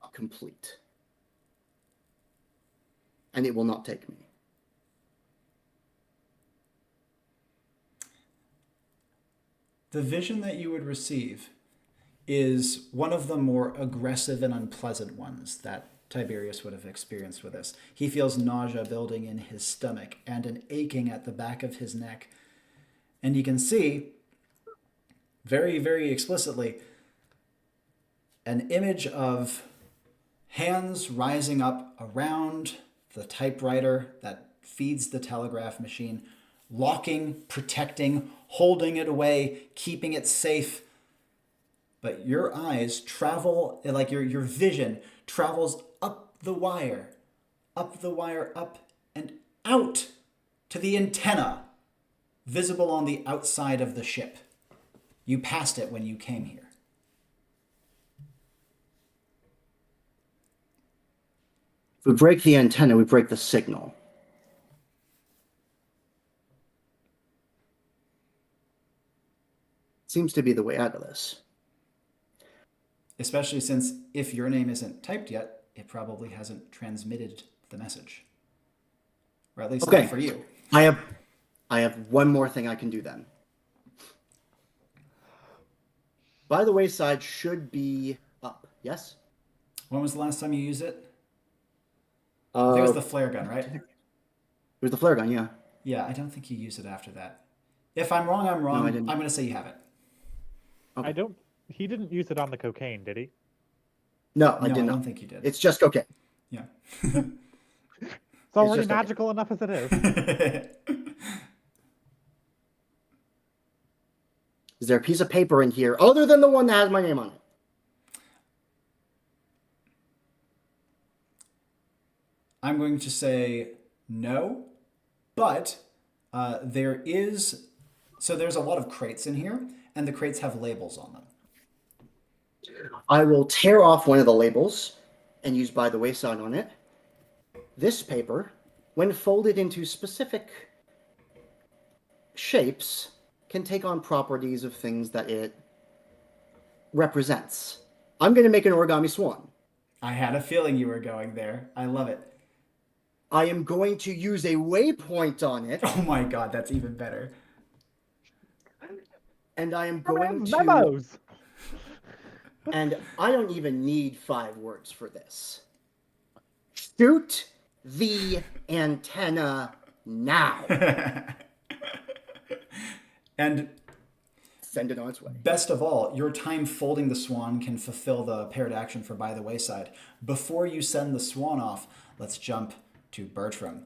I'll complete. And it will not take me. The vision that you would receive is one of the more aggressive and unpleasant ones that Tiberius would have experienced with this. He feels nausea building in his stomach and an aching at the back of his neck. And you can see very, very explicitly an image of hands rising up around the typewriter that feeds the telegraph machine, locking, protecting, holding it away, keeping it safe. But your eyes travel, like your vision travels up the wire, up and out to the antenna, visible on the outside of the ship. You passed it when you came here. If we break the antenna, we break the signal. Seems to be the way out of this. Especially since if your name isn't typed yet, it probably hasn't transmitted the message. Or at least not for you. I have one more thing I can do then. By the wayside should be up, yes? When was the last time you used it? I think it was the flare gun, right? It was the flare gun, yeah. Yeah, I don't think you used it after that. If I'm wrong, I'm wrong. No, I didn't. I'm going to say you have it. Okay. He didn't use it on the cocaine, did he? No, I No, did I not. don't think you did. It's just okay. Yeah. It's already just okay. magical enough as it is. Is there a piece of paper in here other than the one that has my name on it? I'm going to say no, but there's a lot of crates in here, and the crates have labels on them. I will tear off one of the labels and use by the wayside on it. This paper, when folded into specific shapes, can take on properties of things that it represents. I'm going to make an origami swan. I had a feeling you were going there. I love it. I am going to use a waypoint on it. Oh my god, that's even better. And I am going to... Memos! And I don't even need 5 words for this. Shoot the antenna now. And send it on its way. Best of all, your time folding the swan can fulfill the paired action for By the Wayside. Before you send the swan off, let's jump to Bertram.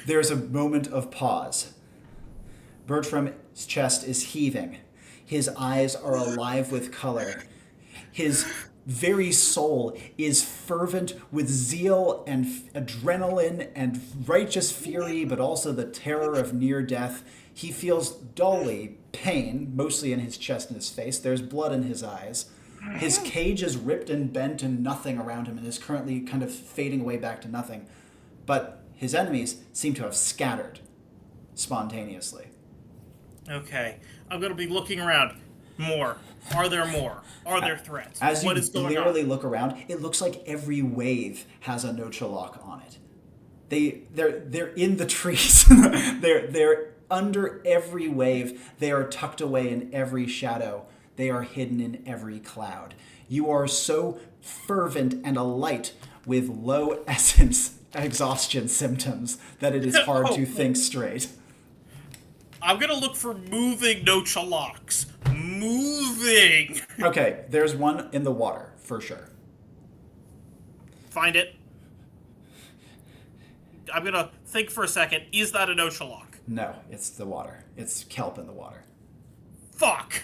There's a moment of pause. Bertram's chest is heaving. His eyes are alive with color. His very soul is fervent with zeal and adrenaline and righteous fury, but also the terror of near death. He feels dully pain, mostly in his chest and his face. There's blood in his eyes. His cage is ripped and bent and nothing around him and is currently kind of fading away back to nothing. But his enemies seem to have scattered spontaneously. Okay, I'm going to be looking around. More. Are there more? Are there threats? As you What is going clearly on? look around, it looks like every wave has a no-lock on it. They're in the trees. they're under every wave. They are tucked away in every shadow. They are hidden in every cloud. You are so fervent and alight with low essence exhaustion symptoms that it is hard to think straight. I'm gonna look for moving Nochalaks. Moving! Okay, there's one in the water, for sure. Find it. I'm gonna think for a second. Is that a Nochalak? No, it's the water. It's kelp in the water. Fuck!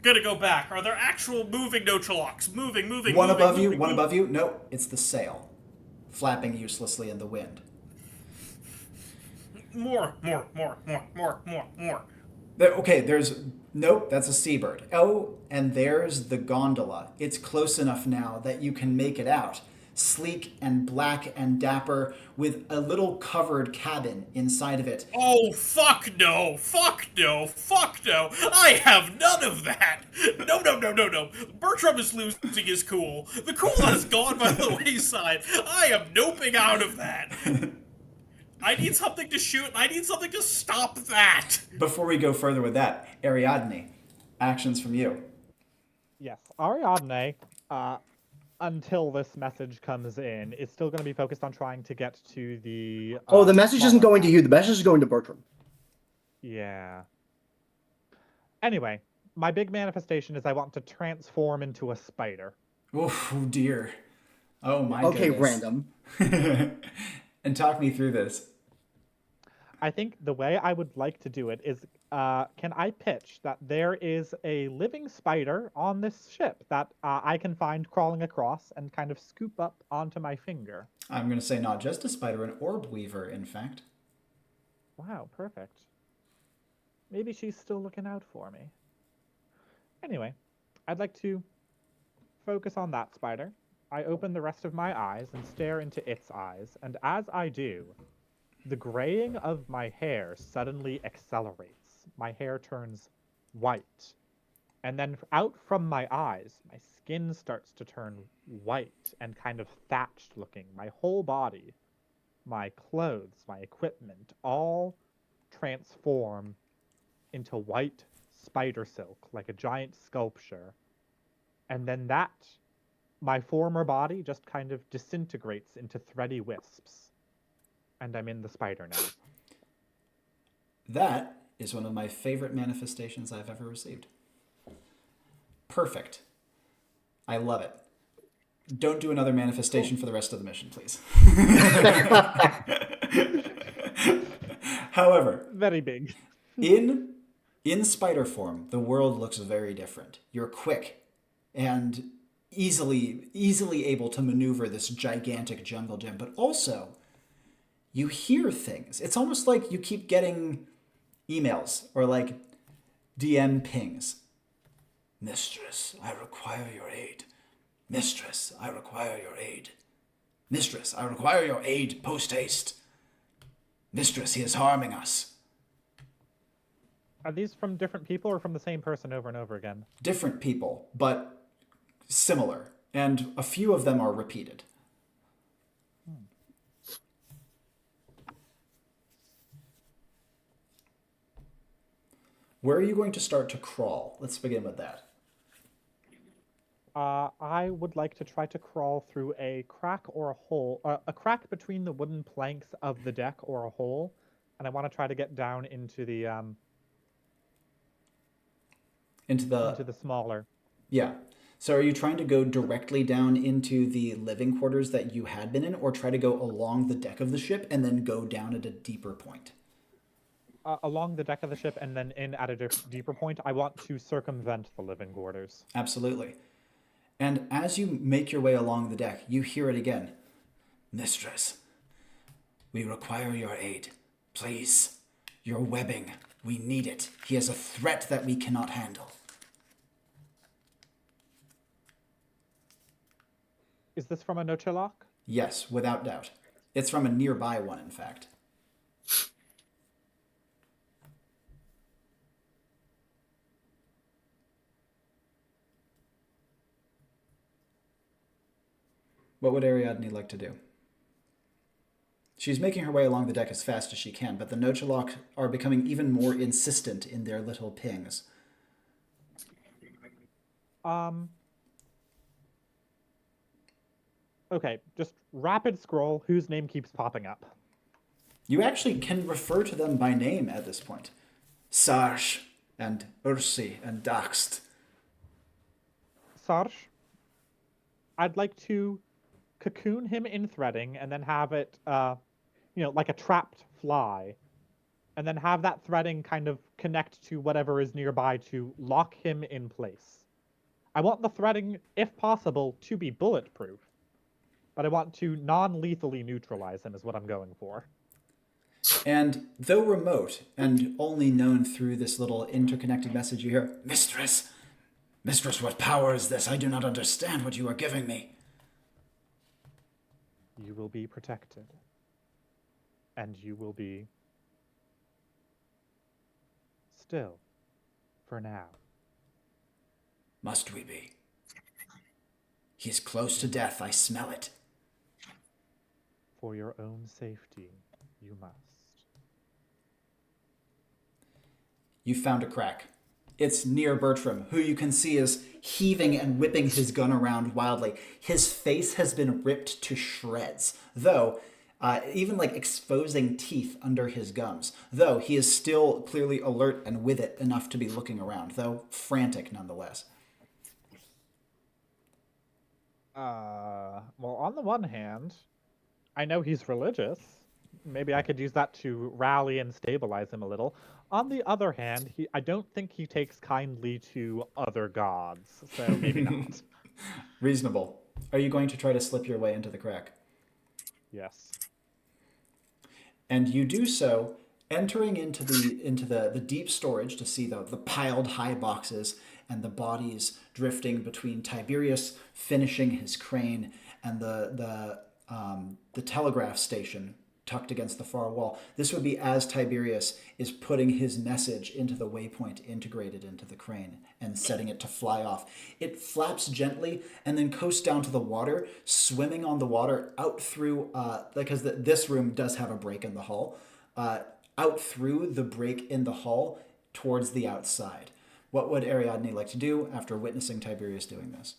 Gonna go back. Are there actual moving Nochalaks? Moving. One moving, above you, moving, one moving. above you. No, it's the sail, flapping uselessly in the wind. More. Okay, nope, that's a seabird. Oh, and there's the gondola. It's close enough now that you can make it out. Sleek and black and dapper with a little covered cabin inside of it. Oh, fuck no. I have none of that. No. Bertram is losing his cool. The cool has gone by the wayside. I am noping out of that. I need something to shoot. I need something to stop that. Before we go further with that, Ariadne, actions from you. Yes, Ariadne, until this message comes in, is still going to be focused on trying to get to the... the message isn't going to you. The message is going to Bertram. Yeah. Anyway, my big manifestation is I want to transform into a spider. Oh dear. Oh my Okay, goodness. random. And talk me through this. I think the way I would like to do it is, can I pitch that there is a living spider on this ship that I can find crawling across and kind of scoop up onto my finger? I'm going to say not just a spider, an orb weaver, in fact. Wow, perfect. Maybe she's still looking out for me. Anyway, I'd like to focus on that spider. I open the rest of my eyes and stare into its eyes, and as I do, the graying of my hair suddenly accelerates. My hair turns white. And then out from my eyes, my skin starts to turn white and kind of thatched looking. My whole body, my clothes, my equipment, all transform into white spider silk, like a giant sculpture. And then my former body just kind of disintegrates into thready wisps. And I'm in the spider now. That is one of my favorite manifestations I've ever received. Perfect. I love it. Don't do another manifestation for the rest of the mission, please. However, Very big. in spider form, the world looks very different. You're quick and easily able to maneuver this gigantic jungle gym, but also you hear things. It's almost like you keep getting emails or like DM pings. Mistress, I require your aid. Mistress, I require your aid. Mistress, I require your aid post haste. Mistress, he is harming us. Are these from different people or from the same person over and over again? Different people, but similar. And a few of them are repeated. Where are you going to start to crawl? Let's begin with that. I would like to try to crawl through a crack or a hole, a crack between the wooden planks of the deck or a hole, and I want to try to get down into the Into the smaller. Yeah. So are you trying to go directly down into the living quarters that you had been in, or try to go along the deck of the ship and then go down at a deeper point? Along the deck of the ship and then in at a deeper point, I want to circumvent the living quarters. Absolutely. And as you make your way along the deck, you hear it again. Mistress, we require your aid. Please, your webbing. We need it. He is a threat that we cannot handle. Is this from a Nochalak? Yes, without doubt. It's from a nearby one, in fact. What would Ariadne like to do? She's making her way along the deck as fast as she can, but the Nochalak are becoming even more insistent in their little pings. Okay, just rapid scroll. Whose name keeps popping up? You actually can refer to them by name at this point. Sarge and Ursi and Daxt. Sarge. I'd like to cocoon him in threading and then have it, like a trapped fly, and then have that threading kind of connect to whatever is nearby to lock him in place. I want the threading, if possible, to be bulletproof, but I want to non-lethally neutralize him is what I'm going for. And though remote and only known through this little interconnected message, you hear, Mistress, Mistress, what power is this? I do not understand what you are giving me. You will be protected. And you will be still for now. Must we be? He is close to death. I smell it. For your own safety, you must. You found a crack. It's near Bertram, who you can see is heaving and whipping his gun around wildly. His face has been ripped to shreds, though, even like exposing teeth under his gums. Though he is still clearly alert and with it enough to be looking around, though frantic nonetheless. Well, on the one hand, I know he's religious. Maybe I could use that to rally and stabilize him a little. On the other hand, I don't think he takes kindly to other gods, so maybe not. Reasonable. Are you going to try to slip your way into the crack? Yes. And you do so, entering into the deep storage to see the piled high boxes and the bodies drifting between Tiberius finishing his crane and the telegraph station tucked against the far wall. This would be as Tiberius is putting his message into the waypoint integrated into the crane and setting it to fly off. It flaps gently and then coasts down to the water, swimming on the water out through, because this room does have a break in the hull, out through the break in the hull towards the outside. What would Ariadne like to do after witnessing Tiberius doing this?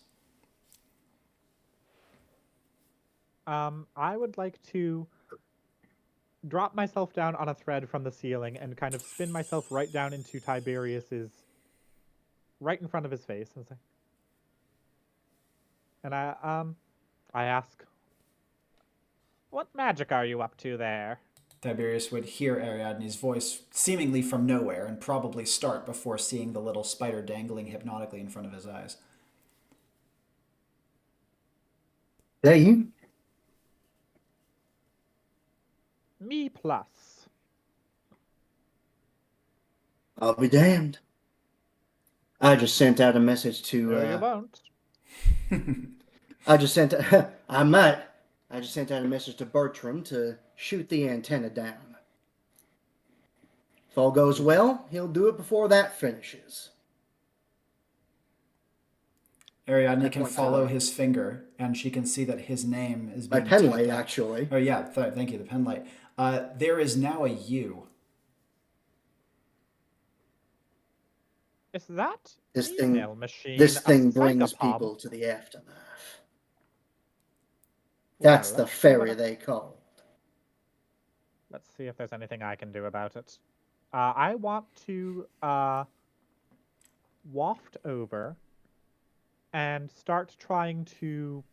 I would like to drop myself down on a thread from the ceiling and kind of spin myself right down into Tiberius's, right in front of his face, and say, and I ask, "What magic are you up to there?" Tiberius would hear Ariadne's voice seemingly from nowhere and probably start before seeing the little spider dangling hypnotically in front of his eyes. There you. Me plus. I'll be damned. I just sent out a message to. No, you won't. I just sent out a message to Bertram to shoot the antenna down. If all goes well, he'll do it before that finishes. Ariadne can follow his finger, and she can see that his name is being My pen tapped light, out. actually. Oh yeah, thank you, the pen light. There is now a U. Is that This email machine This a thing brings psychopob? people to the aftermath. Well, That's the let's see what ferry they called. Let's see if there's anything I can do about it. I want to waft over and start trying to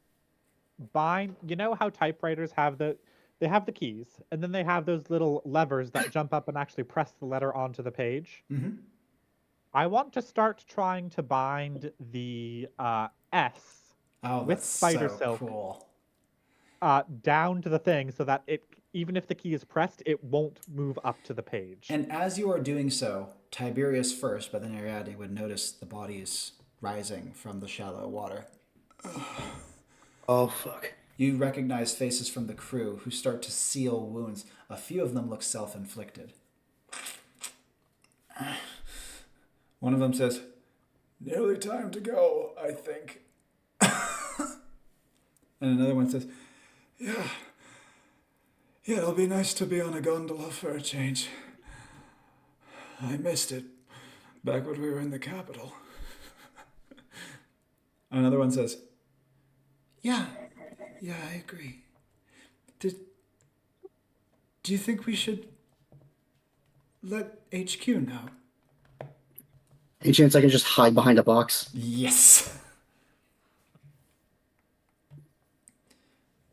bind. You know how typewriters have they have the keys, and then they have those little levers that jump up and actually press the letter onto the page. Mm-hmm. I want to start trying to bind the S with That's spider so silk cool. down to the thing so that even if the key is pressed, it won't move up to the page. And as you are doing so, Tiberius first, but then Ariadne would notice the bodies rising from the shallow water. Oh, fuck. You recognize faces from the crew who start to seal wounds. A few of them look self-inflicted. One of them says, Nearly time to go, I think. and another one says, Yeah, it'll be nice to be on a gondola for a change. I missed it back when we were in the capital. another one says, Yeah, Yeah, I agree. Do you think we should let HQ know? Any chance I can just hide behind a box? Yes.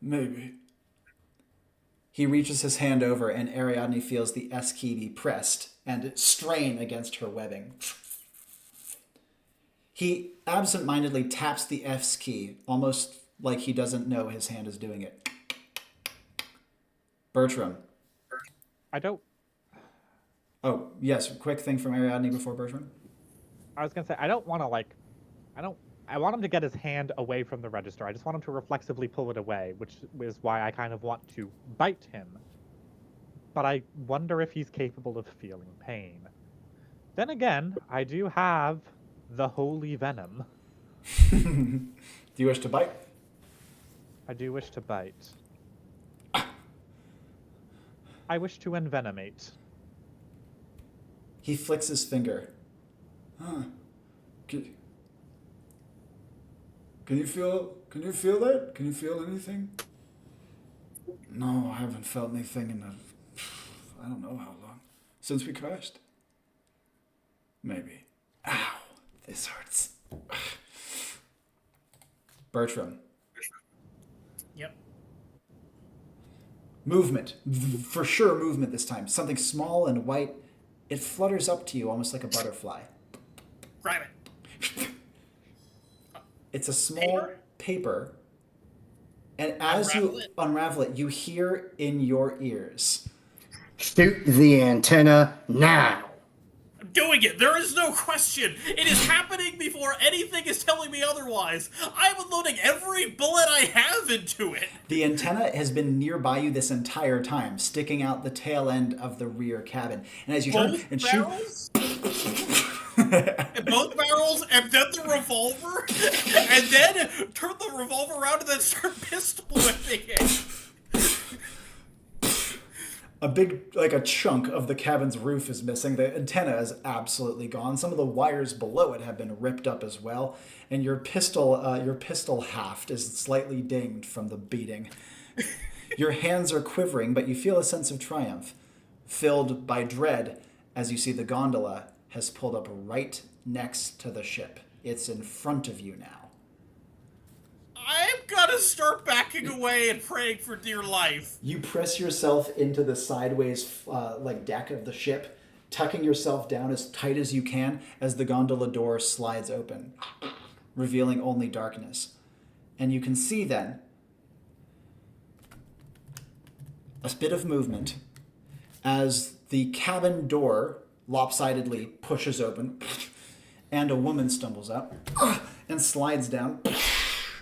Maybe. He reaches his hand over, and Ariadne feels the S key be pressed and strain against her webbing. He absent-mindedly taps the S key, almost like he doesn't know his hand is doing it. Bertram. I don't. Oh, yes, quick thing from Ariadne before Bertram. I was gonna say I don't want to like. I don't. I want him to get his hand away from the register. I just want him to reflexively pull it away, which is why I kind of want to bite him. But I wonder if he's capable of feeling pain. Then again, I do have the holy venom. Do you wish to bite? I do wish to bite. I wish to envenomate. He flicks his finger. Can you feel that? Can you feel anything? No, I haven't felt anything in I don't know how long. Since we crashed? Maybe. Ow, this hurts. Bertram. Yep. Movement. For sure movement this time. Something small and white. It flutters up to you almost like a butterfly. Grab it. It's a small paper. And as Unravel you it. unravel it, you hear in your ears. Shoot the antenna now. I'm doing it. There is no question. It is happening before anything is telling me otherwise. I'm unloading every bullet I have into it. The antenna has been nearby you this entire time, sticking out the tail end of the rear cabin. And as you turn Both and shoot, barrels? And both barrels, and then the revolver, and then turn the revolver around and then start pistol whipping it. a big, like a chunk of the cabin's roof is missing. The antenna is absolutely gone. Some of the wires below it have been ripped up as well. And your pistol haft is slightly dinged from the beating. Your hands are quivering, but you feel a sense of triumph, filled by dread as you see the gondola has pulled up right next to the ship. It's in front of you now. I'm gonna start backing away and praying for dear life. You press yourself into the sideways deck of the ship, tucking yourself down as tight as you can as the gondola door slides open, revealing only darkness. And you can see then a bit of movement as the cabin door lopsidedly pushes open and a woman stumbles out and slides down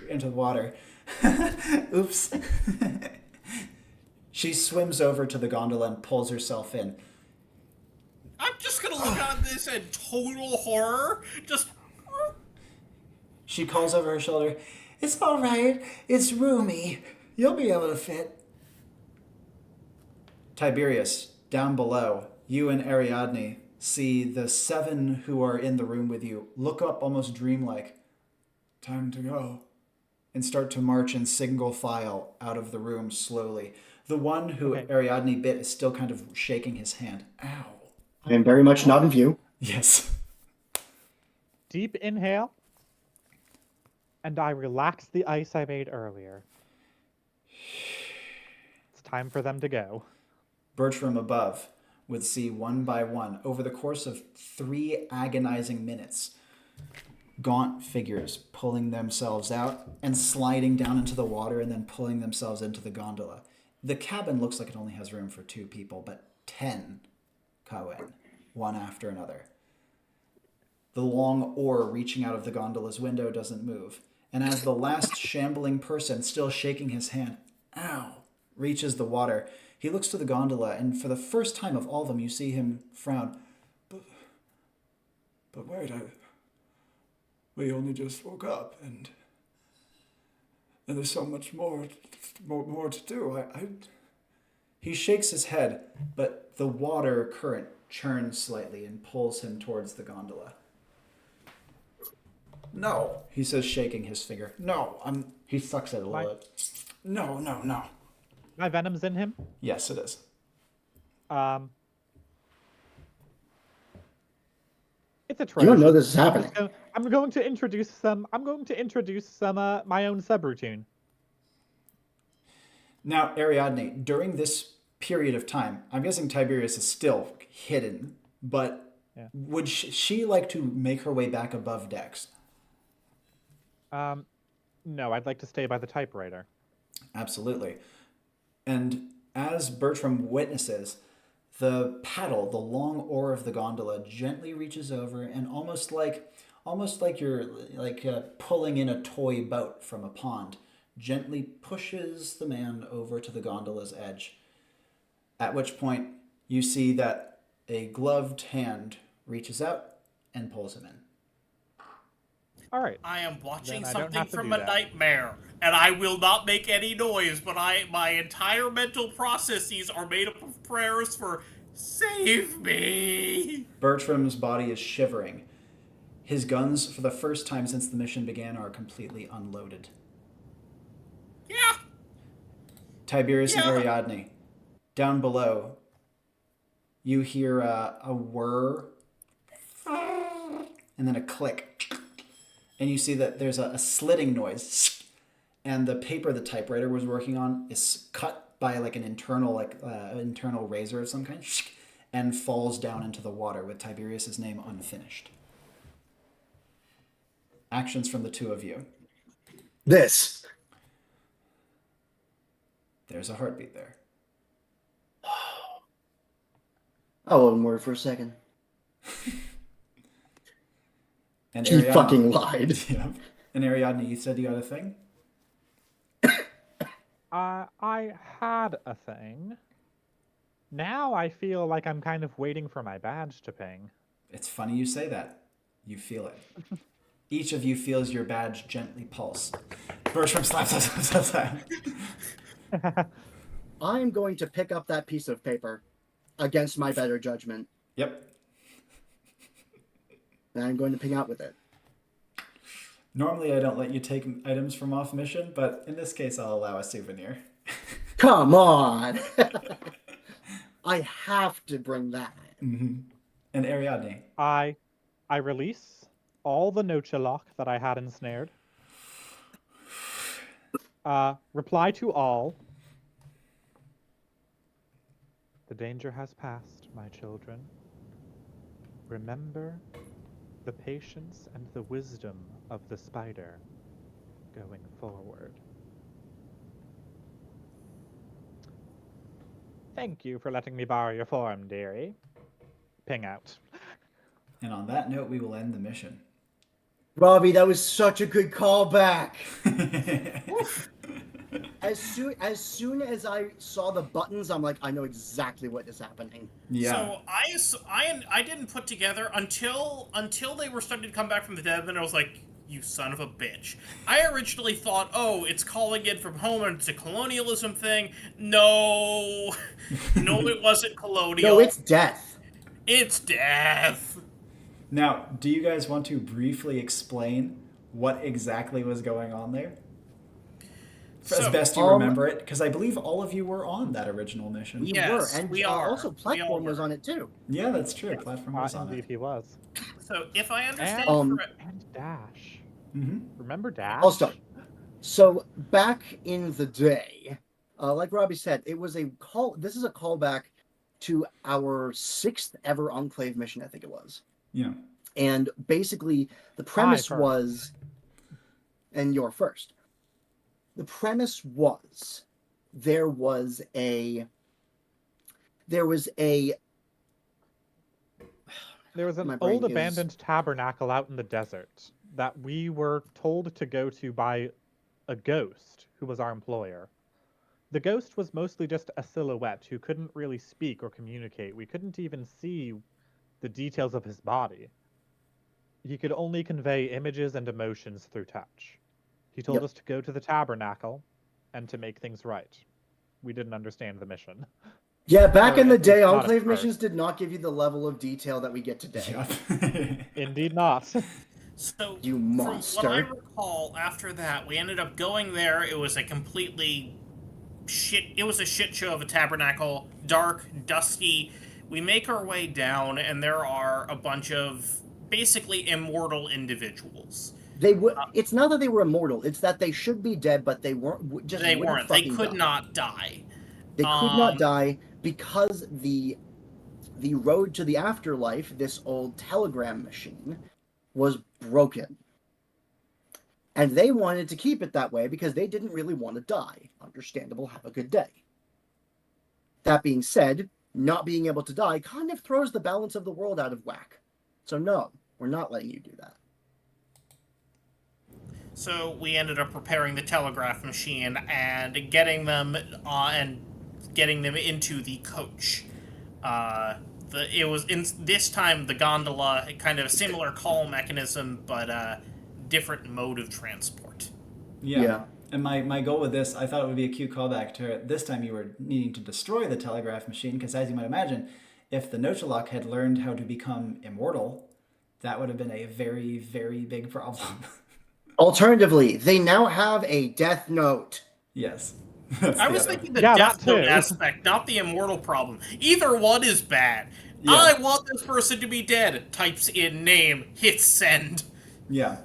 into the water. Oops. She swims over to the gondola and pulls herself in. I'm just gonna look on this in total horror. Just. She calls over her shoulder, "It's all right. It's roomy. You'll be able to fit." Tiberius, down below, you and Ariadne see the 7 who are in the room with you look up almost dreamlike. Time to go. And start to march in single file out of the room slowly. The one who Okay. Ariadne bit is still kind of shaking his hand. Ow. I am very much not in view. Yes. Deep inhale. And I relax the ice I made earlier. It's time for them to go. Bertram above would see one by one, over the course of 3 agonizing minutes, gaunt figures pulling themselves out and sliding down into the water and then pulling themselves into the gondola. The cabin looks like it only has room for 2 people, but 10 go in, one after another. The long oar reaching out of the gondola's window doesn't move. And as the last shambling person, still shaking his hand, ow, reaches the water, he looks to the gondola, and for the first time of all of them, you see him frown. But wait, we only just woke up, and there's so much more to do. He shakes his head, but the water current churns slightly and pulls him towards the gondola. "No," he says, shaking his finger. "No, he sucks at it a little bit. No, no, no. My venom's in him. Yes, it is. It's a You Trojan. don't know this is happening. I'm going to introduce some. My own subroutine. Now, Ariadne, during this period of time, I'm guessing Tiberius is still hidden, but Yeah. would she like to make her way back above decks? No, I'd like to stay by the typewriter. Absolutely. And as Bertram witnesses, the paddle, the long oar of the gondola, gently reaches over and almost like you're pulling in a toy boat from a pond, gently pushes the man over to the gondola's edge. At which point you see that a gloved hand reaches out and pulls him in. All right. I am watching Then I don't something have to from do a that. nightmare, and I will not make any noise, but my entire mental processes are made up of prayers for save me. Bertram's body is shivering. His guns, for the first time since the mission began, are completely unloaded. Yeah. Tiberius and Yeah. Ariadne, down below, you hear a whir and then a click. And you see that there's a slitting noise. And the paper the typewriter was working on is cut by like an internal razor of some kind and falls down into the water with Tiberius's name unfinished. Actions from the two of you. This. There's a heartbeat there. I wasn't worried for a second. And She fucking lied. Yeah. And Ariadne, you said you had a thing? I had a thing. Now I feel like I'm kind of waiting for my badge to ping. It's funny you say that. You feel it. Each of you feels your badge gently pulse. Bertram slaps. I'm going to pick up that piece of paper against my better judgment, Yep. and I'm going to ping out with it. Normally I don't let you take items from off mission, but in this case I'll allow a souvenir. Come on! I have to bring that. Mm-hmm. And Ariadne. I release all the Nochalok that I had ensnared. Reply to all. The danger has passed, my children. Remember the patience and the wisdom of the spider going forward. Thank you for letting me borrow your form, dearie. Ping out. And on that note, we will end the mission. Robbie, that was such a good callback. As soon as I saw the buttons, I'm like, I know exactly what is happening. Yeah. So I didn't put together until they were starting to come back from the dead. Then I was like, you son of a bitch. I originally thought, oh, it's calling in from home and it's a colonialism thing. No, it wasn't colonial. No, it's death. It's death. Now, do you guys want to briefly explain what exactly was going on there? As best you remember it, because I believe all of you were on that original mission. Yes, and we are. Also, Platform was on it too. Yeah, that's true. Platform was on Indeed, it. he was. So if I understand correct, And Dash. Mm-hmm. Remember Dash? I'll start. So back in the day, like Robbie said, it was a call. This is a callback to our 6th ever Enclave mission, I think it was. Yeah. And basically, the premise was, and you're first. The premise was there was an old abandoned tabernacle out in the desert that we were told to go to by a ghost who was our employer. The ghost was mostly just a silhouette who couldn't really speak or communicate. We couldn't even see the details of his body. He could only convey images and emotions through touch. He told us to go to the tabernacle and to make things right. We didn't understand the mission. Yeah, back in the day, Enclave missions did not give you the level of detail that we get today. Yep. Indeed not. So, You from what I monster. recall, after that, we ended up going there. It was a completely shit. It was a shit show of a tabernacle, dark, dusty. We make our way down, and there are a bunch of basically immortal individuals. They would. It's not that they were immortal. It's that they should be dead, but they weren't. Just They wouldn't weren't. They fucking could die. not die. They could not Um, die because the road to the afterlife, this old telegram machine, was broken. And they wanted to keep it that way because they didn't really want to die. Understandable, have a good day. That being said, not being able to die kind of throws the balance of the world out of whack. So no, we're not letting you do that. so we ended up repairing the telegraph machine and getting them into the coach. It was in this time the gondola, kind of a similar call mechanism, but different mode of transport. Yeah. And my goal with this, I thought it would be a cute callback to this time you were needing to destroy the telegraph machine, because as you might imagine, if the Nochalok had learned how to become immortal, that would have been a very, very big problem. Alternatively, they now have a death note. Yes. I was thinking the Yeah, death that note too. aspect, not the immortal problem. Either one is bad. Yeah. I want this person to be dead. Types in name, hits send. Yeah.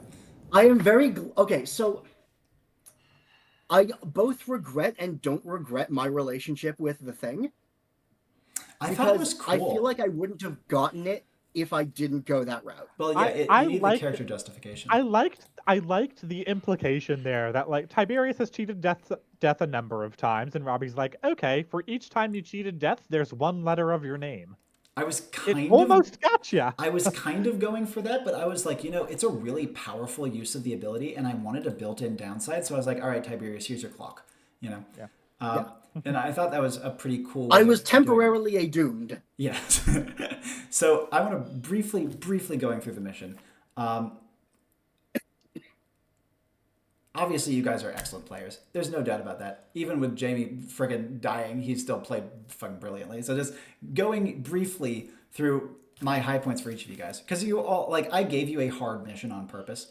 I am very okay. So I both regret and don't regret my relationship with the thing. I thought it was Because cool. I feel like I wouldn't have gotten it if I didn't go that route. Well, yeah, I you need liked- the character justification. I liked the implication there that like Tiberius has cheated death a number of times, and Robbie's like, okay, for each time you cheated death, there's one letter of your name. I was It kind of almost gotcha. I was kind of going for that, but I was like, it's a really powerful use of the ability, and I wanted a built-in downside. So I was like, all right, Tiberius, here's your clock. Yeah. And I thought that was a pretty cool. I way was of doing it. temporarily a doomed. Yes. So I want to briefly going through the mission. Obviously, you guys are excellent players. There's no doubt about that. Even with Jamie friggin' dying, he still played fucking brilliantly. So just going briefly through my high points for each of you guys, because you all I gave you a hard mission on purpose,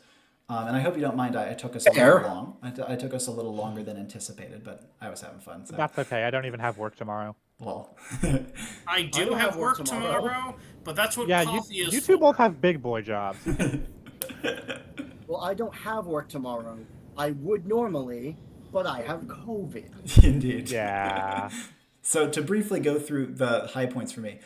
and I hope you don't mind. I took us a Fair. little long. I took us a little longer than anticipated, but I was having fun. So. That's okay. I don't even have work tomorrow. Well, I do don't have have work work tomorrow, tomorrow. but that's what Yeah, coffee is you two for. both have big boy jobs. Well, I don't have work tomorrow. I would normally, but I have COVID. indeed. Yeah. So to briefly go through the high points for me,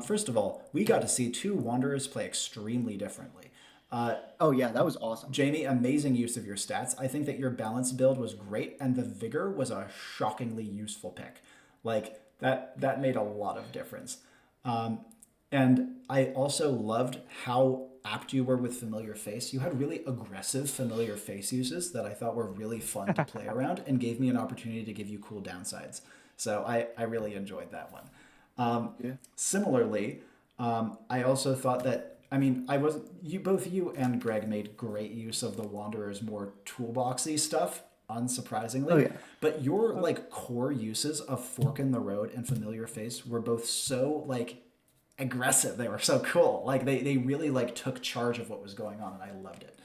first of all, we got to see two Wanderers play extremely differently. Oh yeah, that was awesome. Jamie, amazing use of your stats. I think that your balance build was great, and the Vigor was a shockingly useful pick. Like, that made a lot of difference. And I also loved how apt you were with Familiar Face. You had really aggressive Familiar Face uses that I thought were really fun to play around and gave me an opportunity to give you cool downsides. So I really enjoyed that one. Similarly, I also thought that, both you and Greg made great use of the Wanderer's more toolboxy stuff, unsurprisingly. Oh, yeah. But your core uses of Fork in the Road and Familiar Face were both so aggressive. They were so cool. They really took charge of what was going on, and I loved it.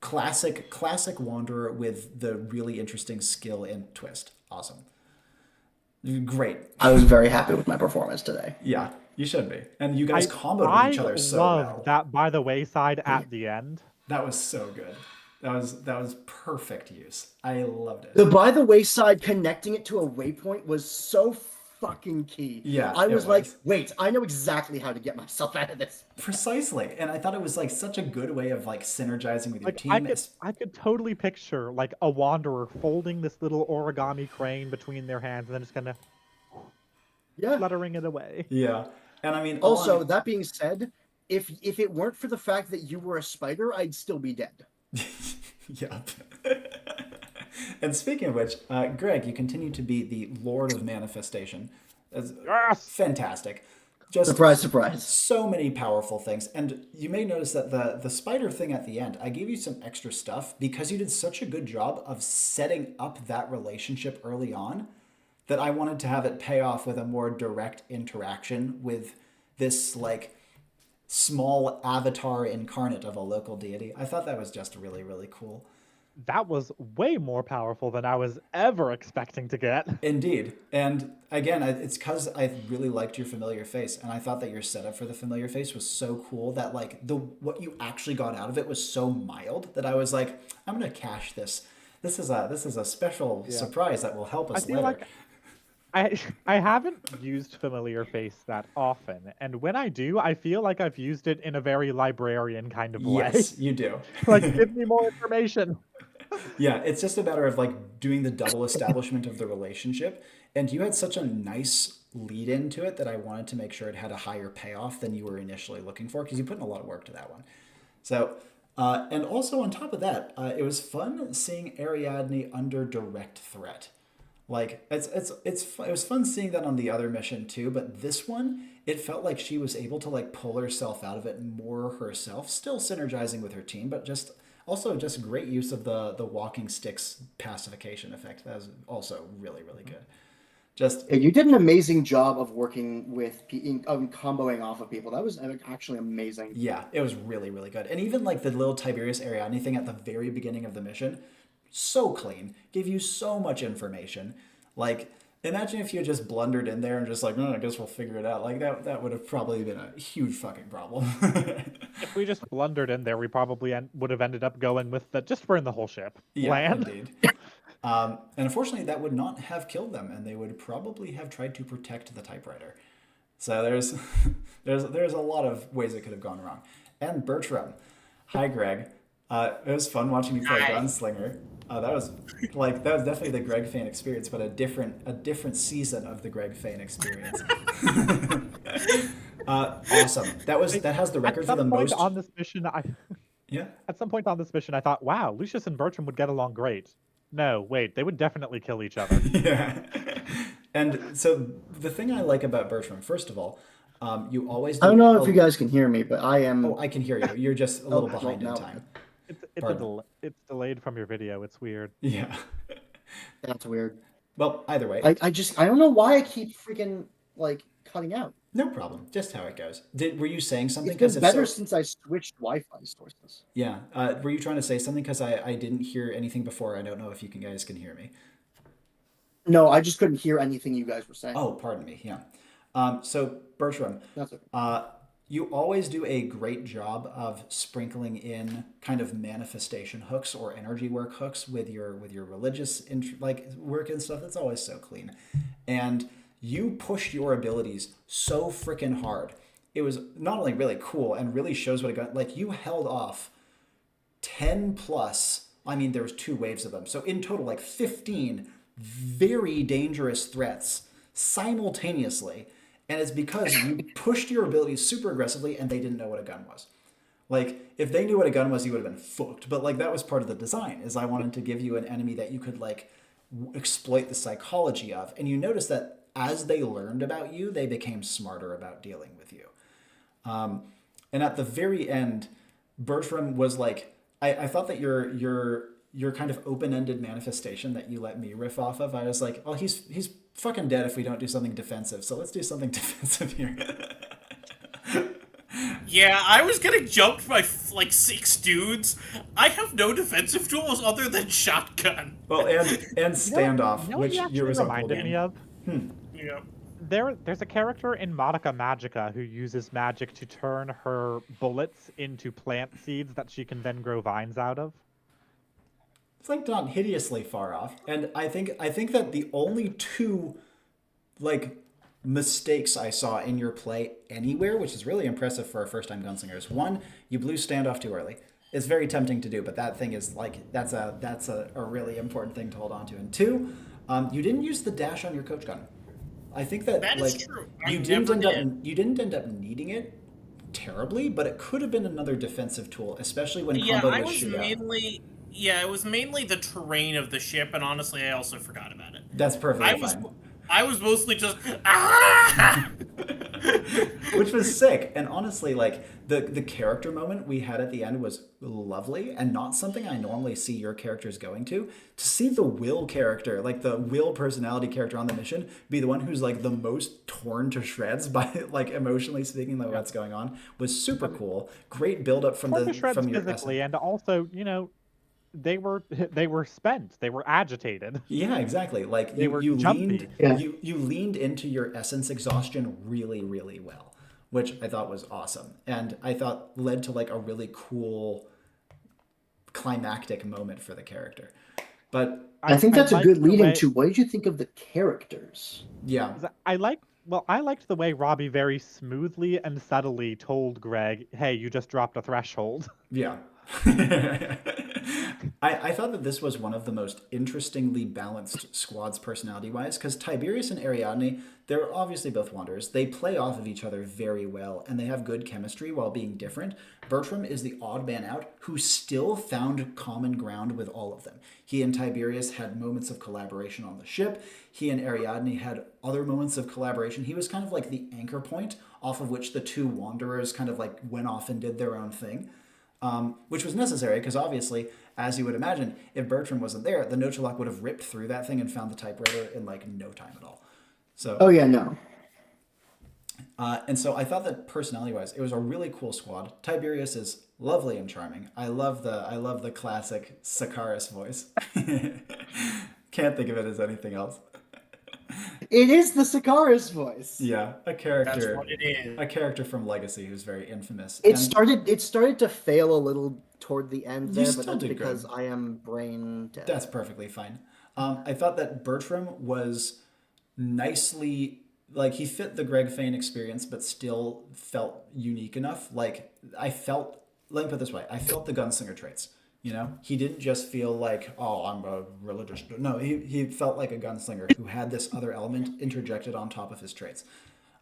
Classic Wanderer with the really interesting skill and twist. Awesome. Great. I was very happy with my performance today. Yeah, you should be. And you guys comboed with each other so love well. that by the wayside at the end. That was so good. That was perfect use. I loved it. The by the wayside connecting it to a waypoint was so fucking key. Yeah, I it was like, was. wait, I know exactly how to get myself out of this. Precisely. And I thought it was such a good way of synergizing with your team. I could totally picture a wanderer folding this little origami crane between their hands and then just kind of Yeah. fluttering it away. Yeah. And I mean, Also, that being said, if it weren't for the fact that you were a spider, I'd still be dead. yeah. And speaking of which, Greg, you continue to be the Lord of Manifestation. That's Yes! fantastic. Just Surprise, surprise. so many powerful things. And you may notice that the spider thing at the end, I gave you some extra stuff because you did such a good job of setting up that relationship early on that I wanted to have it pay off with a more direct interaction with this small avatar incarnate of a local deity. I thought that was just really, really cool. That was way more powerful than I was ever expecting to get. Indeed. And again, it's because I really liked your familiar face, and I thought that your setup for the familiar face was so cool that like what you actually got out of it was so mild that I was like, I'm gonna cash this. This is a special surprise that will help us I feel later. like I haven't used familiar face that often, and when I do, I feel like I've used it in a very librarian kind of way. Yes, you do. Like, give me more information. Yeah, it's just a matter of like doing the double establishment of the relationship. And you had such a nice lead into it that I wanted to make sure it had a higher payoff than you were initially looking for, because you put in a lot of work to that one. So, and also on top of that, it was fun seeing Ariadne under direct threat. Like it was fun seeing that on the other mission too, but this one, it felt like she was able to like pull herself out of it more herself, still synergizing with her team, but just also just great use of the walking sticks pacification effect. That was also really, really good. Just Yeah, you did an amazing job of working with comboing off of people. That was actually amazing. yeah, it was really, really good. And even like the little Tiberius Ariadne thing at the very beginning of the mission, so clean, gave you so much information. Like, imagine if you had just blundered in there and just like, I guess we'll figure it out. Like that would have probably been a huge fucking problem. If we just blundered in there, we probably would have ended up going with the just burn the whole ship Yeah, plan. indeed. And unfortunately, that would not have killed them, and they would probably have tried to protect the typewriter. So there's there's a lot of ways it could have gone wrong. And Bertram, hi Greg. It was fun watching you play Hi. Gunslinger. That was definitely the Greg Fane experience, but a different season of the Greg Fane experience. Awesome. That has the record for the most. On this mission, Yeah. At some point on this mission, I thought, wow, Lucius and Bertram would get along great. No, wait, they would definitely kill each other. Yeah. And so the thing I like about Bertram, first of all, you always do I don't know if you guys can hear me, but I am. Oh, I can hear you. You're just a little well, behind in now- time. It's delayed from your video. It's weird. Yeah. That's weird. Well, either way, I don't know why I keep freaking like cutting out. no problem. Just how it goes. Were you saying something? It's been better so, since I switched Wi-Fi sources. yeah. Were you trying to say something? Because I didn't hear anything before. I don't know if you guys can hear me. No, I just couldn't hear anything you guys were saying. Oh, pardon me. Yeah. So Bertram, That's okay. you always do a great job of sprinkling in kind of manifestation hooks or energy work hooks with your religious work and stuff. That's always so clean. And you pushed your abilities so freaking hard. It was not only really cool and really shows what it got. Like, you held off 10 plus. I mean, there was 2 waves of them. So in total, like 15 very dangerous threats simultaneously. And it's because you pushed your abilities super aggressively and they didn't know what a gun was. Like, if they knew what a gun was, you would have been fucked. But like, that was part of the design, is I wanted to give you an enemy that you could like exploit the psychology of. And you notice that as they learned about you, they became smarter about dealing with you. And at the very end, Bertram was like, I thought that your kind of open-ended manifestation that you let me riff off of, I was like, oh, he's fucking dead if we don't do something defensive. So let's do something defensive here. Yeah, I was getting jumped by like 6 dudes. I have no defensive tools other than shotgun. Well, and standoff, You know what which you your actually result reminded me of? Yeah. There's a character in Madoka Magica who uses magic to turn her bullets into plant seeds that she can then grow vines out of. It's like not hideously far off. And I think that the only 2 like mistakes I saw in your play anywhere, which is really impressive for a first-time gunslinger, is 1, you blew standoff too early. It's very tempting to do, but that thing is like that's a really important thing to hold on to. And 2, you didn't use the dash on your coach gun. I think that That like is true. you didn't end up needing it terribly, but it could have been another defensive tool, especially when Yeah, combo I was was shoot out. mainly. Yeah, it was mainly the terrain of the ship, and honestly, I also forgot about it. That's perfectly fine. I was mostly just. Ah! which was sick. And honestly, like the character moment we had at the end was lovely, and not something I normally see your characters going to. To see the Will character, like the Will personality character on the mission, be the one who's like the most torn to shreds by like emotionally speaking, like what's going on, was super cool. Great build up from Torn the to shreds from your physically, essence. and also, they were spent. They were agitated. Yeah, exactly. Like They were you leaned jumpy. Yeah. you leaned into your essence exhaustion really, really well, which I thought was awesome. And I thought led to like a really cool climactic moment for the character. But I think that's a liked good the lead way- into what did you think of the characters? yeah. I liked the way Robbie very smoothly and subtly told Greg, "Hey, you just dropped a threshold." Yeah. I thought that this was one of the most interestingly balanced squads personality wise, because Tiberius and Ariadne, they're obviously both wanderers. They play off of each other very well, and they have good chemistry while being different. Bertram is the odd man out who still found common ground with all of them. He and Tiberius had moments of collaboration on the ship. He and Ariadne had other moments of collaboration. He was kind of like the anchor point off of which the two wanderers kind of like went off and did their own thing. Which was necessary because obviously, as you would imagine, if Bertram wasn't there, the Nochalok would have ripped through that thing and found the typewriter in like no time at all. So, Oh yeah, no. and so I thought that personality-wise, it was a really cool squad. Tiberius is lovely and charming. I love the classic Sakaris voice. Can't think of it as anything else. It is the Sakaris voice. Yeah, a That's character. what it is. A character from Legacy who's very infamous. It And- started to fail a little toward the end You there, still but that's did because good. I am brain dead. That's perfectly fine. I thought that Bertram was nicely, like, he fit the Greg Fane experience, but still felt unique enough. Like, let me put it this way, I felt the gunslinger traits. You know, he didn't just feel like, oh, I'm a religious. No, he felt like a gunslinger who had this other element interjected on top of his traits.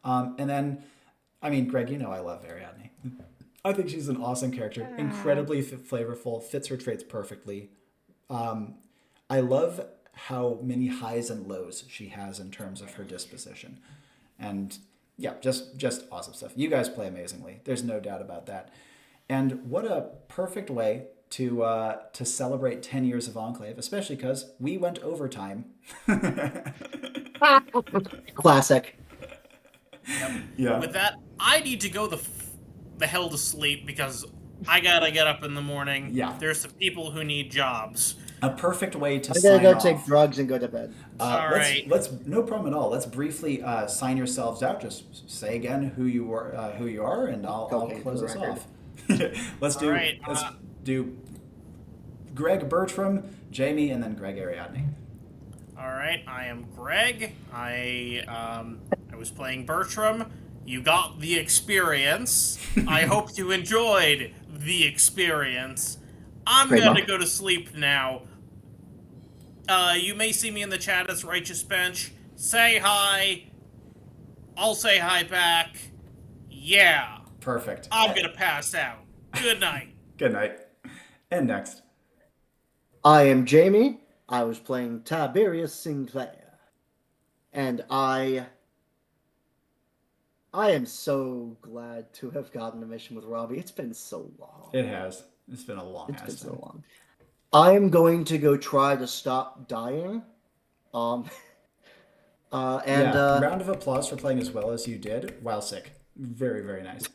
And then, I mean, Greg, you know I love Ariadne. I think she's an awesome character, incredibly flavorful, fits her traits perfectly. I love how many highs and lows she has in terms of her disposition. And yeah, just awesome stuff. You guys play amazingly. There's no doubt about that. And what a perfect way to celebrate 10 years of Enclave, especially because we went overtime. Classic. Yeah. With that, I need to go the hell to sleep because I gotta get up in the morning. Yeah. There's some people who need jobs. A perfect way to I gotta sign go off. take drugs and go to bed. Let's no problem at all. Let's briefly sign yourselves out. Just say again who you are, and I'll Okay, close for us the record. off. Let's do Greg Bertram, Jamie, and then Greg Ariadne. All right, I am Greg. I was playing Bertram. You got the experience. I hope you enjoyed the experience. I'm Great gonna luck. go to sleep now. You may see me in the chat as Righteous Bench. Say hi. I'll say hi back. Yeah. Perfect. I'm gonna pass out. Good night. Good night. And next. I am Jamie. I was playing Tiberius Sinclair. And I am so glad to have gotten a mission with Robbie. It's been so long. It has. It's been a long It's been ass so time. long. I am going to go try to stop dying. Round of applause for playing as well as you did while sick. Very, very nice.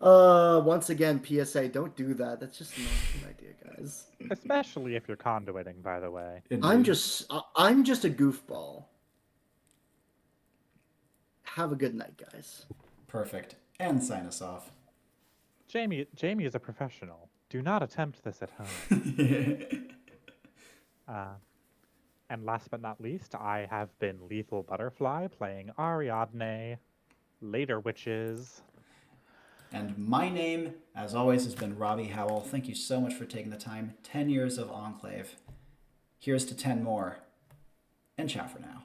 Once again, PSA, don't do that. That's just not a good idea, guys. Especially if you're conduiting, by the way. Indeed. I'm just a goofball. Have a good night, guys. Perfect. And sign us off. Jamie is a professional. Do not attempt this at home. And last but not least, I have been Lethal Butterfly playing Ariadne, Later Witches. And my name, as always, has been Robbie Howell. Thank you so much for taking the time. 10 years of Enclave. Here's to 10 more. And ciao for now.